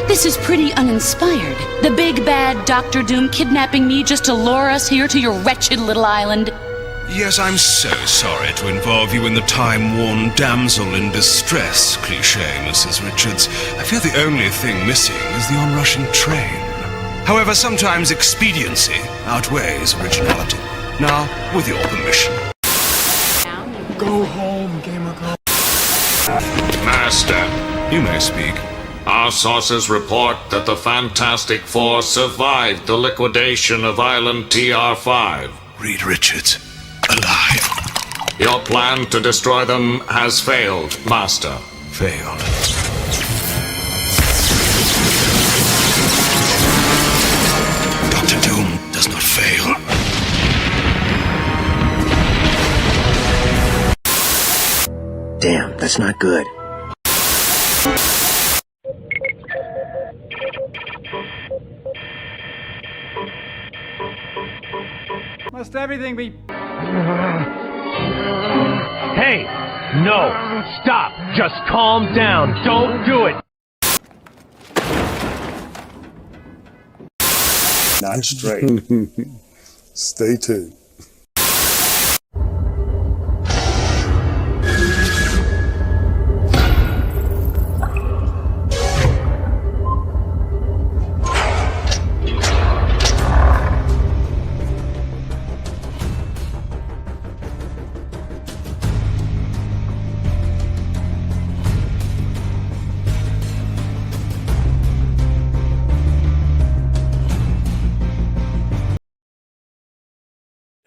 This is pretty uninspired. The big bad Dr. Doom kidnapping me just to lure us here to your wretched little island. Yes, I'm so sorry to involve you in the time-worn damsel in distress cliché, Mrs. Richards. I fear the only thing missing is the onrushing train. However, sometimes expediency outweighs originality. Now, with your permission. Go home, gamer girl. Master, You may speak. our sources report that the Fantastic Four survived the liquidation of Island TR-5. Reed Richards, alive. Your plan to destroy them has failed, Master. Failed. Dr. Doom does not fail. Damn, that's not good. Must everything be... Hey! No! Stop! Just calm down! Don't do it! Not straight. Stay tuned.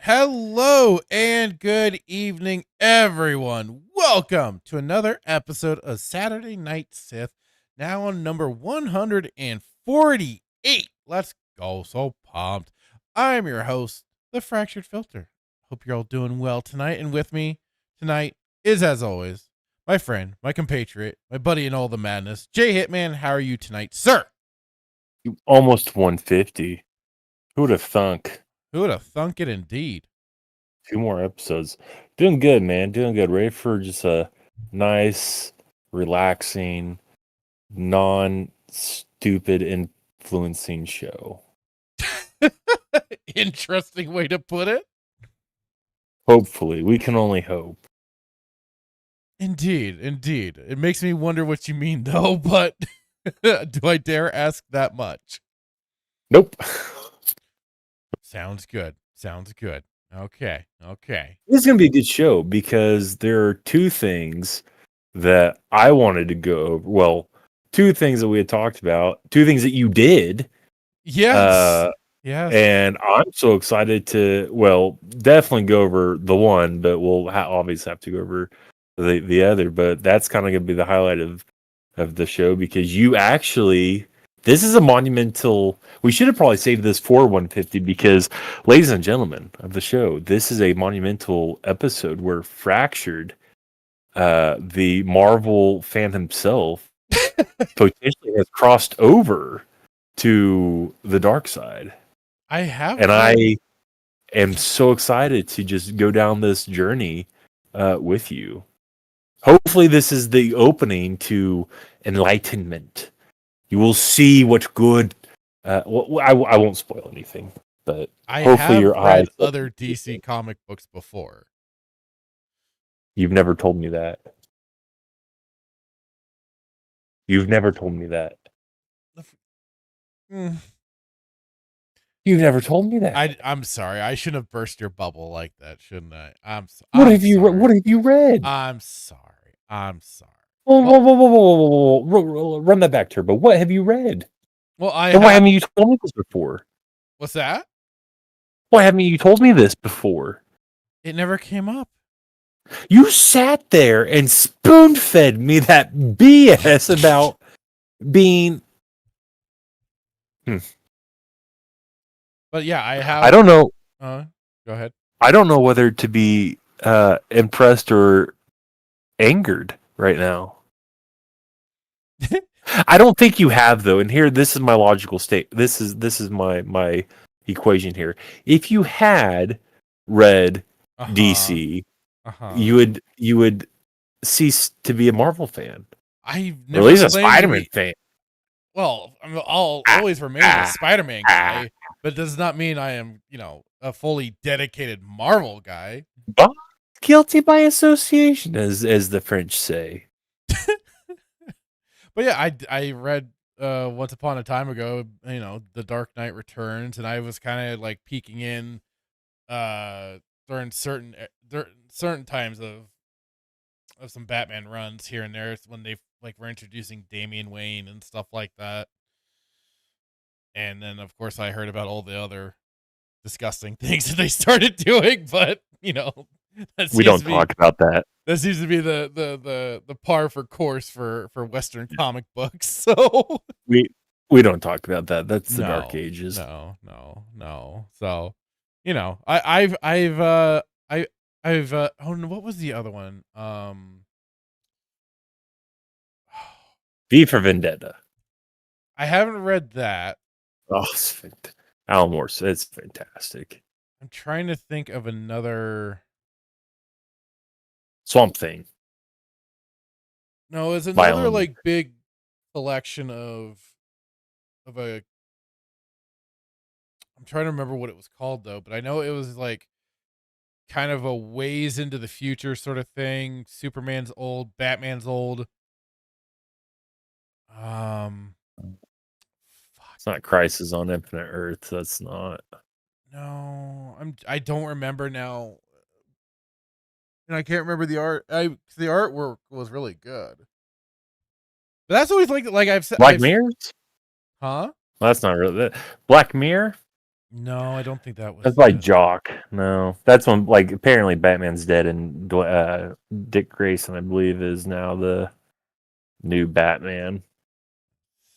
Hello and good evening, everyone. Welcome to another episode of Saturday Night Sith, now on number 148. Let's go. So pumped. I'm your host, The Fractured Filter. Hope you're all doing well tonight. And with me tonight is, as always, my friend, my compatriot, my buddy in all the madness, Jay Hitman. How are you tonight, sir? You almost 150. Who would have thunk? Who would have thunk it indeed? 2 more episodes. Doing good, man. Doing good. Ready for just a nice, relaxing, non-stupid influencing show. Interesting way to put it. Hopefully. We can only hope. Indeed. It makes me wonder what you mean, though, but do I dare ask that much? Nope. Sounds good. Okay. This is going to be a good show because there are 2 things that I wanted to go over. Well, 2 things that we had talked about, 2 things that you did. Yes. Yes. And I'm so excited to, well, definitely go over the one, but we'll obviously have to go over the other. But that's kind of going to be the highlight of the show because you actually... This is a monumental... We should have probably saved this for 150 because, ladies and gentlemen of the show, this is a monumental episode where Fractured, the Marvel fan himself, potentially has crossed over to the dark side. I have. And I am so excited to just go down this journey with you. Hopefully this is the opening to enlightenment. You will see what good. I won't spoil anything, but I hopefully have your read eyes. other DC comic books before. You've never told me that. You've never told me that. You've never told me that. I'm sorry. I shouldn't have burst your bubble like that, shouldn't I? What have you read? I'm sorry. Whoa. Run that back, Turbo. What have you read? Well, why haven't you told me this before? What's that? Why haven't you told me this before? It never came up. You sat there and spoon fed me that BS about being. But yeah, I have. I don't know. Go ahead. I don't know whether to be impressed or angered right now. I don't think you have though. And here, this is my logical state. This is my equation here. If you had read DC, you would cease to be a Marvel fan, I've or never at least a claimed to Spider-Man be. fan. Well, I'll always remain a Spider-Man guy, but does not mean I am, a fully dedicated Marvel guy. But guilty by association, as the French say. But yeah, I read once upon a time ago, The Dark Knight Returns, and I was kind of like peeking in during certain times of some Batman runs here and there when they like were introducing Damian Wayne and stuff like that. And then of course I heard about all the other disgusting things that they started doing, but We don't talk about that. That seems to be the par for course for Western comic books. So we don't talk about that. That's the Dark Ages. No. So, I've what was the other one? V for Vendetta. I haven't read that. Oh, Alan Moore, it's fantastic. I'm trying to think of another. Swamp Thing. No, it's another like big collection of a. I'm trying to remember what it was called though, but I know it was like kind of a ways into the future sort of thing. Superman's old, Batman's old. It's not Crisis on Infinite Earth. That's not. No, I don't remember now. And I can't remember the art. The artwork was really good. But that's always like I've said. Black Mirrors? Huh? Well, that's not really Black Mirror. No, I don't think that was. That's like Jock. No, that's when like apparently Batman's dead and Dick Grayson, I believe, is now the new Batman.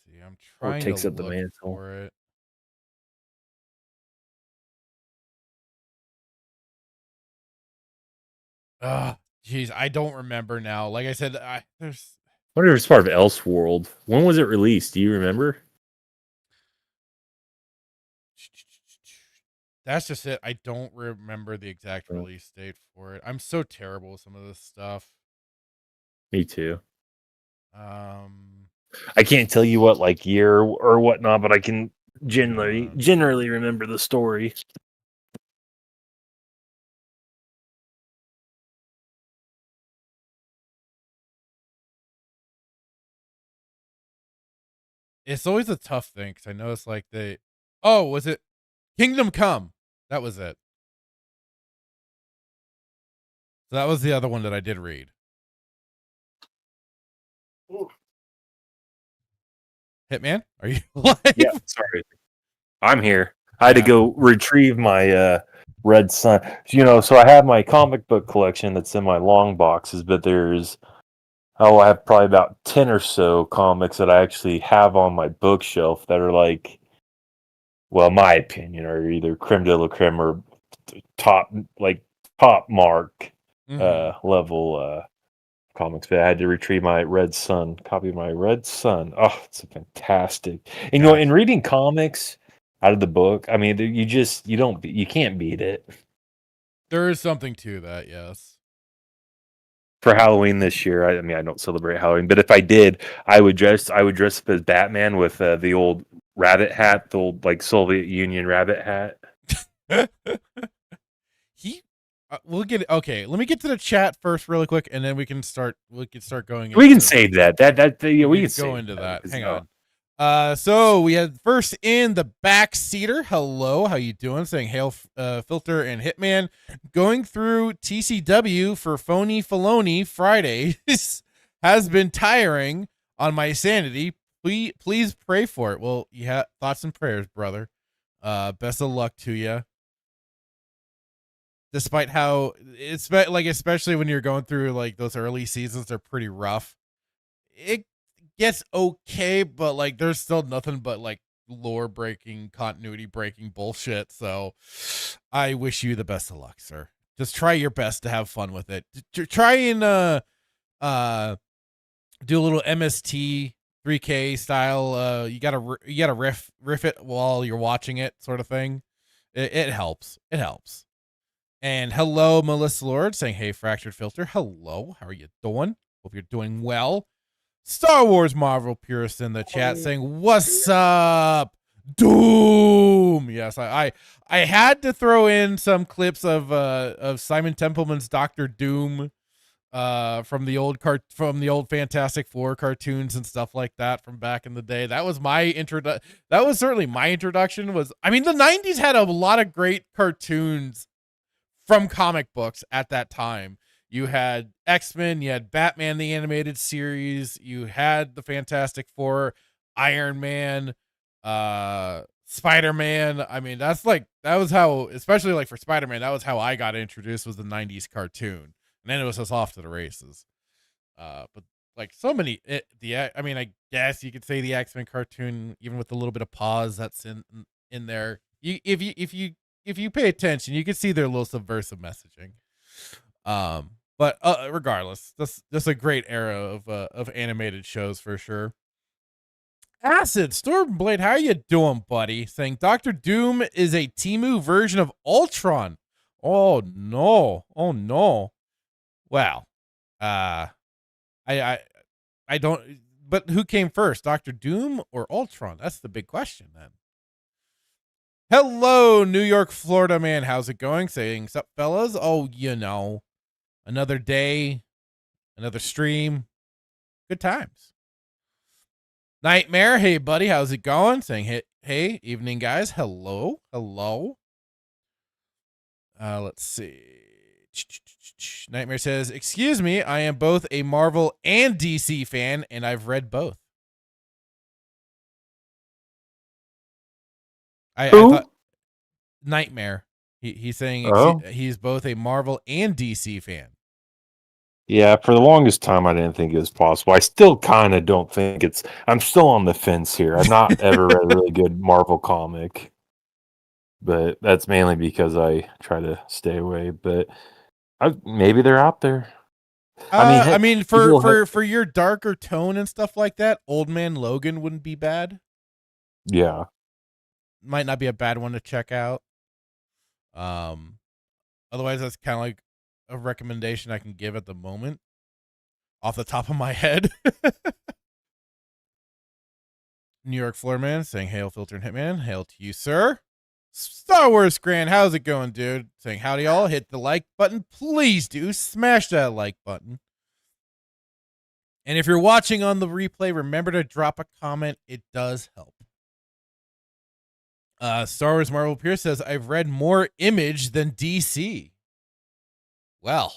See, I'm trying takes to up the look mantle for it. Jeez, I don't remember now. Like I said, there's. I wonder if it's part of Elseworld. When was it released? Do you remember? That's just it. I don't remember the exact release date for it. I'm so terrible with some of this stuff. Me too. I can't tell you what like year or whatnot, but I can generally remember the story. It's always a tough thing because I know it's like was it Kingdom Come? That was it. So that was the other one that I did read. Ooh. Hitman, are you alive? Yeah, sorry. I'm here. I had to go retrieve my Red Sun. So I have my comic book collection that's in my long boxes, but I have probably about 10 or so comics that I actually have on my bookshelf that are like, well, my opinion, are either creme de la creme or top mark level comics. But I had to retrieve my copy of my Red Sun. Oh, it's fantastic. And in reading comics out of the book, I mean, you can't beat it. There is something to that, yes. For Halloween this year, I mean, I don't celebrate Halloween, but if I did, I would dress up as Batman with the old rabbit hat, the old like Soviet Union rabbit hat. We'll get it. Okay, let me get to the chat first, really quick, and then we can start going. We can save that. We can go into that. Hang on. So we had first in the backseater. Hello, how you doing? Saying hail, Filter and Hitman. Going through TCW for phony Filoni Fridays has been tiring on my sanity. Please pray for it. Well, thoughts and prayers, brother. Best of luck to you. despite how it's like, especially when you're going through like those early seasons, they're pretty rough. It gets okay, but like there's still nothing but like lore breaking, continuity breaking bullshit. So I wish you the best of luck, sir. Just try your best to have fun with it. Try and do a little MST 3K style. You gotta riff it while you're watching it, sort of thing. It helps. It helps. And hello, Melissa Lord, saying, "Hey, Fractured Filter. Hello, how are you doing? Hope you're doing well." Star Wars Marvel purist in the chat saying, "What's up, Doom?" Yes, I had to throw in some clips of Simon Templeman's Doctor Doom from the old Fantastic Four cartoons and stuff like that from back in the day. That was my that was certainly my introduction. I mean, the 90s had a lot of great cartoons from comic books at that time. You had X-Men, you had Batman the Animated Series, you had the Fantastic Four, Iron Man, Spider-Man. I mean, that was how, especially like for Spider-Man, that was how I got introduced, was the 90s cartoon. And then it was just off to the races. But like so many, I mean, I guess you could say the X-Men cartoon, even with a little bit of pause that's in there. If you pay attention, you can see their little subversive messaging. But regardless, that's a great era of animated shows for sure. Acid Stormblade, how you doing, buddy? Saying Doctor Doom is a Temu version of Ultron. Oh no! Oh no! Wow. I don't. But who came first, Doctor Doom or Ultron? That's the big question then. Hello, New York, Florida man. How's it going? Saying, sup, fellas? Oh, another day, another stream. Good times. Nightmare, hey, buddy. How's it going? Saying, hey, evening, guys. Hello. Let's see. Nightmare says, excuse me, I am both a Marvel and DC fan, and I've read both. I thought Nightmare. He's saying he's both a Marvel and DC fan. Yeah, for the longest time, I didn't think it was possible. I still kind of don't think I'm still on the fence here. I've not ever read a really good Marvel comic, but that's mainly because I try to stay away. But maybe they're out there. I mean, for your darker tone and stuff like that, Old Man Logan wouldn't be bad. Yeah. Might not be a bad one to check out. Otherwise, that's kind of like a recommendation I can give at the moment off the top of my head. New York Floorman saying, hail Filter and Hitman. Hail to you, sir. Star Wars Grand, how's it going, dude? Saying howdy y'all. Hit the like button. Please do. Smash that like button. And if you're watching on the replay, remember to drop a comment. It does help. Star Wars Marvel Pierce says, I've read more Image than DC. Well,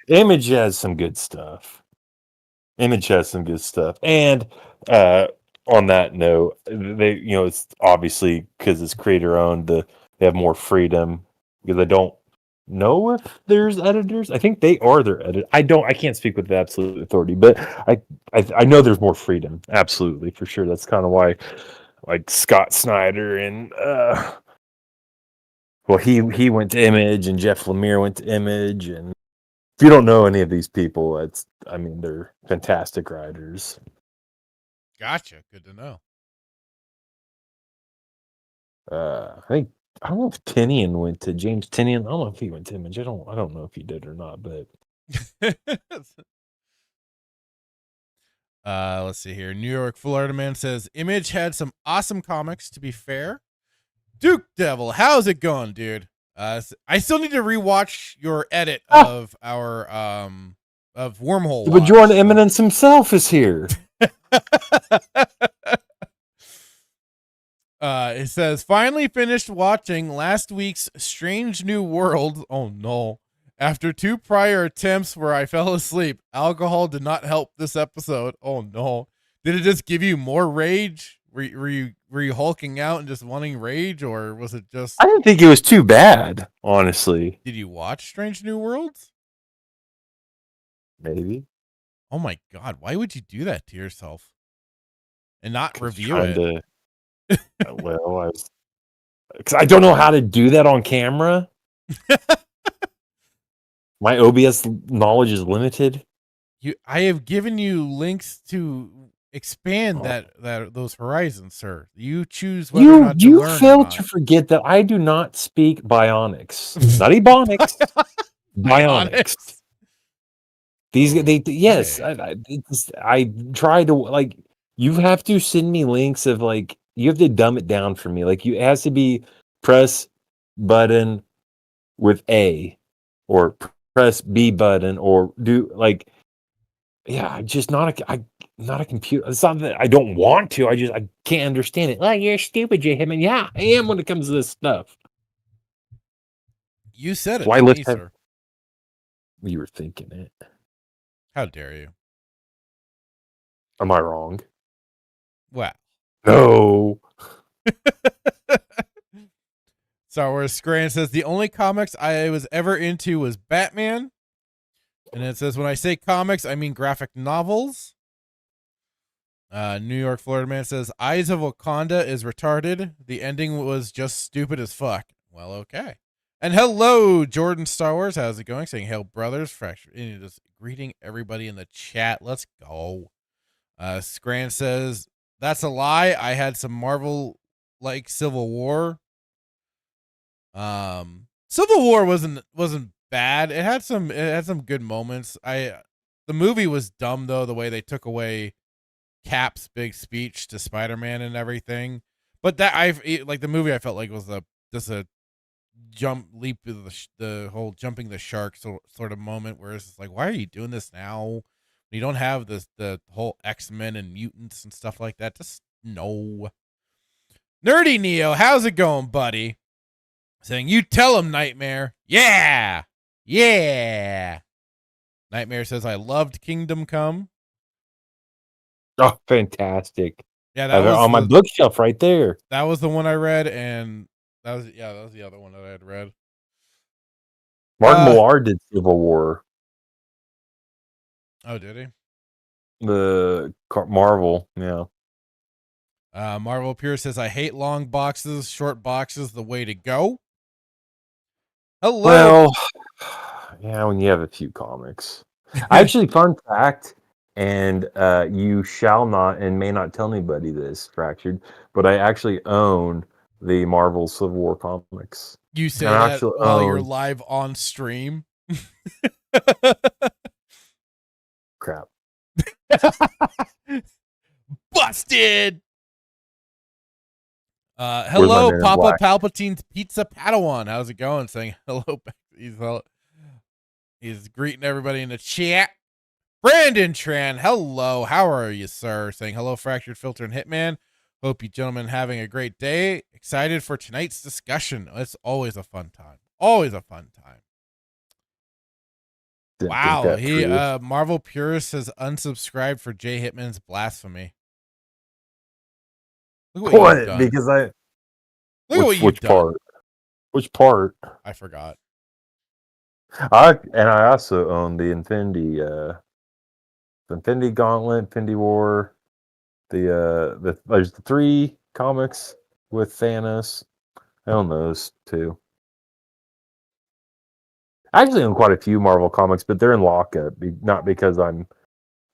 Image has some good stuff. And on that note, they, it's obviously because it's creator owned, they have more freedom because I don't know if there's editors. I think they are their editor. I can't speak with the absolute authority, but I know there's more freedom. Absolutely, for sure. That's kind of why, like Scott Snyder and he went to Image and Jeff Lemire went to Image, and if you don't know any of these people, they're fantastic writers. Gotcha. Good to know. I don't know if Tinian went to James Tinian. I don't know if he went to Image. I don't know if he did or not, but let's see here. New York Florida man says Image had some awesome comics, to be fair. Duke Devil, how's it going, dude? I still need to rewatch your edit of our of Wormhole. But Jordan Eminence himself is here. It says, finally finished watching last week's Strange New World. Oh no. After 2 prior attempts where I fell asleep, alcohol did not help this episode. Oh no. Did it just give you more rage? Were you hulking out and just wanting rage, or was it just? I didn't think it was too bad, honestly. Did you watch Strange New Worlds? Maybe. Oh my god, why would you do that to yourself and not 'Cause review trying it? well, because I don't know how to do that on camera. My OBS knowledge is limited. I have given you links to expand those horizons, sir. You choose whether or not to You learn or fail not. to forget that I do not speak bionics, not ebonics, bionics. Yes, I try to like. You have to send me links of like. You have to dumb it down for me. Like it has to be press button with A, or press B button, or do like. Yeah, I'm just not a computer. It's not that I don't want to. I can't understand it. Oh, you're stupid, J. Hitman. Yeah, I am when it comes to this stuff. You said it, Why not let's me, have? sir. You were thinking it. How dare you? Am I wrong? Well, No. Star Wars Scran says the only comics I was ever into was Batman. And it says, when I say comics, I mean graphic novels. New York, Florida man says, Eyes of Wakanda is retarded. The ending was just stupid as fuck. Well, okay. And hello, Jordan Star Wars. How's it going? Saying, hail, brothers. Fractured. Just greeting everybody in the chat. Let's go. Scran says, that's a lie. I had some Marvel like Civil War. Civil War wasn't bad. It had some good moments. The movie was dumb though, the way they took away Cap's big speech to Spider-Man and everything. But the movie I felt like was just a leap of the whole jumping the shark sort of moment where it's just like, why are you doing this now? You don't have the whole X-Men and mutants and stuff like that. Just no. Nerdy Neo, how's it going, buddy? Saying, you tell him, Nightmare. Yeah. Yeah. Nightmare says, I loved Kingdom Come. Oh, fantastic. Yeah, I have it on my bookshelf right there. That was the one I read, and that was the other one that I had read. Martin Millar did Civil War. Oh, did he? The Marvel, yeah. Marvel Pierce says, I hate long boxes, short boxes, the way to go. Hello. Well, yeah, when you have a few comics. Actually, fun fact, and you shall not and may not tell anybody this, Fractured, but I actually own the Marvel Civil War comics. You say that while you're live on stream? Crap. Busted! Hello, Papa Palpatine's Pizza Padawan. How's it going? Saying hello. He's greeting everybody in the chat. Brandon Tran, hello. How are you, sir? Saying hello, Fractured Filter and Hitman. Hope you gentlemen having a great day. Excited for tonight's discussion. It's always a fun time. Always a fun time. Wow. Marvel Purist has unsubscribed for Jay Hitman's blasphemy. Look what you've done. Because I look at what you've done. Which part? I forgot. I also own the Infinity Gauntlet, Infinity War. There's the 3 comics with Thanos. I own those too. I actually own quite a few Marvel comics, but they're in lockup. Not because I'm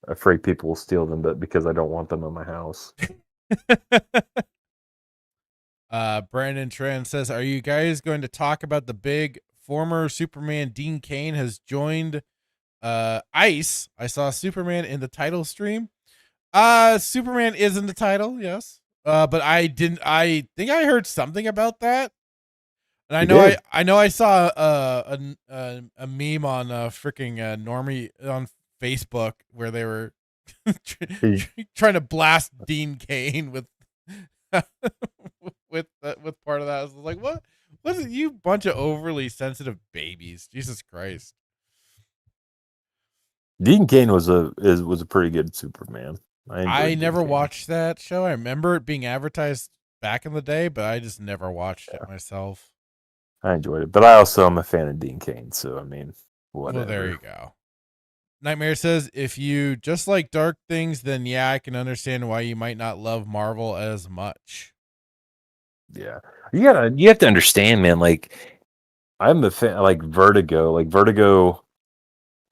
afraid people will steal them, but because I don't want them in my house. Brandon Tran says, are you guys going to talk about the big former Superman Dean Cain has joined ICE? I saw Superman in the title stream. Superman is in the title, yes. But I think I heard something about that. And I know I saw a meme on freaking Normie on Facebook where they were trying to blast Dean Cain with part of that. I was like, what is it, you bunch of overly sensitive babies? Jesus Christ. Dean Cain was a pretty good Superman. I enjoyed never Dean Cain. watched that show. I remember it being advertised back in the day, but I just never watched it myself. I enjoyed it, but I also am a fan of Dean Cain, so I mean, whatever. Well, there you go. Nightmare says, if you just like dark things, then yeah, I can understand why you might not love Marvel as much. Yeah, you have to understand, man. Like, I'm a fan, like Vertigo. Like Vertigo,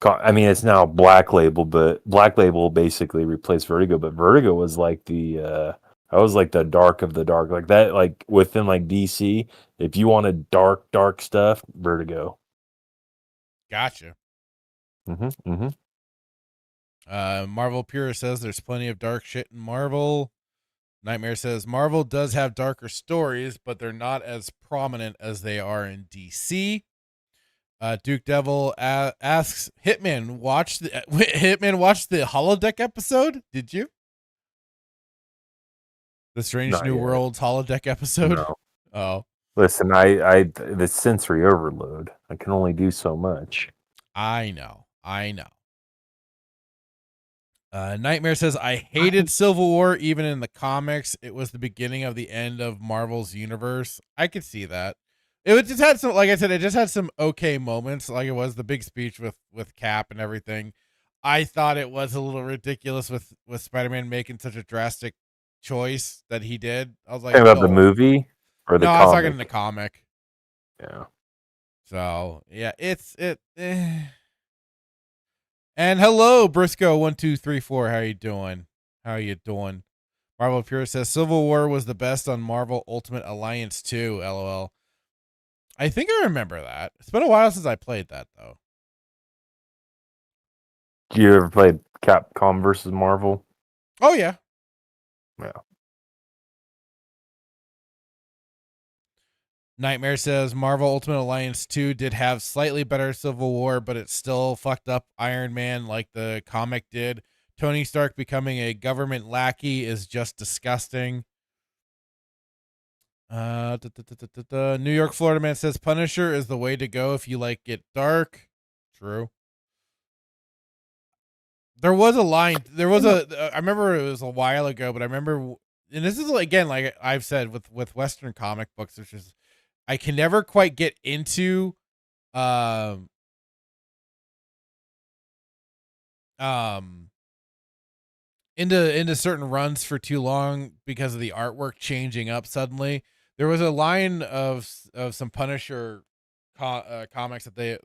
I mean, it's now Black Label, but Black Label basically replaced Vertigo. But Vertigo was like I was like the dark of the dark, like that. Like within like DC, if you wanted dark stuff, Vertigo. Gotcha. Mm-hmm. Marvel Pure says there's plenty of dark shit in Marvel. Nightmare says Marvel does have darker stories, but they're not as prominent as they are in DC. Duke Devil asks Hitman watch the holodeck episode. Did you? The Strange Not New yet. Worlds holodeck episode. No. Oh, Listen, I the sensory overload. I can only do so much. I know. Nightmare says I hated Civil War even in the comics. It was the beginning of the end of Marvel's universe. I could see that. It just had some, like I said, it just had some okay moments. Like it was the big speech with Cap and everything. I thought it was a little ridiculous with Spider-Man making such a drastic choice that he did. I was like, Talking about the movie or the no, comic? I was talking in the comic. Yeah. So yeah, And hello, Briscoe1234. How you doing? Marvel Pure says Civil War was the best on Marvel Ultimate Alliance 2. LOL. I think I remember that. It's been a while since I played that though. Do you ever play Capcom versus Marvel? Oh yeah. Yeah. Nightmare says Marvel Ultimate Alliance 2 did have slightly better Civil War, but it still fucked up Iron Man like the comic did. Tony Stark becoming a government lackey is just disgusting. New York Florida Man says Punisher is the way to go if you like it dark. True. There was a line. I remember it was a while ago, but I remember, and this is again, like I've said with Western comic books, which is, I can never quite get into into certain runs for too long because of the artwork changing up suddenly. There was a line of some Punisher comics that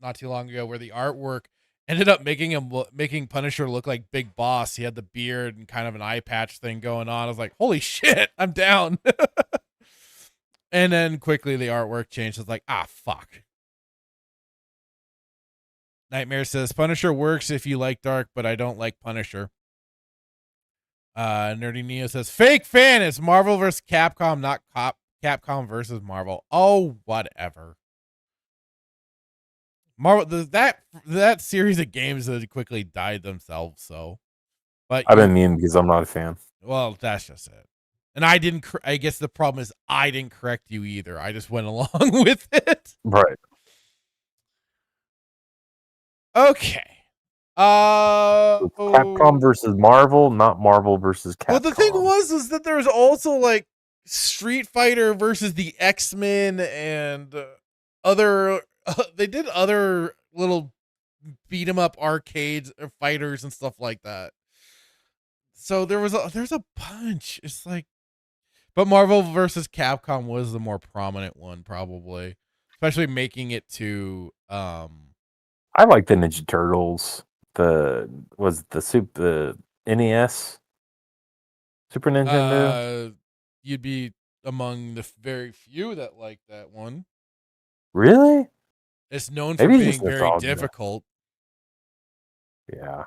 not too long ago where the artwork ended up making Punisher look like Big Boss. He had the beard and kind of an eye patch thing going on. I was like, holy shit, I'm down. And then quickly the artwork changed. It's like, fuck. Nightmare says Punisher works if you like dark, but I don't like Punisher. Nerdy Neo says fake fan. It's Marvel versus Capcom, not Capcom versus Marvel. Oh, whatever. Marvel, that series of games that quickly died themselves. So, but I've been mean because I'm not a fan. Well, that's just it. And I didn't. I guess the problem is I didn't correct you either. I just went along with it. Right. Okay. Capcom versus Marvel, not Marvel versus Capcom. Well, the thing was that there was also like Street Fighter versus the X-Men and other. They did other little beat 'em up arcades or fighters and stuff like that. So there's a bunch. It's like, but Marvel versus Capcom was the more prominent one, probably, especially making it to. I like the Ninja Turtles. The NES, Super Nintendo. You'd be among the very few that like that one. Really? It's known for Maybe being very difficult. Yeah.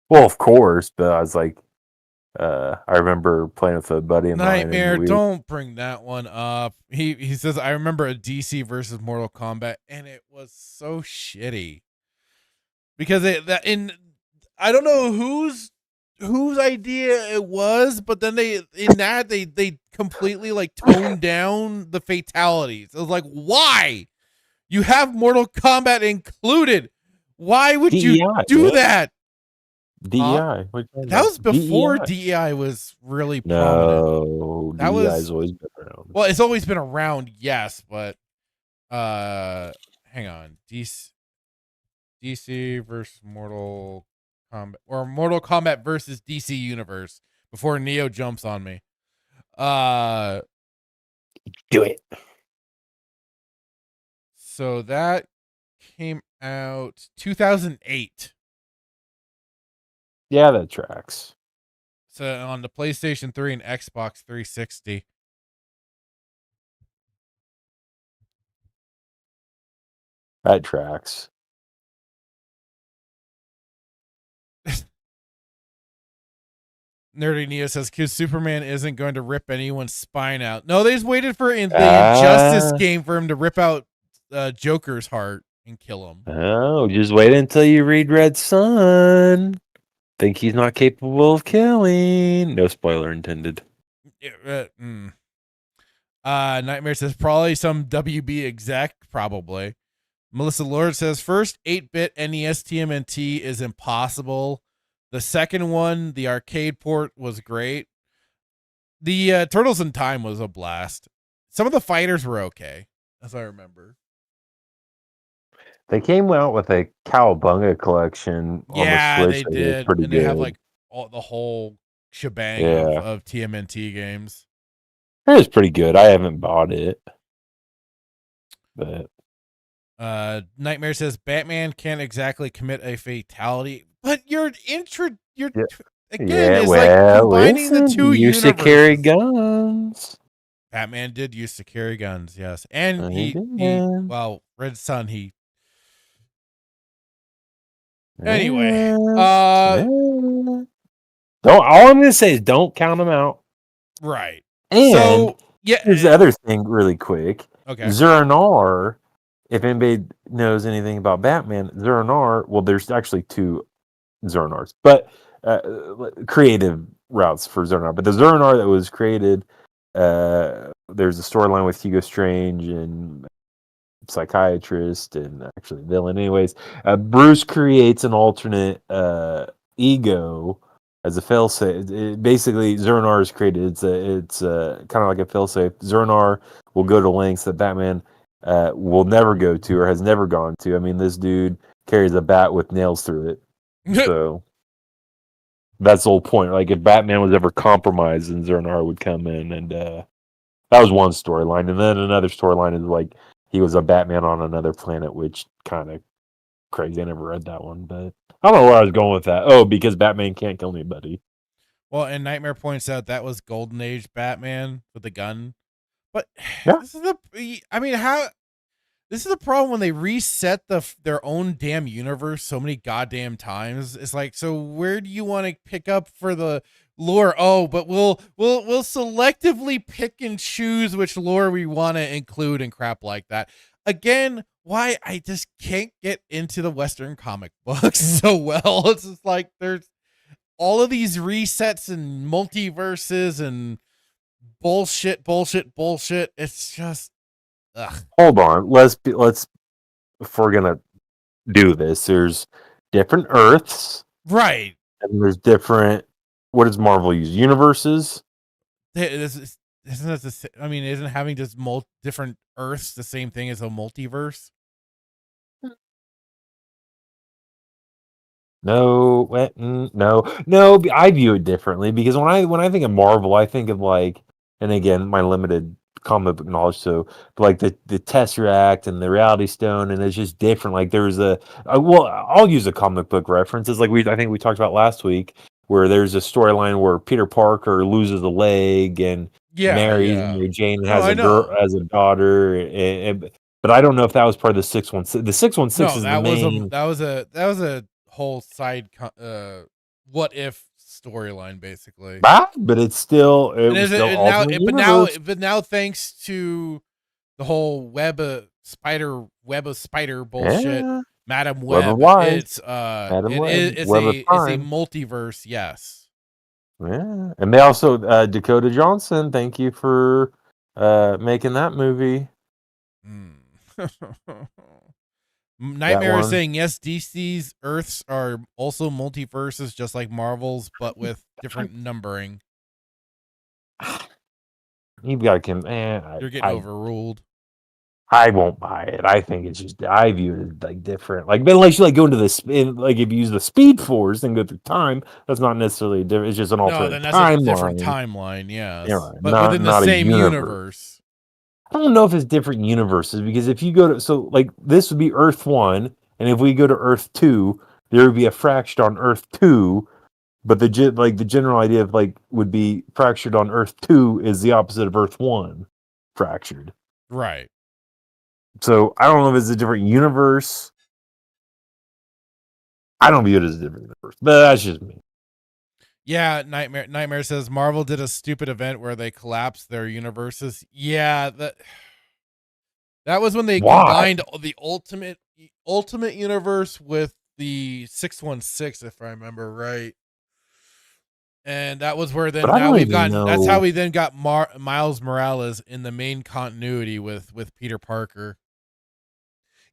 Well, of course, but I was like, I remember playing with a buddy of mine. Nightmare, don't bring that one up. He says I remember a DC versus Mortal Kombat, and it was so shitty because I don't know whose idea it was, but then they completely like toned down the fatalities. It was like, why? You have Mortal Kombat included. Why would you do that? DEI. What you talking That was about? before DEI. DEI was really prominent. No, That DEI has was always been around. well, it's always been around, yes, but hang on. DC versus Mortal Kombat, or Mortal Kombat versus DC Universe before Neo jumps on me. Do it. So that came out 2008. Yeah, that tracks. So on the PlayStation 3 and Xbox 360. That tracks. Nerdy Neo says, because Superman isn't going to rip anyone's spine out. No, they just waited for the Injustice game for him to rip out Joker's heart and kill him. Oh, just wait until you read Red Sun. Think he's not capable of killing. No spoiler intended. Nightmare says, probably some WB exec, probably. Melissa Lord says, first 8-bit NES TMNT is impossible. The second one, the arcade port, was great. The Turtles in Time was a blast. Some of the fighters were okay, as I remember. They came out with a Cowabunga collection on the Switch. They that was did. pretty And good. they have like the whole shebang of TMNT games. It was pretty good. I haven't bought it. But Nightmare says Batman can't exactly commit a fatality, but again, it's like combining the two he used universes. to carry guns. Batman did used to carry guns, yes. And he Red Sun, anyway. Don't, all I'm gonna say is don't count them out. Right. And so yeah, here's the other thing really quick. Okay. Zur-En-Arrh, if anybody knows anything about Batman, Zur-En-Arrh, well, there's actually two Zur-En-Arrhs, but creative routes for Zur-En-Arrh. But the Zur-En-Arrh that was created, there's a storyline with Hugo Strange and psychiatrist and actually villain. Anyways, Bruce creates an alternate ego as a failsafe. Basically, Zur-En-Arrh is created. It's kind of like a failsafe. Zur-En-Arrh will go to lengths that Batman will never go to or has never gone to. I mean, this dude carries a bat with nails through it. So that's the whole point. Like, if Batman was ever compromised, then Zur-En-Arrh would come in. And that was one storyline. And then another storyline is like he was a Batman on another planet, which kind of crazy. I never read that one, but I don't know where I was going with that. Oh, because Batman can't kill anybody. Well, and Nightmare points out that was Golden Age Batman with the gun. But yeah. This is the problem when they reset their own damn universe so many goddamn times. It's like, so where do you want to pick up for the lore? Oh, but we'll selectively pick and choose which lore we want to include and crap like that. Again, why I just can't get into the Western comic books so well. It's just like there's all of these resets and multiverses and bullshit. It's just hold on. Let's if we're gonna do this, there's different Earths, right? And there's different. What does Marvel use? Universes. Isn't having just different Earths the same thing as a multiverse? No. I view it differently because when I think of Marvel, I think of like, and again, my limited comic book knowledge, so like the Tesseract and the Reality Stone, and it's just different. Like there's I'll use a comic book reference. It's like I think we talked about last week, where there's a storyline where Peter Parker loses a leg and marries Mary Jane, has a daughter, but I don't know if that was part of the 616. The 616 is the main. That was a whole side what if storyline basically. But it's still but now thanks to the whole web of spider bullshit, Madam Web, it's a multiverse, yes. Yeah, and they also Dakota Johnson. Thank you for making that movie. Nightmare is one. saying yes, DC's Earths are also multiverses, just like Marvel's, but with different numbering. You've got to man. You're getting overruled. I won't buy it. I think it's just I view it as like different. Like, but unless you like go into like if you use the Speed Force and go through time, that's not necessarily different. It's just an alternate then that's timeline. a different timeline. Yes, Yeah, right. but Not, within the not a same universe. I don't know if it's different universes because if you go to like this would be Earth 1, and if we go to Earth 2, there would be a fractured on Earth 2, but the general idea of like would be fractured on Earth 2 is the opposite of Earth 1 fractured. Right. So I don't know if it's a different universe. I don't view it as a different universe, but that's just me. Yeah, Nightmare says Marvel did a stupid event where they collapsed their universes. Yeah, that was when they combined the ultimate universe with the 616, if I remember right. And that was where then now we've gotten. That's how we then got Miles Morales in the main continuity with Peter Parker.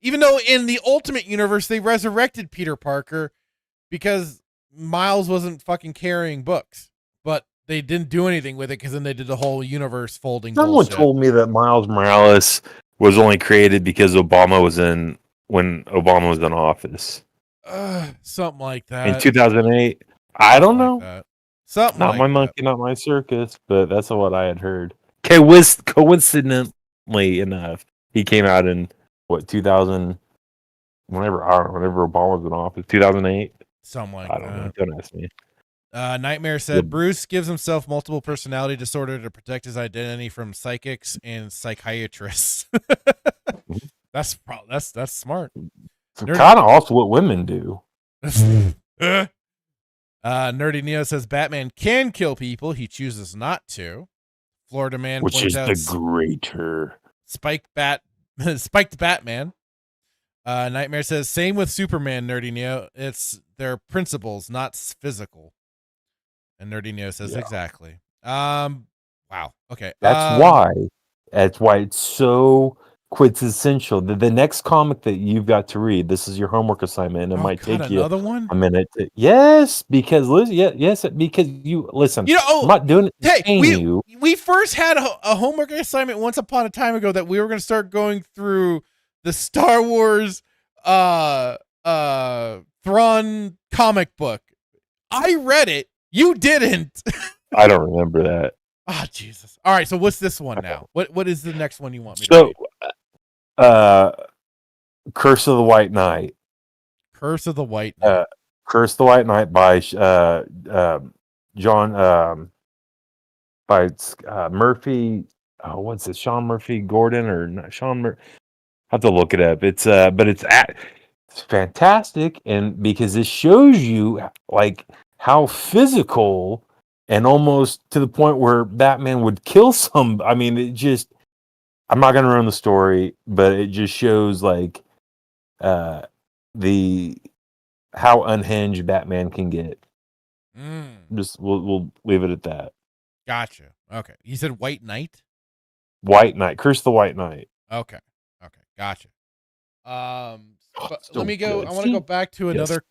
Even though in the Ultimate Universe they resurrected Peter Parker because Miles wasn't fucking carrying books, but they didn't do anything with it because then they did the whole universe folding. Someone told me that Miles Morales was only created because Obama was in office. Something like that. In 2008. I don't know. That. Something not like my that. monkey, not my circus, but that's what I had heard. Coincidentally enough, he came out in 2000, whenever Obama was in office, 2008. Something like I don't know. Don't ask me. Nightmare said Bruce gives himself multiple personality disorder to protect his identity from psychics and psychiatrists. That's smart. Kind of also what women do. Nerdy Neo says Batman can kill people. He chooses not to. Florida Man Which points is out the greater spiked Batman. Nightmare says same with Superman. Nerdy Neo, it's their principles, not physical. And Nerdy Neo says exactly. Wow. Okay. That's why it's so quintessential. The next comic that you've got to read, this is your homework assignment, and it might take you another one? a minute. Because you listen. I'm not doing it to shame you. We first had a homework assignment once upon a time ago that we were going to start going through the Star Wars Thrawn comic book. I read it. You didn't. I don't remember that. Oh, Jesus. All right, so what's this one now? What is the next one you want me to read? Curse of the White Knight. Curse of the White Knight. Curse of the White Knight by John by Murphy. Oh, what's it? Sean Murphy Gordon or not Sean Murphy? I have to look it up. It's it's fantastic, and because it shows you like how physical and almost to the point where Batman would kill some. I mean, it just. I'm not going to ruin the story, but it just shows like the how unhinged Batman can get. Just we'll leave it at that. Gotcha. Okay. You said White Knight? White Knight. Curse the White Knight. Okay. Gotcha. But let me go. I want to go back to another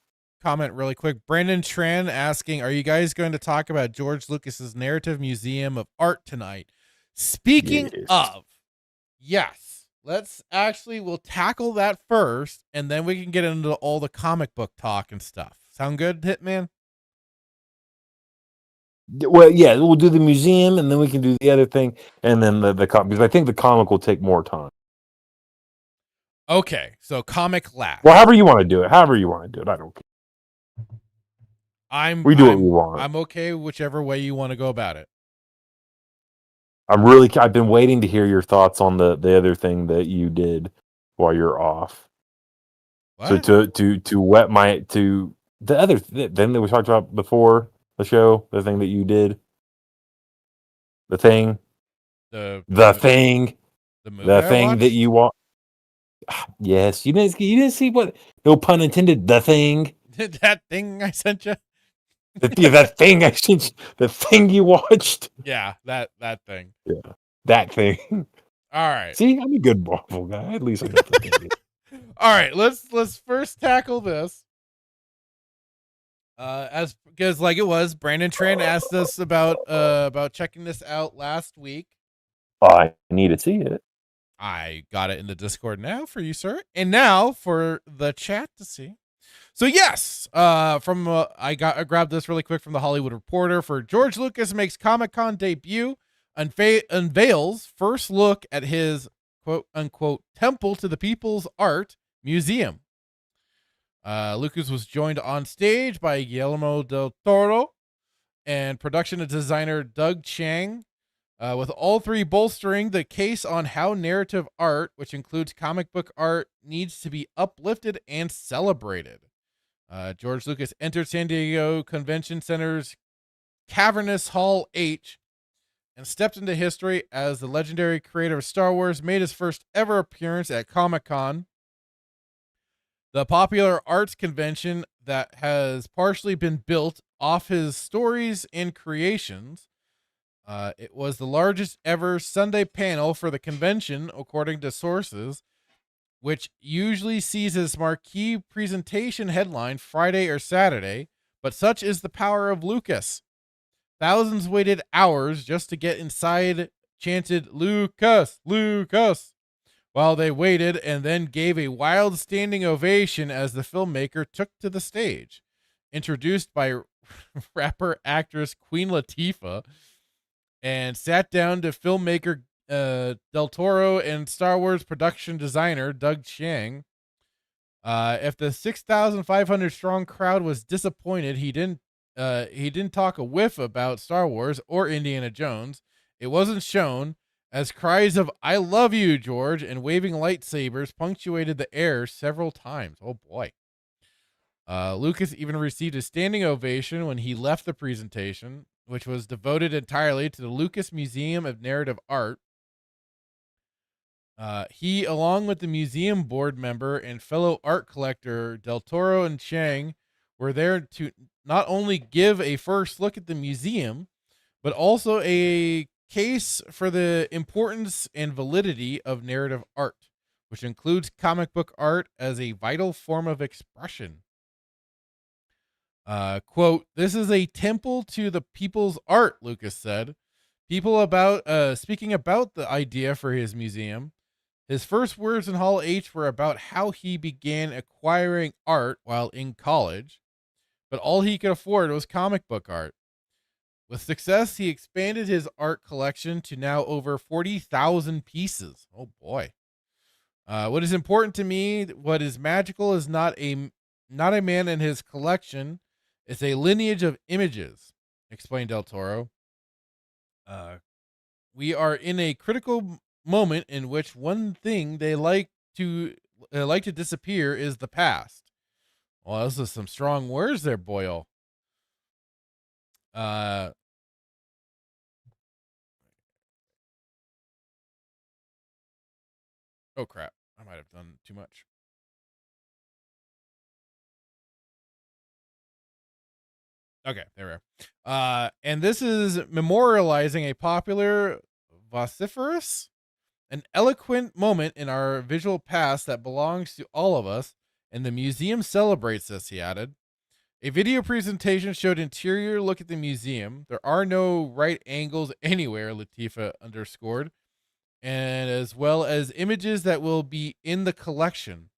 comment really quick. Brandon Tran asking, are you guys going to talk about George Lucas's Narrative Museum of Art tonight? Speaking of, yes, we'll tackle that first, and then we can get into all the comic book talk and stuff. Sound good, Hitman? Well, yeah, we'll do the museum, and then we can do the other thing, and then the comic, because I think the comic will take more time. Okay, so comic last. Well, however you want to do it. I don't care. We do what we want. I'm okay whichever way you want to go about it. I've been waiting to hear your thoughts on the other thing that you did while you're off. What? So the other thing that we talked about before the show, the thing that you did, the thing that you want. Yes, you didn't see what, no pun intended, the thing. That thing I sent you. That thing I sent you, the thing you watched. Yeah, that thing. Yeah, that thing. All right. See, I'm a good Marvel guy. At least I got the thing. All right, let's first tackle this. As because like it was, Brandon Tran asked us about checking this out last week. I need to see it. I got it in the Discord now for you, sir, and now for the chat to see. So yes, I grabbed this really quick from the Hollywood Reporter. For George Lucas makes Comic-Con debut, unveils first look at his quote unquote temple to the people's art museum. Lucas was joined on stage by Guillermo del Toro and production designer Doug Chiang, with all three bolstering the case on how narrative art, which includes comic book art, needs to be uplifted and celebrated. George Lucas entered San Diego Convention Center's cavernous Hall H and stepped into history as the legendary creator of Star Wars made his first ever appearance at Comic-Con, the popular arts convention that has partially been built off his stories and creations. It was the largest ever Sunday panel for the convention, according to sources, which usually sees its marquee presentation headline Friday or Saturday, but such is the power of Lucas. Thousands waited hours just to get inside, chanted, "Lucas, Lucas," while they waited, and then gave a wild standing ovation as the filmmaker took to the stage. Introduced by rapper actress Queen Latifah, and sat down to filmmaker Del Toro and Star Wars production designer Doug Chiang. If the 6,500 strong crowd was disappointed, he didn't talk a whiff about Star Wars or Indiana Jones. It wasn't shown, as cries of "I love you, George" and waving lightsabers punctuated the air several times. Oh boy. Lucas even received a standing ovation when he left the presentation, which was devoted entirely to the Lucas Museum of Narrative Art. He, along with the museum board member and fellow art collector Del Toro and Chiang, were there to not only give a first look at the museum, but also a case for the importance and validity of narrative art, which includes comic book art as a vital form of expression. Quote, "This is a temple to the people's art," Lucas said. Speaking about the idea for his museum. His first words in Hall H were about how he began acquiring art while in college, but all he could afford was comic book art. With success, he expanded his art collection to now over 40,000 pieces. Oh boy. What is important to me, what is magical, is not a man and his collection. It's a lineage of images, explained Del Toro. We are in a critical moment in which one thing they like to disappear is the past. Well, those are some strong words there, Boyle. Oh crap, I might have done too much. Okay, there we are. And this is memorializing a popular, vociferous, an eloquent moment in our visual past that belongs to all of us, and the museum celebrates this, he added. A video presentation showed interior look at the museum. There are no right angles anywhere, Latifah underscored, and as well as images that will be in the collection.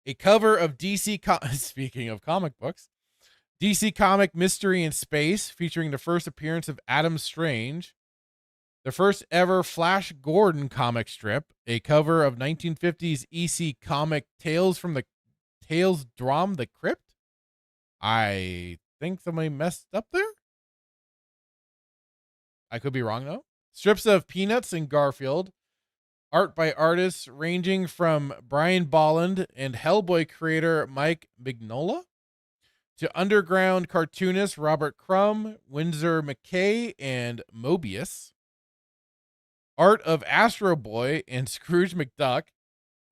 A cover of speaking of comic books, DC Comic Mystery in Space, featuring the first appearance of Adam Strange, the first ever Flash Gordon comic strip, a cover of 1950s EC comic Tales from the Crypt. I think somebody messed up there. I could be wrong though. Strips of Peanuts and Garfield, art by artists ranging from Brian Bolland and Hellboy creator Mike Mignola to underground cartoonist Robert Crumb, Winsor McKay, and Mobius. Art of Astro Boy and Scrooge McDuck,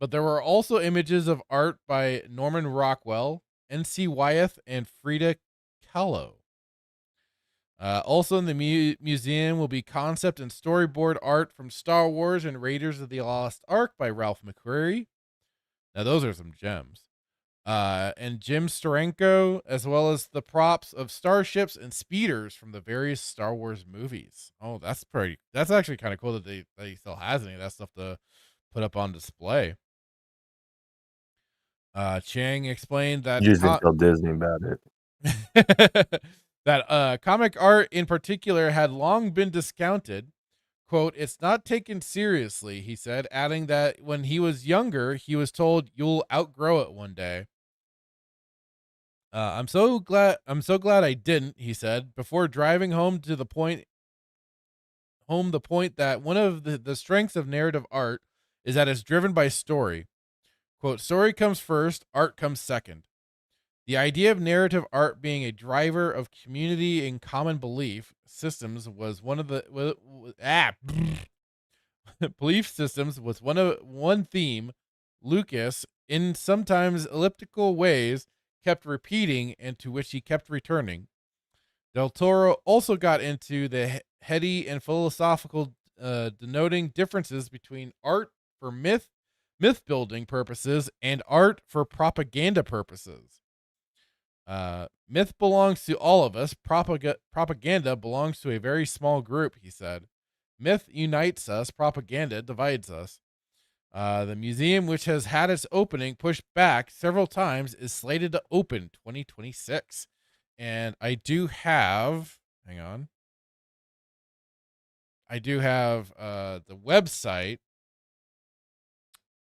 but there were also images of art by Norman Rockwell, N.C. Wyeth, and Frida Kahlo. Also in the museum will be concept and storyboard art from Star Wars and Raiders of the Lost Ark by Ralph McQuarrie, Now those are some gems. And Jim Steranko, as well as the props of starships and speeders from the various Star Wars movies. Oh, that's actually kind of cool that he still has any of that stuff to put up on display. Chang explained that You just didn't tell Disney about it. that comic art in particular had long been discounted. Quote, "It's not taken seriously," he said, adding that when he was younger, he was told, "You'll outgrow it one day." I'm so glad I didn't," he said, before driving home the point that one of the strengths of narrative art is that it's driven by story. Quote, "Story comes first, art comes second. The idea of narrative art being a driver of community and common belief systems was one of the belief systems was one theme Lucas, in sometimes elliptical ways, kept repeating and to which he kept returning. Del Toro also got into the heady and philosophical, denoting differences between art for myth building purposes and art for propaganda purposes. Myth belongs to all of us. Propaganda belongs to a very small group," he said. "Myth unites us. Propaganda divides us." The museum, which has had its opening pushed back several times, is slated to open 2026. And I do have, hang on. I do have the website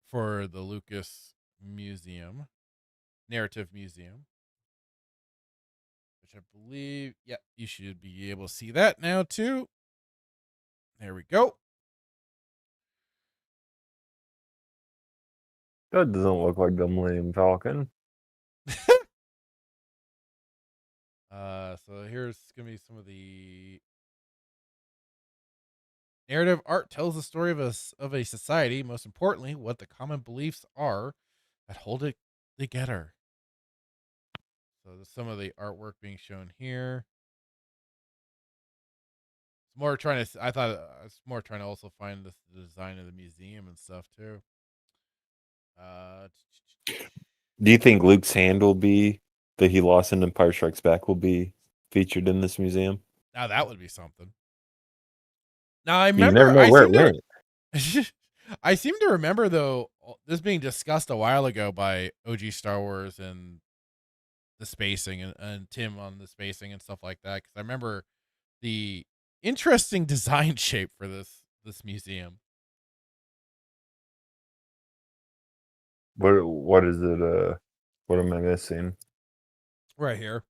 for the Lucas Museum, Narrative Museum, which I believe, yeah, you should be able to see that now too. There we go. That doesn't look like the Millennium Falcon. So here's gonna be some of the narrative art tells the story of a society. Most importantly, what the common beliefs are that hold it together. So there's some of the artwork being shown here. It's more trying to. I thought it's more trying to also find the design of the museum and stuff too. Do you think Luke's hand will be that he lost in Empire Strikes Back will be featured in this museum? Now that would be something. Now I You remember. never know where it went. I seem to remember though this being discussed a while ago by OG Star Wars and the spacing and Tim on the spacing and stuff like that. Because I remember the interesting design shape for this museum. What is it? What am I missing? Right here.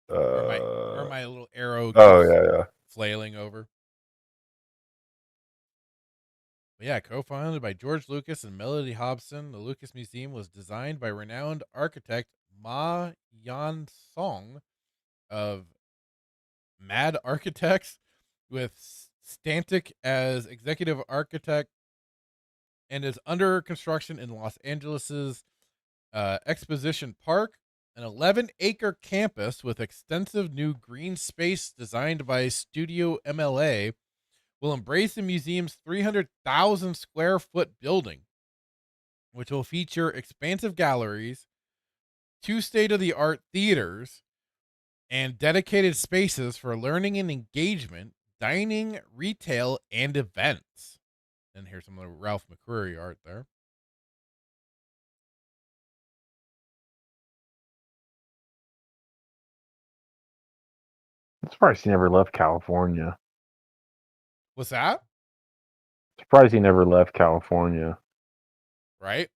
Where my little arrow yeah. flailing over. But yeah, co-founded by George Lucas and Melody Hobson, the Lucas Museum was designed by renowned architect Ma Yan Song of Mad Architects, with Stantic as executive architect, and is under construction in Los Angeles's Exposition Park, an 11-acre campus with extensive new green space designed by Studio MLA will embrace the museum's 300,000 square foot building, which will feature expansive galleries, 2 state-of-the-art theaters, and dedicated spaces for learning and engagement, dining, retail, and events. And here's some of the Ralph McQuarrie art there. I'm surprised he never left California. What's that? Surprised he never left California. Right?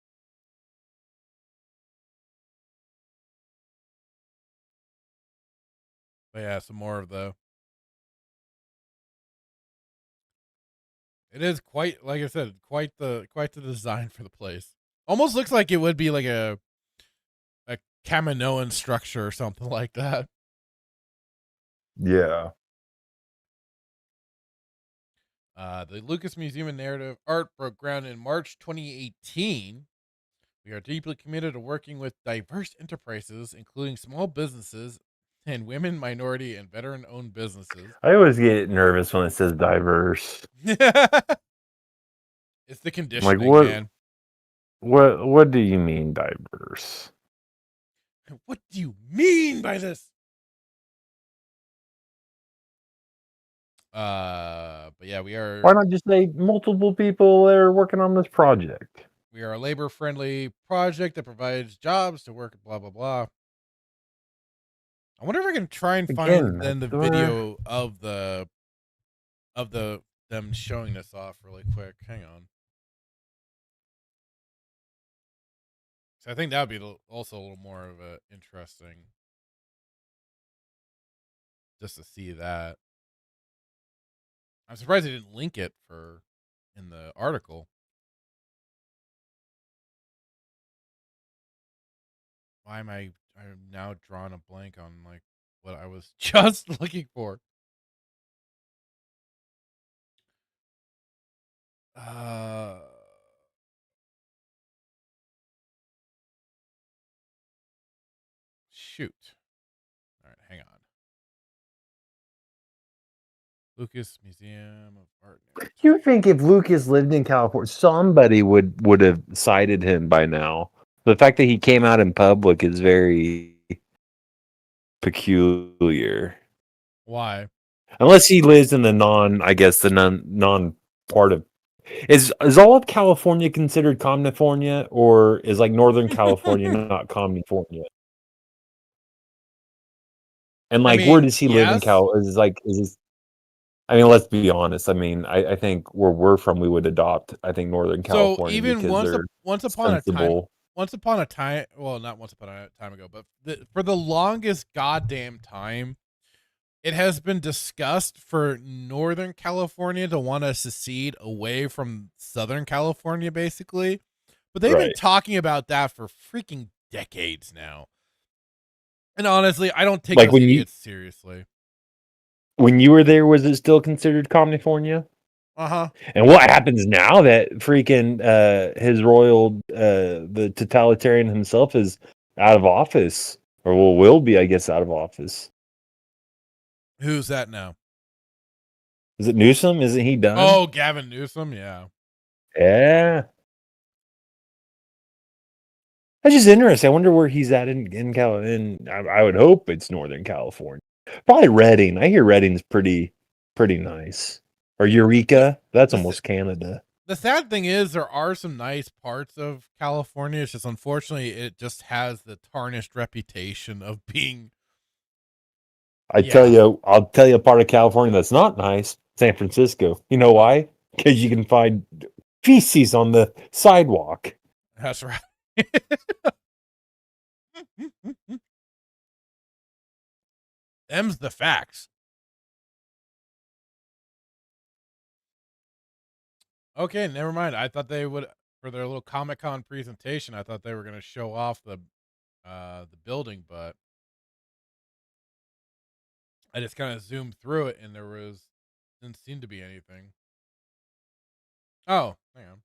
But yeah, some more of the. It is quite, like I said, quite the design for the place. Almost looks like it would be like a Kaminoan structure or something like that. Yeah. The Lucas Museum of Narrative Art broke ground in March 2018. We are deeply committed to working with diverse enterprises, including small businesses and women, minority, and veteran-owned businesses. I always get nervous when it says diverse. It's the Like conditioning, what? man. What do you mean diverse? What do you mean by this? But yeah, Why not just say multiple people that are working on this project? we are a labor friendly project that provides jobs to work. Blah blah blah. I wonder if I can try and find Again, then the that's where- video of them showing this off really quick. Hang on. So I think that would be also a little more of a interesting just to see that. I'm surprised they didn't link it in the article. Why am I'm now drawing a blank on like what I was just looking for. Shoot. All right, hang on. Lucas Museum of Art. You think if Lucas lived in California, somebody would have cited him by now? The fact that he came out in public is very peculiar. Why? Unless he lives in the non part of is all of California considered California, or is like Northern California not California? And I like, where mean, does he live in yes. Cal? Is this? I mean, let's be honest. I mean, I think where we're from, we would adopt. I think Northern So California even because they're once upon a time, sensible. well, not once upon a time ago, but for the longest goddamn time, it has been discussed for Northern California to want to secede away from Southern California, basically. But they've been Right. talking about that for freaking decades now. And honestly, I don't take Like those when idiots seriously. when you were there, was it still considered California? Uh-huh. And what happens now that freaking his royal the totalitarian himself is out of office, or will be, I guess, out of office? Who's that now? Is it Newsom? Isn't he done? Oh, Gavin Newsom, yeah. Yeah. That's just interesting. I wonder where he's at in Cal. I would hope it's Northern California. Probably Redding. I hear Redding's pretty nice. Or Eureka. That's almost Canada. The sad thing is there are some nice parts of California. It's just unfortunately it just has the tarnished reputation of being I'll tell you a part of California that's not nice. San Francisco. You know why? Because you can find feces on the sidewalk. That's right. Them's the facts. Okay, never mind. I thought they would for their little Comic-Con presentation. I thought they were going to show off the building, but I just kind of zoomed through it and didn't seem to be anything. Oh, hang on.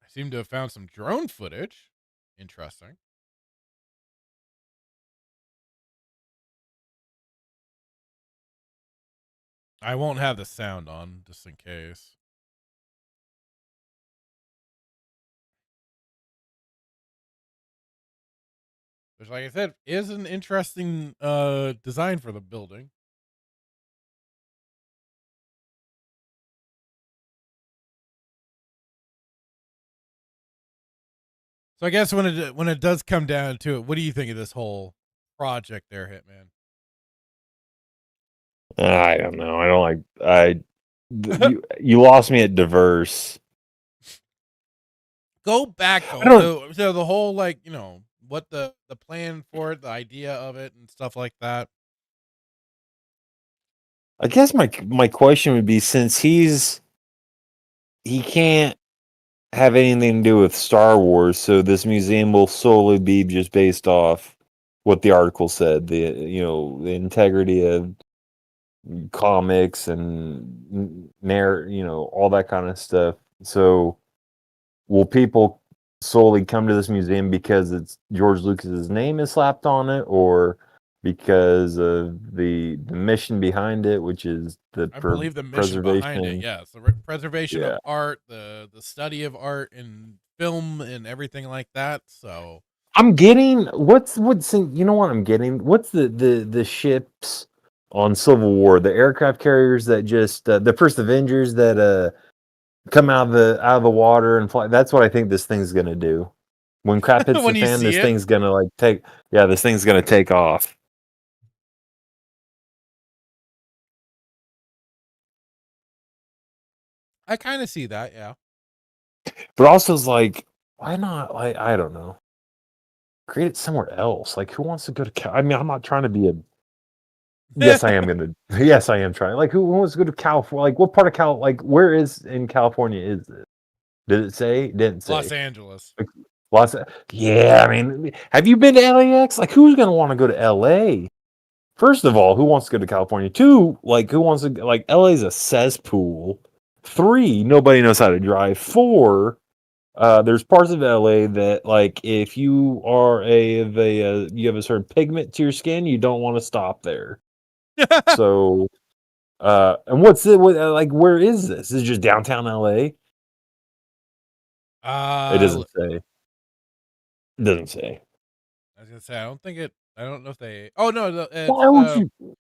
I seem to have found some drone footage. Interesting. I won't have the sound on just in case. Which, like I said, is an interesting design for the building. So I guess when it does come down to it, what do you think of this whole project there, Hitman? I don't know. I don't like. You lost me at diverse. Go back though. So the whole what the plan for it, the idea of it, and stuff like that. I guess my question would be, since he can't have anything to do with Star Wars, so this museum will solely be just based off what the article said, the integrity of comics and all that kind of stuff. So will people solely come to this museum because it's George Lucas's name is slapped on it, or because of the mission behind it, which is I believe the mission behind it. preservation. Yes, the preservation Yeah. of art, the study of art and film and everything like that. So I'm getting what's you know what I'm getting? What's the ships on Civil War, the aircraft carriers that just the first Avengers that come out of the water and fly. That's what I think this thing's gonna do. When crap hits when the you fan, see this it, thing's gonna this thing's gonna take off. I kind of see that. Yeah. But also it's like, why not? Like, I don't know. Create it somewhere else. Like, who wants to go to I mean, I'm not trying to be a yes, I am gonna yes, I am trying. Like, who wants to go to California? Like, what part of like where is in California is this? Did it say? It didn't say. Los Angeles. Like, yeah, I mean, have you been to LAX? Like, who's gonna want to go to LA? First of all, who wants to go to California? Two, like, who wants to like LA's a cesspool. Three, nobody knows how to drive. Four, there's parts of LA that, like, if you are you have a certain pigment to your skin, you don't want to stop there. So, and like, where is this? Is it just downtown LA? It doesn't say. It doesn't say. I was gonna say I don't think it. I don't know if they. Oh no, Why would you?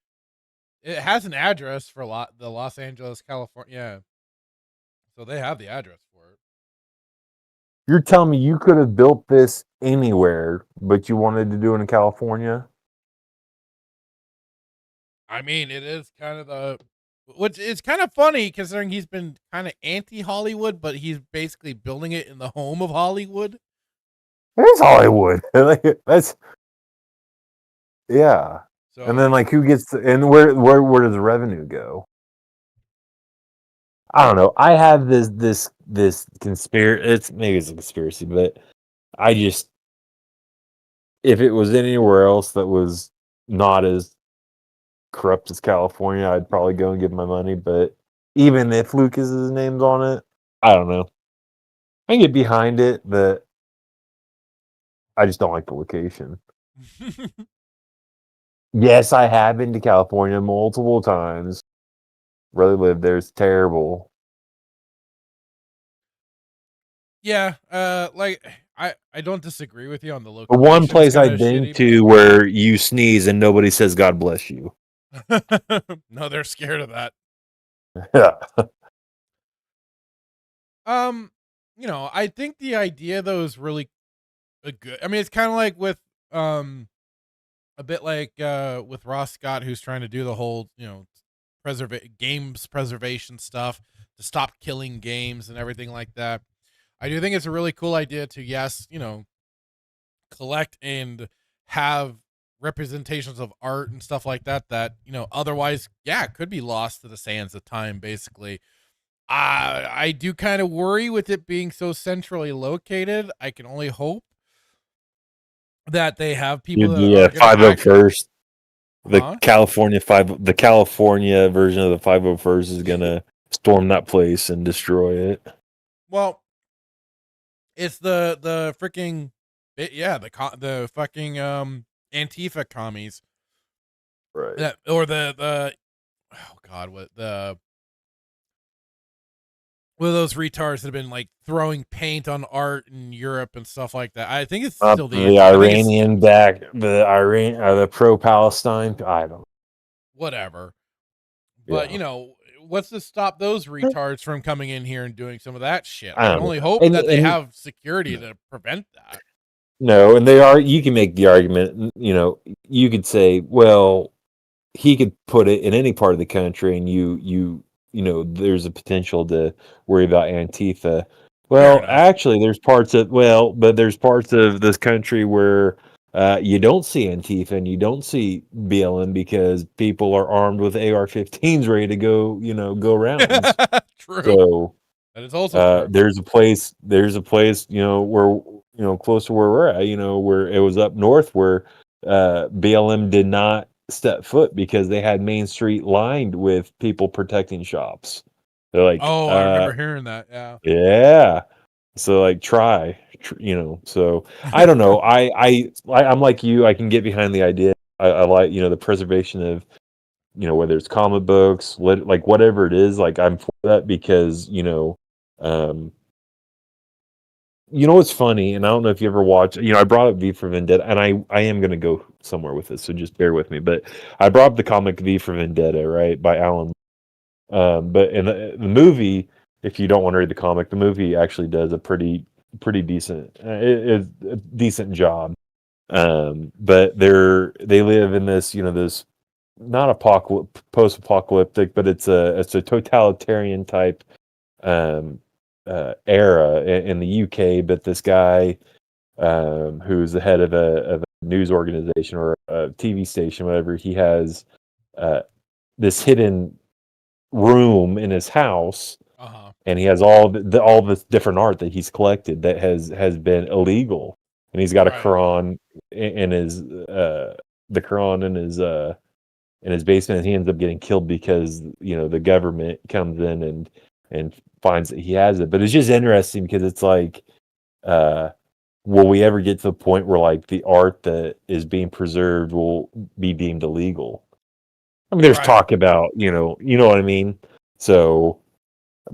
it has an address for the Los Angeles, California. Yeah. So they have the address for it. You're telling me you could have built this anywhere, but you wanted to do it in California? I mean, it is kind of which it's kind of funny considering he's been kind of anti-Hollywood, but he's basically building it in the home of Hollywood. It is Hollywood. Like, that's yeah. So And then, like, who gets and where does the revenue go? I don't know. I have this conspiracy. It's a conspiracy, but I just if it was anywhere else that was not as corrupt as California, I'd probably go and give my money. But even if Lucas's name's on it, I don't know. I can get behind it, but I just don't like the location. Yes, I have been to California multiple times. Really lived there. It's terrible. yeah, like I don't disagree with you on the The location. one place I've been to where you sneeze and nobody says God bless you. No, they're scared of that. Yeah. You know, I think the idea though is really a good. I mean, it's kind of like with a bit like with Ross Scott, who's trying to do the whole games preservation stuff to stop killing games and everything like that. I do think it's a really cool idea to collect and have representations of art and stuff like that otherwise could be lost to the sands of time basically. I do kind of worry with it being so centrally located. I can only hope that they have people that The are gonna 501st, Huh? the California version of the 501st is gonna storm that place and destroy it. Well, it's the freaking the fucking Antifa commies, Right. or the oh god, what those retards that have been like throwing paint on art in Europe and stuff like that. I think it's still The Iranian the pro-Palestine. I don't. whatever. But Yeah. What's to stop those retards from coming in here and doing some of that shit? I I don't can only know. hope that they have security to prevent that. No, and you can make the argument, you could say, well, he could put it in any part of the country and there's a potential to worry about Antifa. Well, actually there's parts of this country where you don't see Antifa and you don't see BLM because people are armed with AR-15s ready to go rounds. True. So that is also true. there's a place where close to where we're at, where it was up north where BLM did not step foot because they had Main Street lined with people protecting shops. They're like, oh, I remember hearing that. Yeah. So like so I don't know. I'm like you, I can get behind the idea. I like, the preservation of, whether it's comic books, like whatever it is, like I'm for that because, um, what's funny, and I don't know if you ever watch, I brought up V for Vendetta, and I am gonna go somewhere with this, so just bear with me. But I brought up the comic V for Vendetta, right, by Alan. But in the movie, if you don't want to read the comic, the movie actually does a pretty decent, it a decent job. But they live in this, this not post-apocalyptic, but it's a totalitarian type um, era in the UK. But this guy, who's the head of a news organization or a TV station, whatever, he has this hidden room in his house, and he has all this different art that he's collected that has been illegal, and he's got a Quran in his the Quran in his basement, and he ends up getting killed because the government comes in and finds that he has it. But it's just interesting because it's like, will we ever get to the point where like the art that is being preserved will be deemed illegal? I mean, there's talk about, you know what I mean? So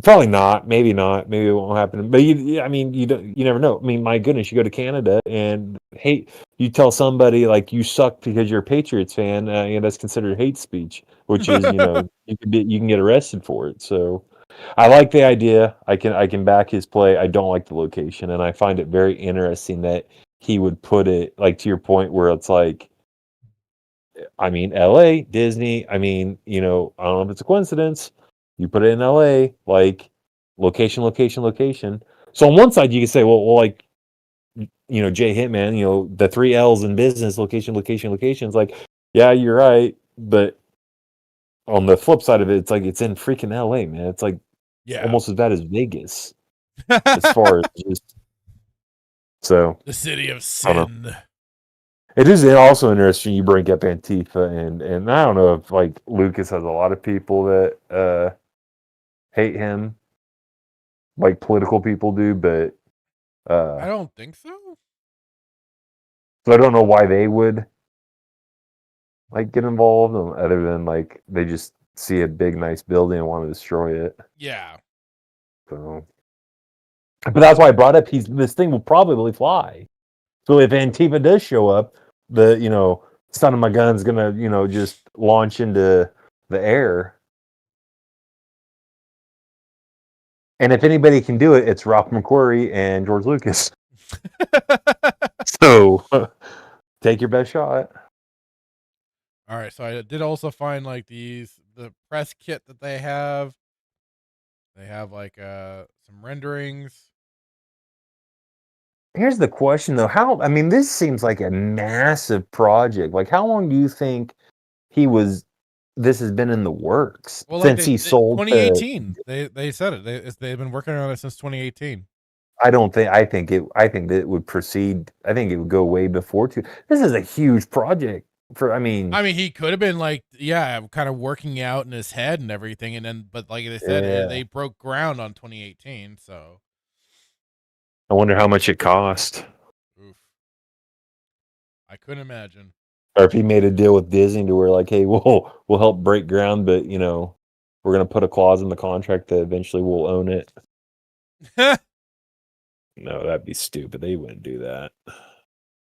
probably not, maybe not, maybe it won't happen. But I mean, you never know. I mean, my goodness, you go to Canada and you tell somebody like you suck because you're a Patriots fan, that's considered hate speech, which is, you can get arrested for it. So I like the idea. I can back his play. I don't like the location, and I find it very interesting that he would put it like to your point where it's like, I mean, LA, Disney, I mean, I don't know if it's a coincidence. You put it in LA, like location, location, location. So on one side, you can say, well, like, Jay Hitman, the three L's in business, location, location, location. It's like, yeah, you're right. But on the flip side of it, it's like, it's in freaking LA, man. It's like almost as bad as Vegas as far as just, so. The city of sin. It is also interesting you bring up Antifa, and I don't know if like Lucas has a lot of people that hate him, like political people do, but I don't think so. So I don't know why they would like get involved, other than like they just see a big nice building and want to destroy it. Yeah. So, but that's why I brought up this thing will probably fly. So if Antifa does show up, the son of my gun's gonna just launch into the air. And if anybody can do it, it's Ralph McQuarrie and George Lucas. So take your best shot. All right, so I did also find like the press kit that they have. They have like some renderings. Here's the question though. I mean, this seems like a massive project. Like, how long do you think this has been in the works since he sold 2018. They said it. They've been working on it since 2018. I think that it would proceed. I think it would go way before too. This is a huge project I mean, he could have been like, kind of working out in his head and everything. And then, but like they said, they broke ground on 2018. So I wonder how much it cost. Oof. I couldn't imagine. Or if he made a deal with Disney to where like, hey, we'll help break ground, but we're gonna put a clause in the contract that eventually we'll own it. No, that'd be stupid. They wouldn't do that.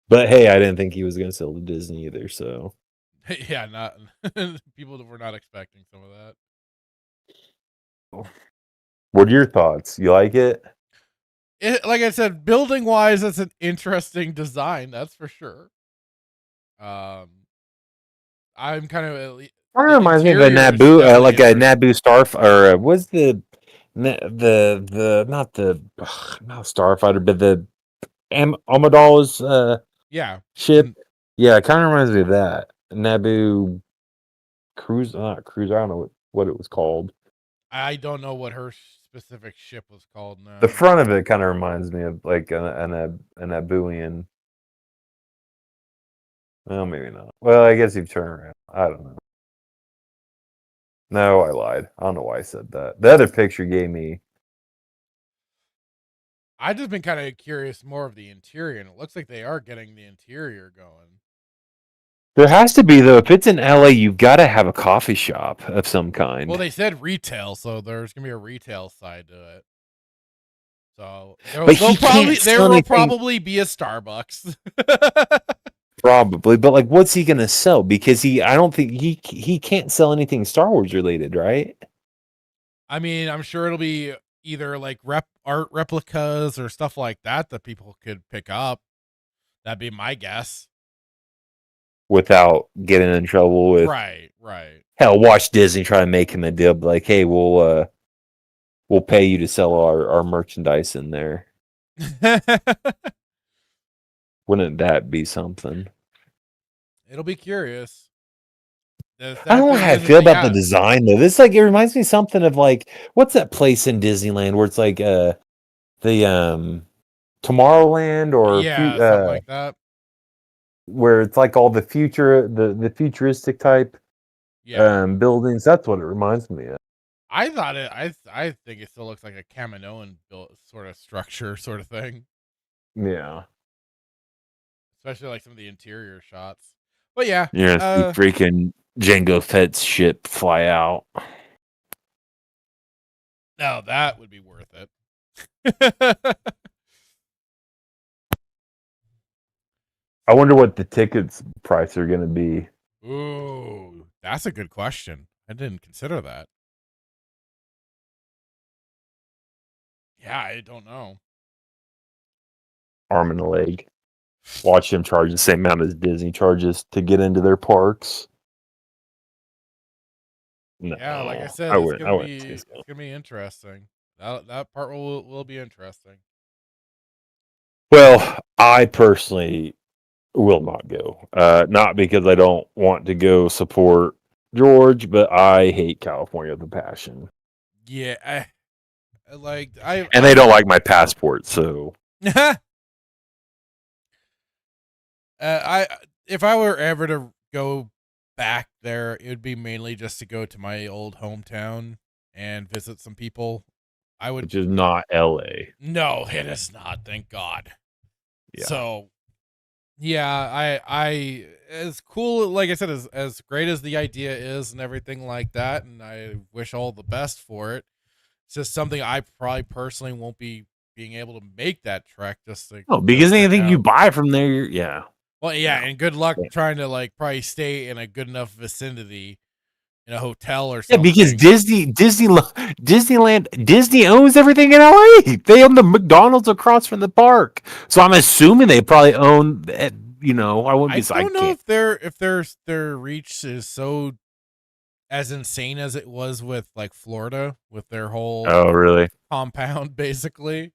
But hey, I didn't think he was gonna sell to Disney either, so yeah, not people were not expecting some of that. What are your thoughts? You like it? Like I said, building wise, it's an interesting design, that's for sure. I'm kind of. It reminds me of a Naboo, like a Naboo Starfighter, or was the not the not Starfighter, but the Amidal's ship. Yeah, it kind of reminds me of that Naboo cruiser. Not cruiser. I don't know what it was called. I don't know what her specific ship was called now. The front of it kind of reminds me of like a Nabooian. Well, maybe not. Well, I guess you've turned around. I don't know. No, I lied. I don't know why I said that. The other picture gave me. I've just been kind of curious more of the interior, and it looks like they are getting the interior going. There has to be though. If it's in LA, you've got to have a coffee shop of some kind. Well, they said retail, so there's gonna be a retail side to it. So But he can't there sell will anything. probably be a Starbucks. Probably, but like, what's he gonna sell? Because I don't think he can't sell anything Star Wars related, right? I mean, I'm sure it'll be either like art replicas or stuff like that that people could pick up. That'd be my guess. Without getting in trouble with Right. hell. Watch Disney try to make him a deal, but like, hey, we'll pay you to sell our merchandise in there. Wouldn't that be something? It'll be curious. I don't know how I feel about the design though. This it reminds me something of like what's that place in Disneyland where it's like the Tomorrowland or something like that. Where it's like all the futuristic type buildings. That's what it reminds me of. I thought it. I think it still looks like a Kaminoan built sort of structure, sort of thing. Yeah. Especially like some of the interior shots. But yeah, See freaking Jango Fett's ship fly out. No, that would be worth it. I wonder what the tickets price are going to be. Ooh, that's a good question. I didn't consider that. Yeah, I don't know. Arm and a leg. Watch them charge the same amount as Disney charges to get into their parks. No, yeah, like I said, it's gonna be interesting. That part will be interesting. Well, I personally will not go. Not because I don't want to go support George, but I hate California with a passion. Yeah, and they don't like my passport, so. If I were ever to go back there, it would be mainly just to go to my old hometown and visit some people. Which is not LA. No, it is not. Thank God. Yeah. So, yeah, I as cool, like I said, as great as the idea is and everything like that, and I wish all the best for it. It's just something I probably personally won't be being able to make that trek. Because anything you buy from there, yeah. Well, yeah, and good luck trying to probably stay in a good enough vicinity in a hotel or something. Yeah, because Disney owns everything in LA. They own the McDonald's across from the park, so I'm assuming they probably own. I wouldn't be. I don't know if their reach is so as insane as it was with like Florida with their whole really compound basically.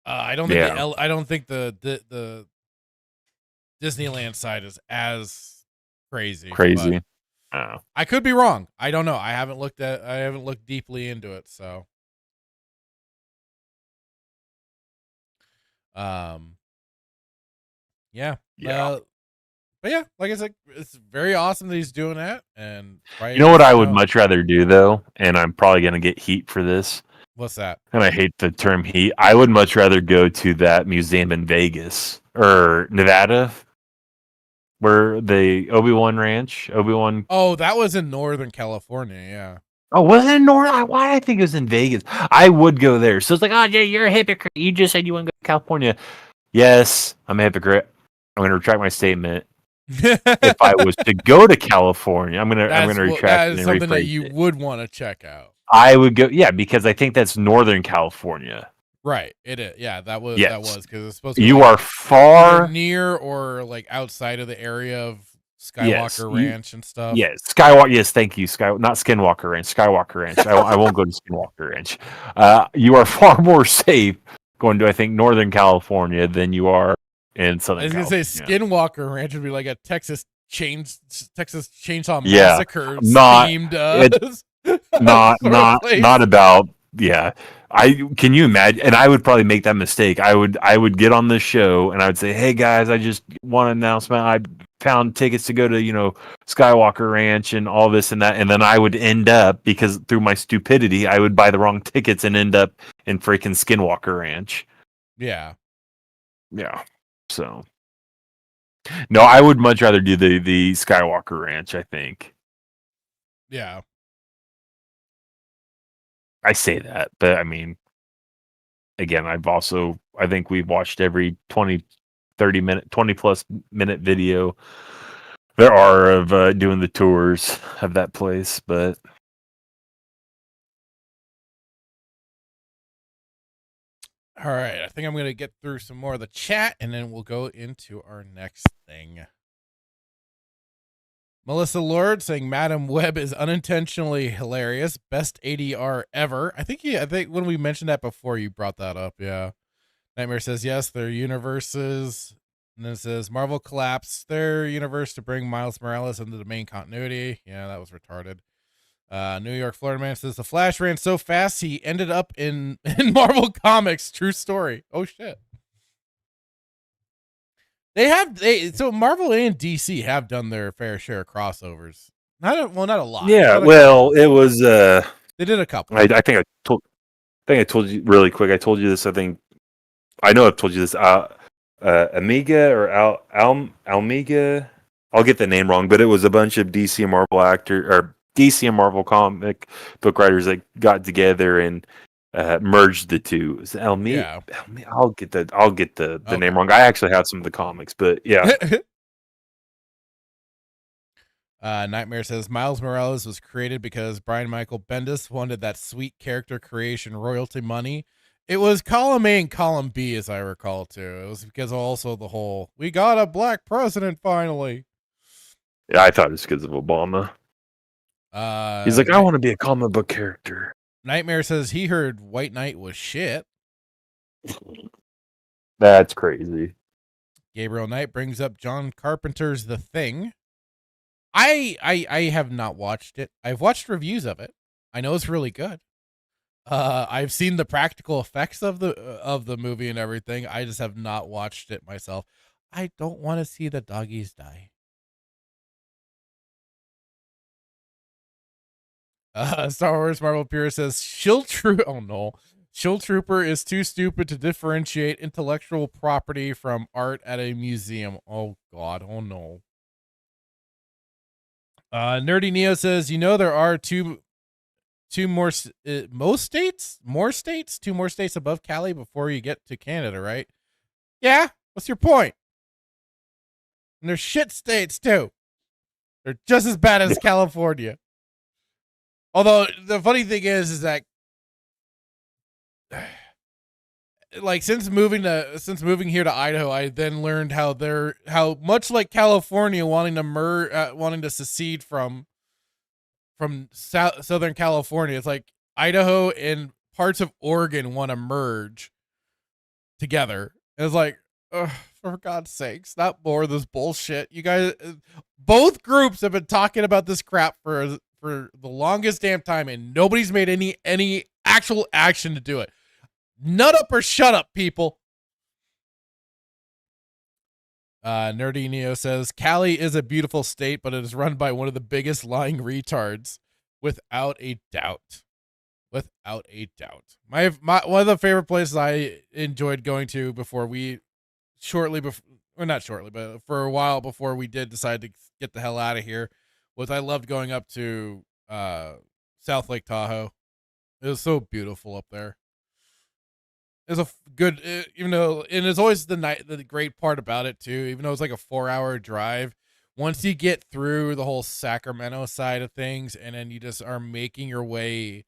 I don't think I don't think the Disneyland side is as crazy. I could be wrong. I don't know. I haven't looked deeply into it, so yeah. But yeah, like I said, it's very awesome that he's doing that. And you know what I would much rather do though, and I'm probably gonna get heat for this. What's that? And I hate the term heat. I would much rather go to that museum in Vegas or Nevada. Where the Obi-Wan Ranch, Oh, that was in Northern California, yeah. Oh, was it in Northern? Why did I think it was in Vegas? I would go there. So it's like, oh, Jay, you're a hypocrite. You just said you want to go to California. Yes, I'm a hypocrite. I'm going to retract my statement. If I was to go to California, I'm going to retract. That is something that you would want to check out. I would go, because I think that's Northern California. Right, it is. Yeah, that was because it's supposed to. You are far near or like outside of the area of Skywalker Ranch and stuff. Yes, Skywalker. Yes, thank you, not Skinwalker Ranch. Skywalker Ranch. I won't go to Skinwalker Ranch. You are far more safe going to, I think, Northern California than you are in Southern. I was gonna say Skinwalker Ranch would be like a Texas Chainsaw Yeah, Massacre themed. Not about. Yeah, can you imagine? And I would probably make that mistake. I would get on this show and I would say, "Hey guys, I just want an announcement. I found tickets to go to Skywalker Ranch and all this and that." And then I would end up, because through my stupidity, I would buy the wrong tickets and end up in freaking Skinwalker Ranch. Yeah. So No, I would much rather do the Skywalker Ranch. I think Yeah. I say that, but I mean, again, I think we've watched every 20, 30 minute, 20 plus minute video there are of doing the tours of that place, but. All right, I think I'm going to get through some more of the chat, and then we'll go into our next thing. Melissa Lord saying Madam Web is unintentionally hilarious. Best ADR ever. I think when we mentioned that before, you brought that up. Yeah. Nightmare says yes, their universes. And then it says Marvel collapsed their universe to bring Miles Morales into the main continuity. Yeah, that was retarded. New York Florida Man says the Flash ran so fast he ended up in Marvel Comics. True story. Oh shit. So Marvel and DC have done their fair share of crossovers. Not a lot. Yeah, it was. They did a couple. I think I told you really quick. I told you this. I know I've told you this. Amiga or Almiga. I'll get the name wrong, but it was a bunch of DC and Marvel DC and Marvel comic book writers that got together and merged the two. Is it Almiga? Yeah. I'll get the name wrong. I actually have some of the comics, but yeah. Nightmare says Miles Morales was created because Brian Michael Bendis wanted that sweet character creation royalty money. It was column A and column B, as I recall, too. It was because also the whole, we got a black president finally. Yeah, I thought it was because of Obama. He's like, I want to be a comic book character. Nightmare says he heard White Knight was shit. That's crazy. Gabriel Knight brings up John Carpenter's The Thing. I have not watched it. I've watched reviews of it. I know it's really good. I've seen the practical effects of the movie and everything. I just have not watched it myself. I don't want to see the doggies die. Star Wars Marvel Pure says Shield Trooper. Oh no, Shield Trooper is too stupid to differentiate intellectual property from art at a museum. Oh god. Oh no. Nerdy Neo says, there are two more states above Cali before you get to Canada, right? Yeah. What's your point? And they're shit states too. They're just as bad as California. Although the funny thing is that like since moving here to Idaho, I then learned how much like California wanting to secede from Southern California. It's like Idaho and parts of Oregon want to merge together. It's like, for God's sakes, not more of this bullshit. You guys, both groups have been talking about this crap for the longest damn time, and nobody's made any actual action to do it. Nut up or shut up, people. Nerdy Neo says Cali is a beautiful state, but it is run by one of the biggest lying retards, without a doubt. Without a doubt. My one of the favorite places I enjoyed going to for a while before we did decide to get the hell out of here, was I loved going up to South Lake Tahoe. It was so beautiful up there. It was a good, even though, and it's always the great part about it too, even though it's like a 4-hour drive. Once you get through the whole Sacramento side of things, and then you just are making your way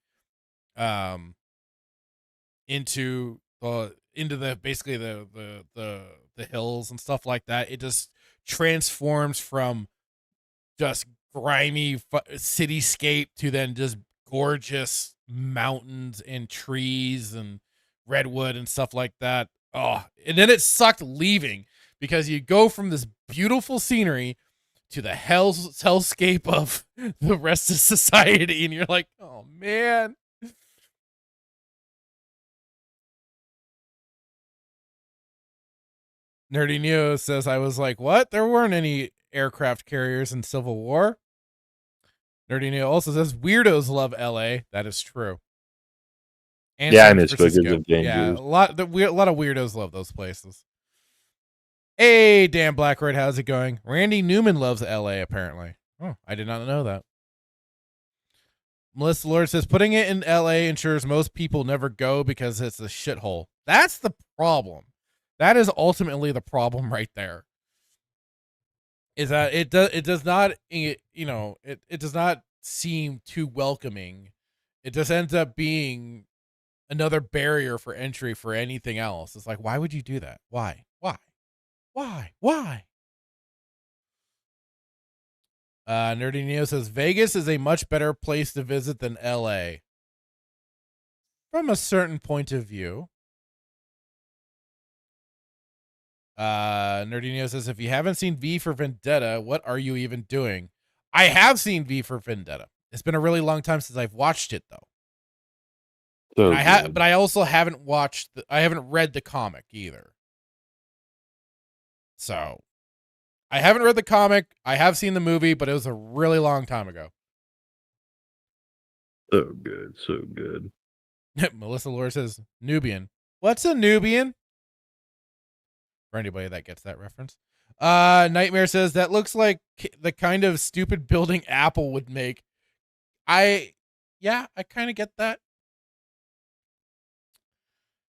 into the basically the hills and stuff like that, it just transforms from just grimy cityscape to then just gorgeous mountains and trees and redwood and stuff like that. Oh, and then it sucked leaving, because you go from this beautiful scenery to the hellscape of the rest of society, and you're like, oh man. Nerdy Neo says, I was like, what? There weren't any aircraft carriers in Civil War. Nerdy Neo also says, weirdos love LA. That is true. And yeah, and it's because of dangerous. Yeah, a lot of weirdos love those places. Hey, Dan Blackroyd, how's it going? Randy Newman loves LA, apparently. Oh, I did not know that. Melissa Lord says, putting it in LA ensures most people never go because it's a shithole. That's the problem. That is ultimately the problem right there. Is that it does not, it does not seem too welcoming. It just ends up being another barrier for entry for anything else. It's like, why would you do that? Why? Nerdy Neo says Vegas is a much better place to visit than LA. From a certain point of view. Nerdy Neo says, if you haven't seen V for Vendetta, what are you even doing? I have seen V for Vendetta. It's been a really long time since I've watched it though. So But I also haven't I haven't read the comic either. So I haven't read the comic. I have seen the movie, but it was a really long time ago. so good, so good. Melissa Lore says, Nubian. What's a Nubian? For anybody that gets that reference. Nightmare says, that looks like the kind of stupid building Apple would make. I kind of get that.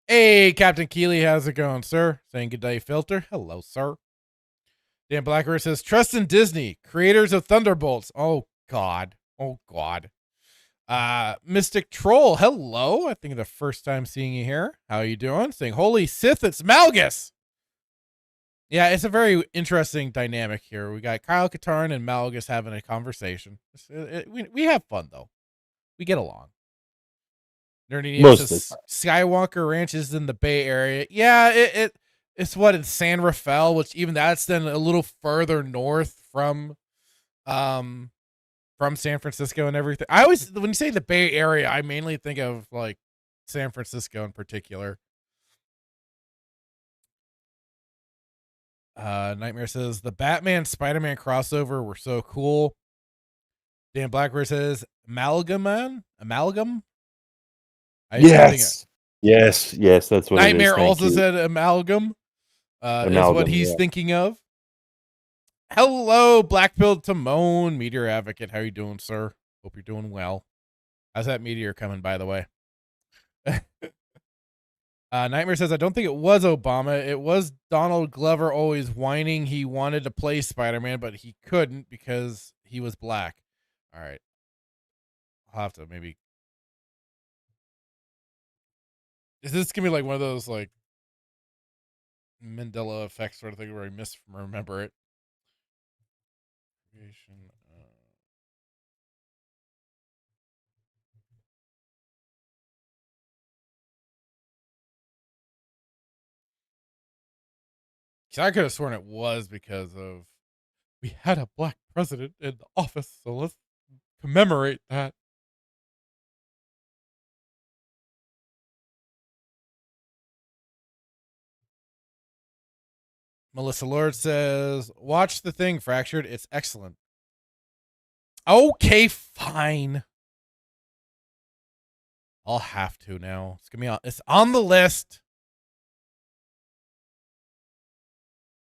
Hey, Captain Keeley, how's it going, sir? Saying good day, Filter. Hello, sir. Dan Blackroyd says, trust in Disney, creators of Thunderbolts. Oh, God. Mystic Troll, hello. I think the first time seeing you here. How are you doing? Saying, holy Sith, it's Malgus. Yeah, it's a very interesting dynamic here. We got Kyle Katarn and Malgus having a conversation. We have fun, though. We get along. Nerdy Neo says, Skywalker Ranch is in the Bay Area. Yeah, it's what, in San Rafael, which even that's then a little further north from San Francisco and everything. I always, when you say the Bay Area, I mainly think of like San Francisco in particular. Nightmare says the Batman Spider-Man crossover were so cool. Dan Blackbird says amalgam. Yes, that's what Nightmare it is. also said amalgam. Is what he's thinking of. Hello, Black-pilled Timon, Meteor Advocate. How you doing, sir? Hope you're doing well. How's that meteor coming, by the way? Nightmare says, I don't think it was Obama. It was Donald Glover always whining he wanted to play Spider-Man, but he couldn't because he was black. All right. I'll have to maybe... Is this going to be like one of those, like, Mandela effect sort of thing where I misremember it? I could have sworn it was because of we had a black president in the office, so let's commemorate that. Melissa Lord says, watch the thing, Fractured. It's excellent. Okay, fine. I'll have to now. It's on the list.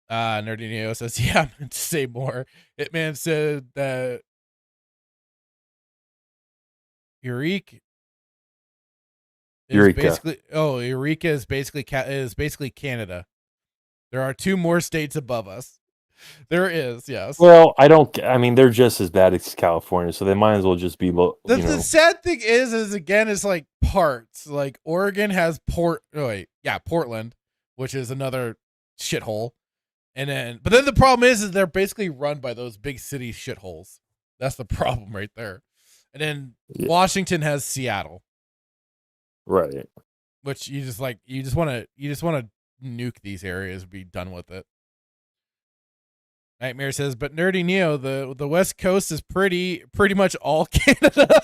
Nerdy Neo says, yeah, I meant to say more. Hitman said that Eureka is basically Canada. There are 2 more states above us. There is, yes. Well, I mean, they're just as bad as California, so they might as well just be. The sad thing is again, it's like parts. Like Oregon has Portland, which is another shithole. But then the problem is they're basically run by those big city shitholes. That's the problem right there. And then Washington has Seattle, right? Which you just want to nuke these areas, be done with it. Nightmare says, but Nerdy Neo, the West Coast is pretty much all Canada.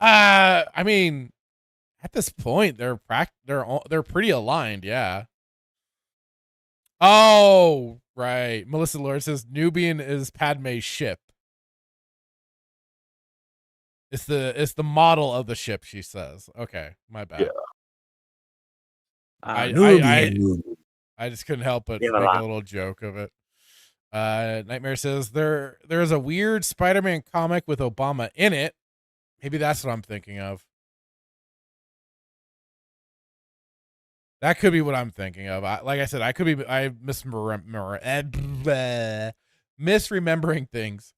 I mean, at this point, they're pretty aligned, yeah. Oh, right. Melissa Lord says Nubian is Padme's ship. It's the model of the ship, she says. Okay, my bad. Yeah. I just couldn't help but Yeah. make a little joke of it. Nightmare says there is a weird Spider-Man comic with Obama in it. Maybe that's what I'm thinking of. That could be what I'm thinking of. Like I said, I could be misremembering things.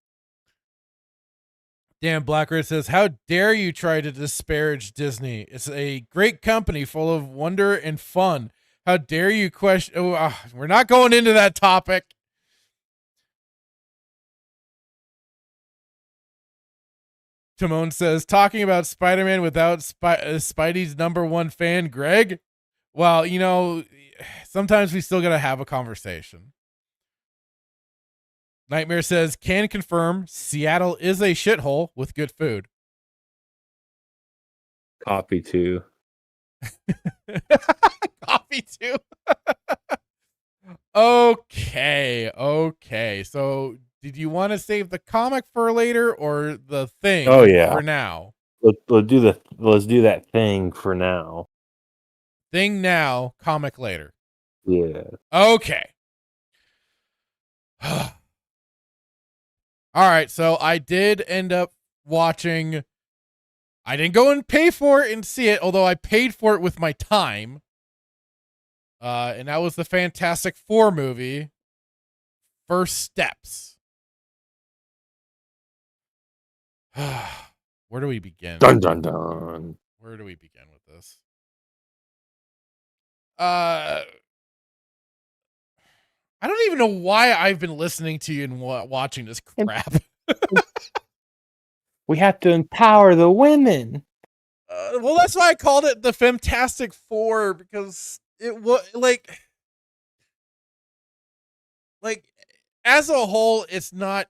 Dan Blackridge says, "How dare you try to disparage Disney? It's a great company full of wonder and fun. How dare you question?" We're not going into that topic. Timon says, "Talking about Spider-Man without Spidey's #1 fan, Greg. Well, you know, sometimes we still gotta have a conversation." Nightmare says, "Can confirm Seattle is a shithole with good food." Copy too. Coffee too. Okay. So, did you want to save the comic for later or the thing? Oh, yeah. For now. Let's do that thing for now. Thing now, comic later. Yeah. Okay. All right, so I did end up watching. I didn't go and pay for it and see it, although I paid for it with my time. And that was the Fantastic Four movie, First Steps. Where do we begin? Dun dun dun. Where do we begin with this? I don't even know why I've been listening to you and watching this crap. We have to empower the women. Well, that's why I called it the FemTastic Four, because it was like as a whole, it's not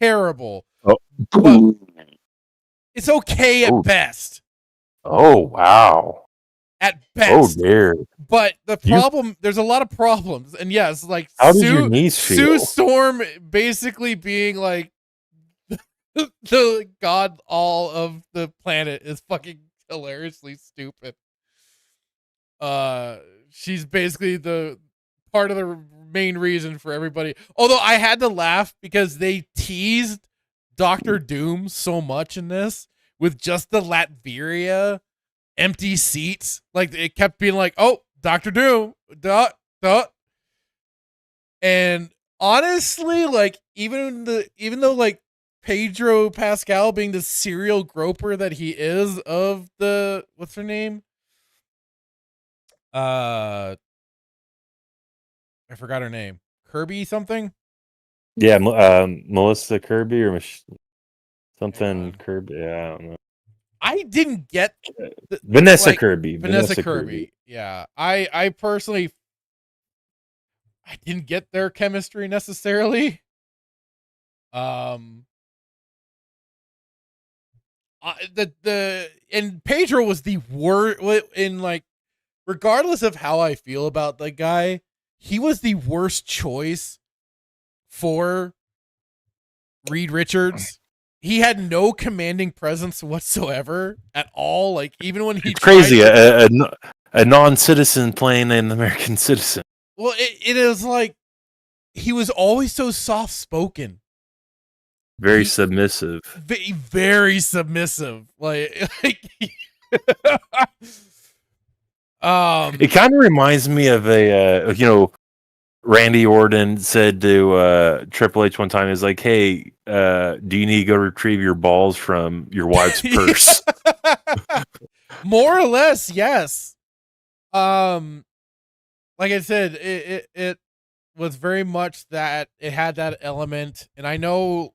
terrible. Oh, but it's okay at Oh. best. Oh wow. At Oh best. dear. But the problem, there's a lot of problems, and yes, like How did your knees Sue feel? Storm basically being like the god all of the planet is fucking hilariously stupid. She's basically the part of the main reason for everybody. Although I had to laugh because they teased Doctor Doom so much in this with just the Latveria empty seats. Like it kept being like, "Oh, Doctor Doom, dot dot." And honestly, like even though like Pedro Pascal being the serial groper that he is of the, what's her name? I forgot her name. Kirby something? Yeah, Melissa Kirby or something Kirby. Yeah, I don't know. I didn't get Vanessa Kirby. Vanessa Kirby. Yeah. I personally I didn't get their chemistry necessarily. And Pedro was the worst in, like, regardless of how I feel about the guy, he was the worst choice for Reed Richards. He had no commanding presence whatsoever at all. Like, even when he It's crazy, a non-citizen playing an American citizen. Well, it is like he was always so soft-spoken. Very submissive. Very submissive. Like it kind of reminds me of a Randy Orton said to Triple H one time, is like, "Hey, do you need to go retrieve your balls from your wife's purse?" More or less, yes. Like I said, it was very much that it had that element, and I know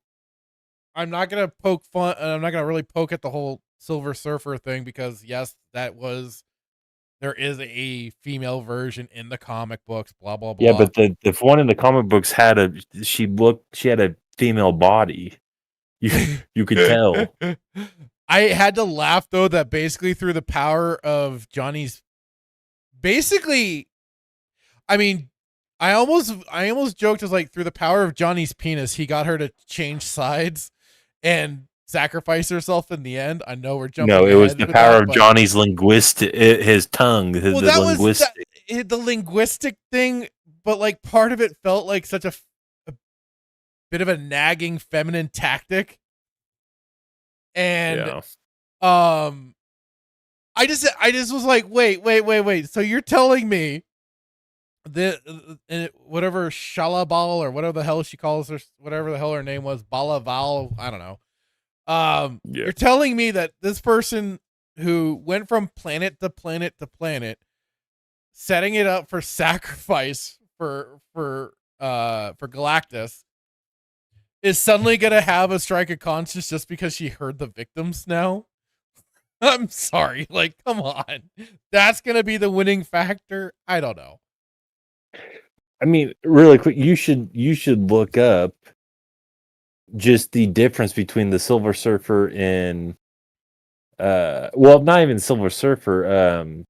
I'm not gonna poke fun. I'm not gonna really poke at the whole Silver Surfer thing because yes, there is a female version in the comic books. Blah blah blah. Yeah, but the one in the comic books had she had a female body. You could tell. I had to laugh though that basically through the power of Johnny's, basically, I mean, I almost joked as like through the power of Johnny's penis, he got her to change sides and sacrifice herself in the end. I know we're jumping. No, it was the power of Johnny's his tongue. the linguistic thing, but like part of it felt like such a bit of a nagging feminine tactic. And Yeah. I just was like, wait. So you're telling me that whatever Shalabal or whatever the hell she calls her, whatever the hell her name was, Balaval, I don't know. Yeah. You're telling me that this person who went from planet to planet to planet, setting it up for sacrifice for Galactus, is suddenly gonna have a strike of conscience just because she heard the victims now? I'm sorry, like, come on. That's gonna be the winning factor? I don't know. I mean, really quick, you should look up just the difference between the Silver Surfer and well, not even Silver Surfer.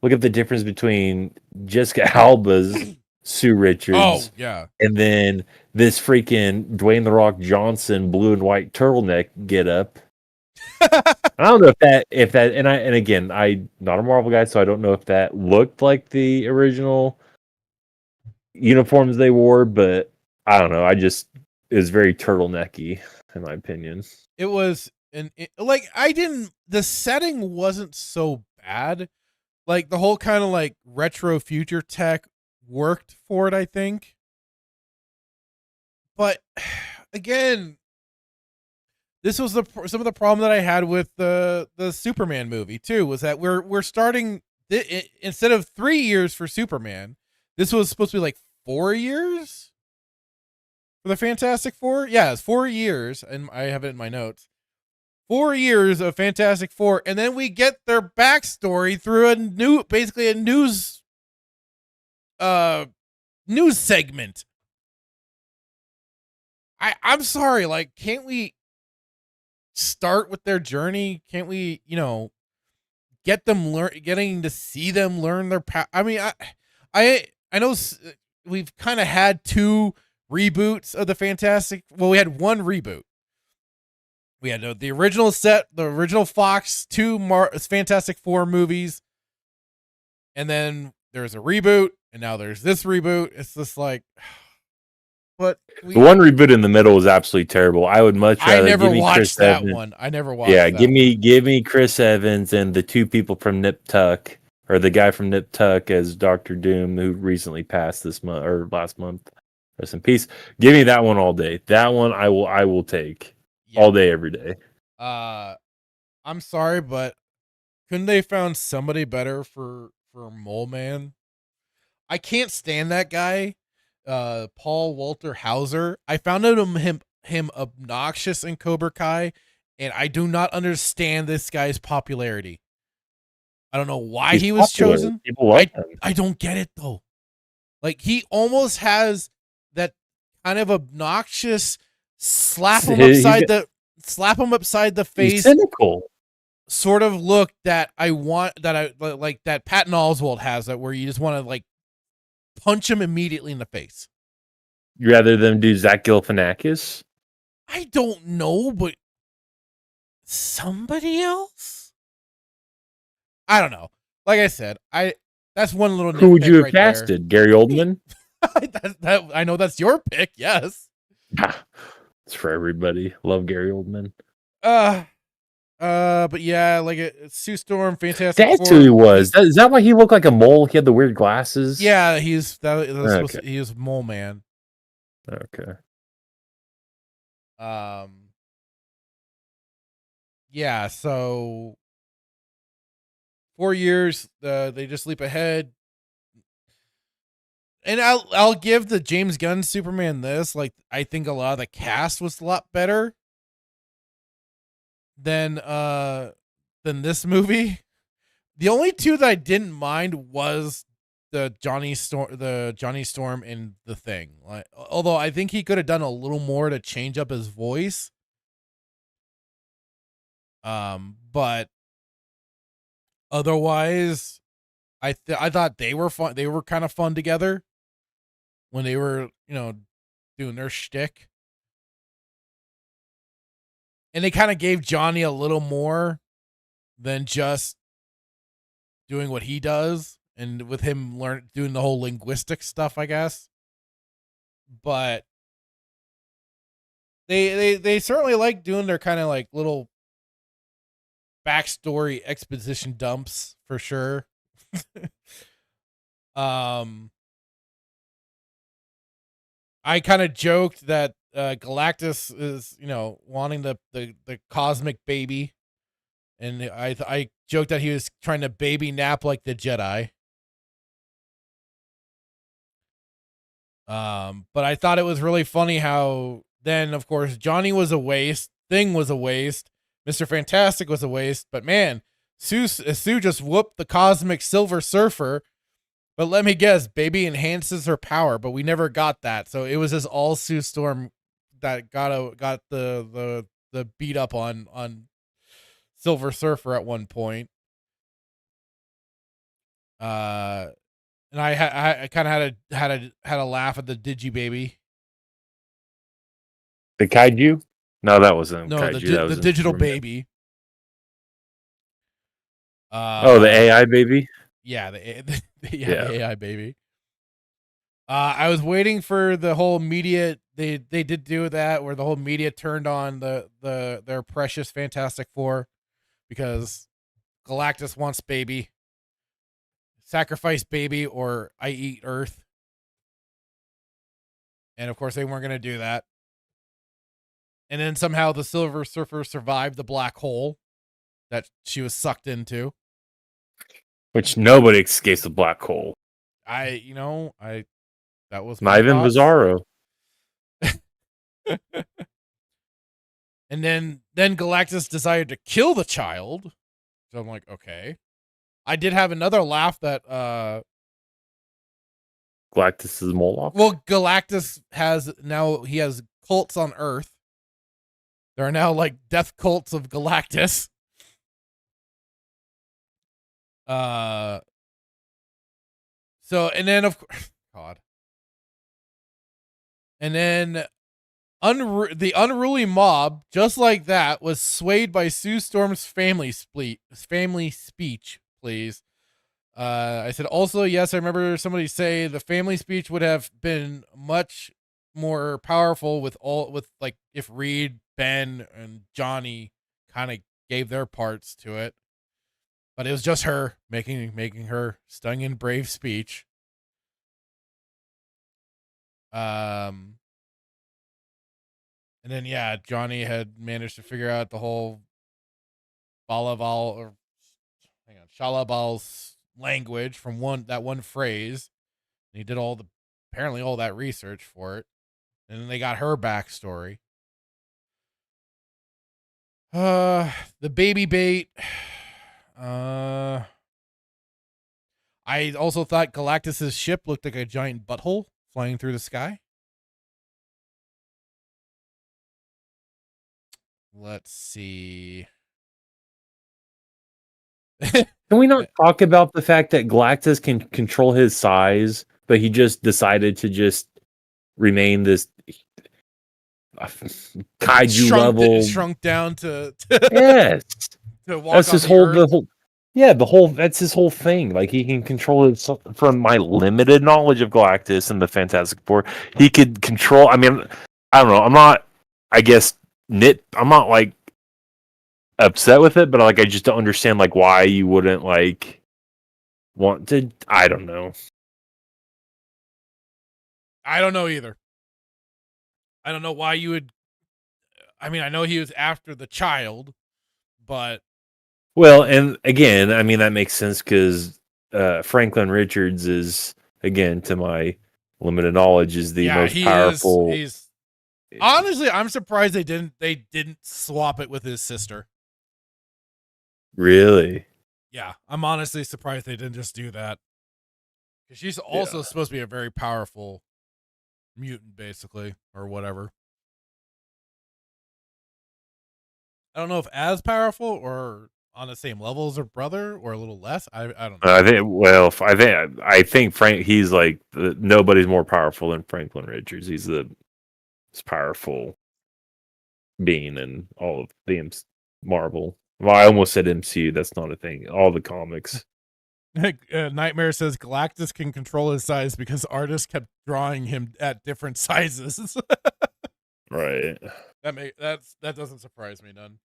Look at the difference between Jessica Alba's Sue Richards. Oh, yeah. And then this freaking Dwayne the Rock Johnson blue and white turtleneck get up. I don't know if that and again, I'm not a Marvel guy, so I don't know if that looked like the original uniforms they wore, but I don't know. It was very turtlenecky in my opinion. It was the setting wasn't so bad. Like the whole kind of like retro future tech worked for it, I think. But again, this was some of the problem that I had with the Superman movie too, was that we're starting instead of 3 years for Superman, this was supposed to be like 4 years for the Fantastic Four. Yeah, it's 4 years, and I have it in my notes. 4 years of Fantastic Four, and then we get their backstory through basically a news segment. I'm sorry, like, can't we start with their journey? Can't we, get them getting to see them learn their I mean, I know we've kind of had 2 reboots of the Fantastic. Well, we had 1 reboot. We had the original Fox 2 Fantastic Four movies, and then there's a reboot, and now there's this reboot. It's just like, but the one reboot in the middle was absolutely terrible. I would much rather. I never watched Chris that Evans. one. I never watched. Yeah, that give me Chris Evans and the 2 people from Nip Tuck, or the guy from Nip Tuck as Doctor Doom, who recently passed this month or last month. Rest in peace. Give me that one all day. That one I will take all day, every day. I'm sorry, but couldn't they found somebody better for Mole Man? I can't stand that guy, Paul Walter Hauser. I found him obnoxious in Cobra Kai, and I do not understand this guy's popularity. I don't know why he was chosen. People love him. I don't get it though. Like, he almost has that kind of obnoxious slap him upside the face. He's cynical. Sort of look that I want, that I like, that Patton Oswalt has, that where you just want to like punch him immediately in the face. Rather than do Zach Galifianakis? I don't know, but somebody else? I don't know. Like I said, that's one little nitpick. Who would you have right casted? Gary Oldman? I know that's your pick, yes. It's for everybody. Love Gary Oldman. But yeah, like Sue Storm, Fantastic Four. That's who he was. Is that why he looked like a mole? He had the weird glasses. Yeah, he was Mole Man. Okay. Yeah. So 4 years. They just leap ahead. And I'll give the James Gunn Superman this. Like, I think a lot of the cast was a lot better than this movie. The only 2 that I didn't mind was the Johnny Storm and the Thing. Like, although I think he could have done a little more to change up his voice. But otherwise, I thought they were fun. They were kind of fun together when they were, doing their shtick. And they kind of gave Johnny a little more than just doing what he does and with him doing the whole linguistic stuff, I guess. But they certainly like doing their kind of like little backstory exposition dumps for sure. I kind of joked that Galactus is, wanting the cosmic baby, and I joked that he was trying to baby nap like the Jedi. But I thought it was really funny how then, of course, Johnny was a waste, Thing was a waste, Mr. Fantastic was a waste, but man, Sue just whooped the cosmic Silver Surfer. But let me guess, baby enhances her power, but we never got that. So it was just all Sue Storm that got the beat up on Silver Surfer at one point. And I kind of had a laugh at the Digi Baby. The kaiju? No, that wasn't No, kaiju. That was the digital Superman. baby. Oh, the AI baby? Yeah, the AI baby. I was waiting for the whole media. They did do that where the whole media turned on their precious Fantastic Four because Galactus wants baby, sacrifice baby, or I eat Earth. And of course, they weren't going to do that. And then somehow the Silver Surfer survived the black hole that she was sucked into. Which nobody escapes the black hole. That was Not even Bizarro. And then Galactus decided to kill the child. So I'm like, okay. I did have another laugh that Galactus is Moloch. well, Galactus has cults on Earth. There are now like death cults of Galactus. So and then of course, God. And then the unruly mob, just like that, was swayed by Sue Storm's family speech, please. I said, also, yes, I remember somebody say the family speech would have been much more powerful with if Reed, Ben, and Johnny kind of gave their parts to it. But it was just her making her stunning and brave speech. And then Johnny had managed to figure out the whole Shalabal's language from that one phrase. And he did apparently all that research for it. And then they got her backstory. The baby bait. I also thought Galactus's ship looked like a giant butthole flying through the sky. Let's see. Can we not talk about the fact that Galactus can control his size, but he just decided to just remain this kaiju level, shrunk down to yes. to walk That's on his the whole earth. that's his whole thing. Like he can control it from my limited knowledge of Galactus and the Fantastic Four. He could control. I mean, I don't know. I'm not like upset with it, but like I just don't understand like why you wouldn't like want to. I don't know. I don't know either. I don't know why you would. I mean, I know he was after the child, but well, and again, I mean that makes sense because Franklin Richards is, again, to my limited knowledge, is the most powerful. He's honestly, I'm surprised they didn't swap it with his sister. Really? Yeah, I'm honestly surprised they didn't just do that. Because she's also supposed to be a very powerful mutant, basically, or whatever. I don't know if as powerful or on the same level as her brother or a little less. I don't know. I think Frank. He's like nobody's more powerful than Franklin Richards. He's the most powerful being in all of the Marvel. Well, I almost said MCU. That's not a thing. All the comics. Nightmare says Galactus can control his size because artists kept drawing him at different sizes. Right. That doesn't surprise me none.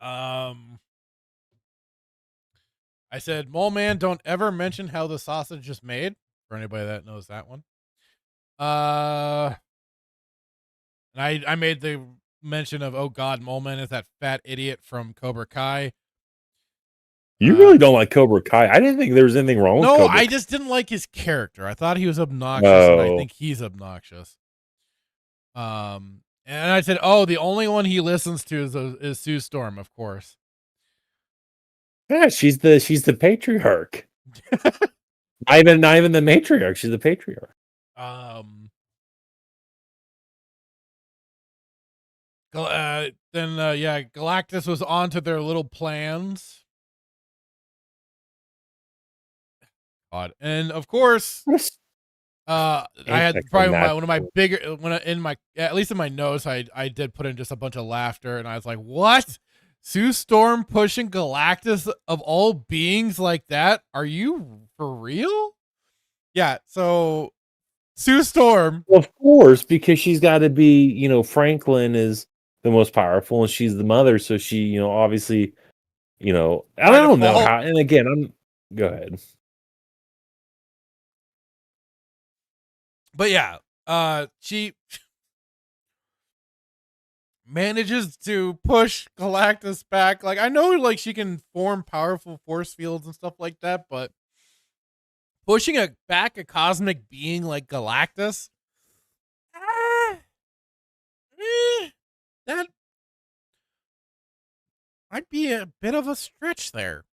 I said, Mole Man, don't ever mention how the sausage is made. For anybody that knows that one. And I made the mention of, oh God, Mole Man is that fat idiot from Cobra Kai. You really don't like Cobra Kai. I didn't think there was anything wrong with No, Cobra I Kai. just didn't like his character. I thought he was obnoxious, and I think he's obnoxious. And I said, oh, the only one he listens to is Sue Storm, of course. Yeah, she's the patriarch. not even the matriarch. She's the patriarch. Galactus was on to their little plans. God. And of course, I had probably one of my bigger at least in my notes, I did put in just a bunch of laughter, and I was like, what? Sue Storm pushing Galactus of all beings like that? Are you for real? Yeah, so Sue Storm. Of course, because she's got to be, Franklin is the most powerful, and she's the mother, so she, obviously, I don't know how. And again, go ahead. But yeah, she manages to push Galactus back. Like, I know, like, she can form powerful force fields and stuff like that, but pushing back a cosmic being like Galactus, that might be a bit of a stretch there.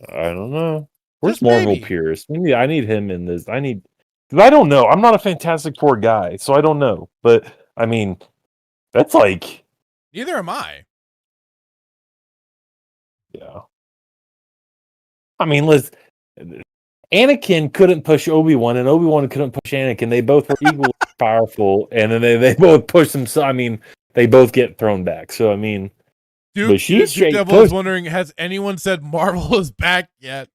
I don't know. Where's Marvel Pierce? Maybe I need him in this. Because I don't know. I'm not a Fantastic Four guy, so I don't know. But I mean, that's like. Neither am I. Yeah. I mean, Anakin couldn't push Obi-Wan, and Obi-Wan couldn't push Anakin. They both were equally powerful, and then they both push them. So I mean, they both get thrown back. So I mean, Duke Devil is wondering, has anyone said Marvel is back yet?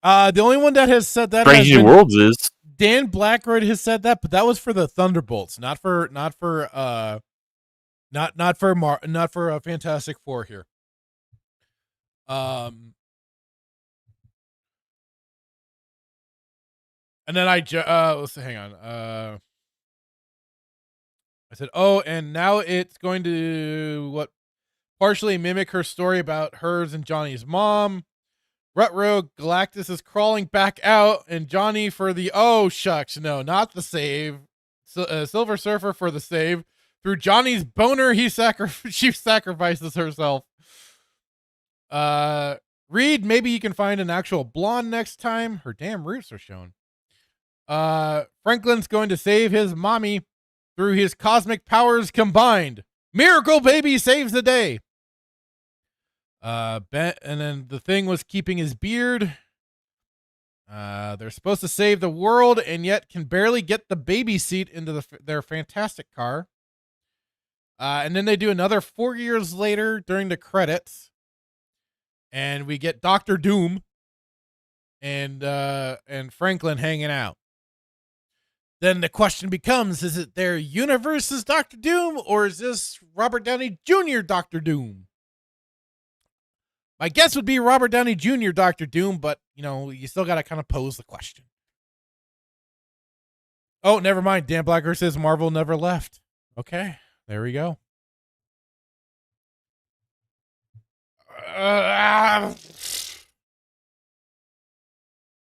The only one that has said that Strange New Worlds is Dan Blackroyd has said that, but that was for the Thunderbolts, not for Fantastic Four here. And then let's hang on. I said, oh, and now it's going to partially mimic her story about hers and Johnny's mom. Rutro Galactus is crawling back out, and Johnny for the shucks, no, not the save. Silver Surfer for the save. Through Johnny's boner, she sacrifices herself. Reed, maybe you can find an actual blonde next time. Her damn roots are shown. Franklin's going to save his mommy through his cosmic powers combined. Miracle Baby saves the day. Ben, and then the Thing was keeping his beard. They're supposed to save the world and yet can barely get the baby seat into their fantastic car. And then they do another 4 years later during the credits, and we get Dr. Doom and Franklin hanging out. Then the question becomes, is it their universe is Dr. Doom, or is this Robert Downey Jr. Dr. Doom? My guess would be Robert Downey Jr. Dr. Doom, but, you still got to kind of pose the question. Oh, never mind. Dan Blacker says Marvel never left. Okay, there we go.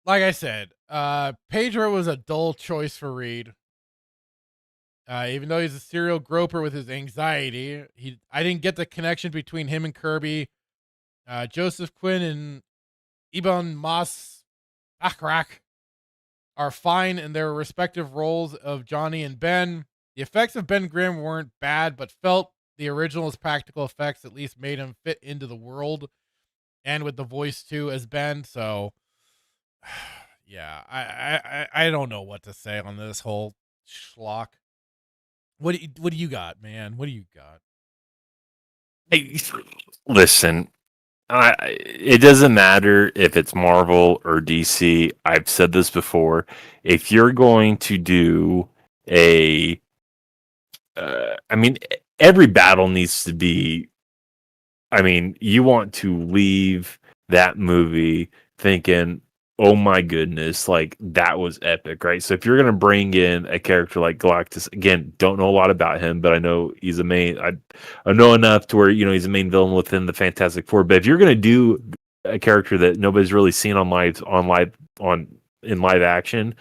Like I said, Pedro was a dull choice for Reed. Even though he's a serial groper with his anxiety, I didn't get the connection between him and Kirby. Joseph Quinn and Ibn Mas Akrak are fine in their respective roles of Johnny and Ben. The effects of Ben Grimm weren't bad, but felt the original's practical effects at least made him fit into the world, and with the voice too as Ben. So, yeah, I don't know what to say on this whole schlock. What do you got, man? What do you got? Hey, listen, it doesn't matter if it's Marvel or DC. I've said this before. If you're going to do a, I mean, every battle needs to be. I mean, you want to leave that movie thinking, "Oh my goodness, like that was epic," right? So if you're gonna bring in a character like Galactus, again, don't know a lot about him, but I know he's a main. I know enough to where he's a main villain within the Fantastic Four. But if you're gonna do a character that nobody's really seen in live action,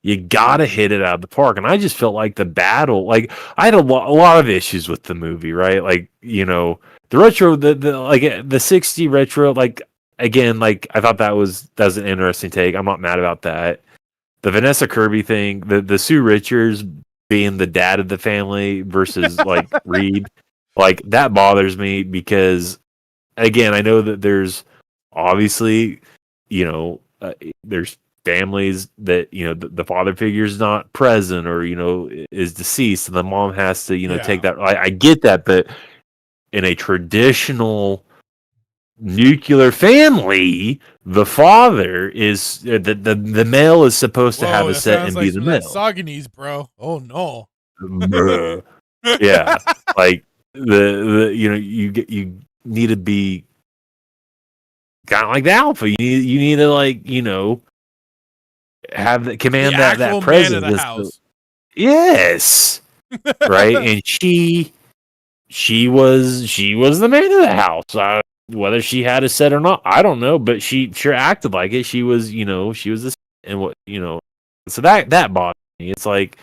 you gotta hit it out of the park. And I just felt like the battle, like I had a lot of issues with the movie, right? Like the retro, the 60 retro, like again, like I thought that was an interesting take. I'm not mad about that. The Vanessa Kirby thing, the Sue Richards being the dad of the family versus like Reed, like that bothers me because again, I know that there's obviously, there's families that the father figure is not present or is deceased, and the mom has to take that. I get that, but in a traditional nuclear family, the father is the male is supposed to have a set and be the male. Misogynies, bro. Oh no. Yeah, like you need to be kind of like the alpha. You need to have the command that presence. Man of the house. Yes, right. And she was the man of the house. Whether she had a set or not, I don't know, but she sure acted like it. She was this and what So that bothered me. It's like,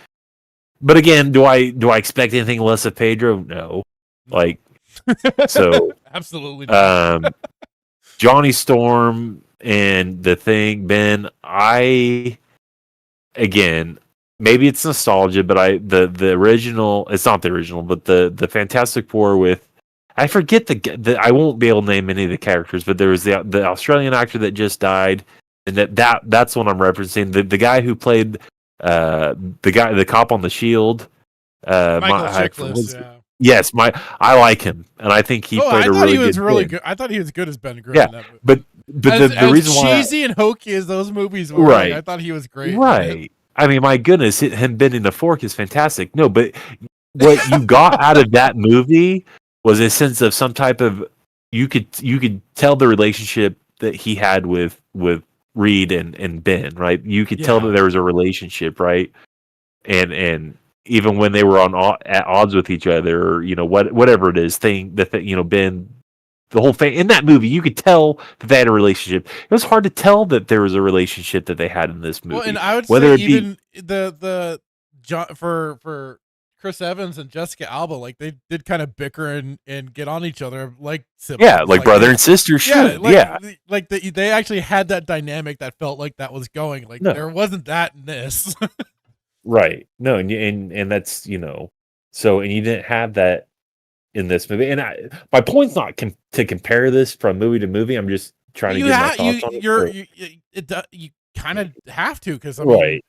but again, do I expect anything less of Pedro? No. Like, so absolutely not. Johnny Storm and the Thing, Ben, again, maybe it's nostalgia, but the original, it's not the original, but the Fantastic Four with, I forget the I won't be able to name any of the characters, but there was the Australian actor that just died, and that's what I'm referencing. The guy who played the cop on the Shield, Michael Chiklis, yeah. Yes, I like him, and I think he played a really good. I thought he was good as Ben Grimm. Yeah, but the reason why cheesy and hokey as those movies were, right? I thought he was great. Right. I mean, my goodness, him bending the fork is fantastic. No, but what you got out of that movie was a sense of some type of you could tell the relationship that he had with Reed and Ben, right? You could tell that there was a relationship, right? And even when they were at odds with each other, or whatever it is, Ben, the whole thing in that movie, you could tell that they had a relationship. It was hard to tell that there was a relationship that they had in this movie. Well, and I would say even the for Chris Evans and Jessica Alba, like they did kind of bicker and get on each other, like siblings. Yeah, like brother and sister should. Like they actually had that dynamic that felt like that was going. Like there wasn't that in this. Right. No, and that's so, and you didn't have that in this movie. And my point's not to compare this from movie to movie. I'm just trying to get my thoughts on it. You kind of have to, because I mean,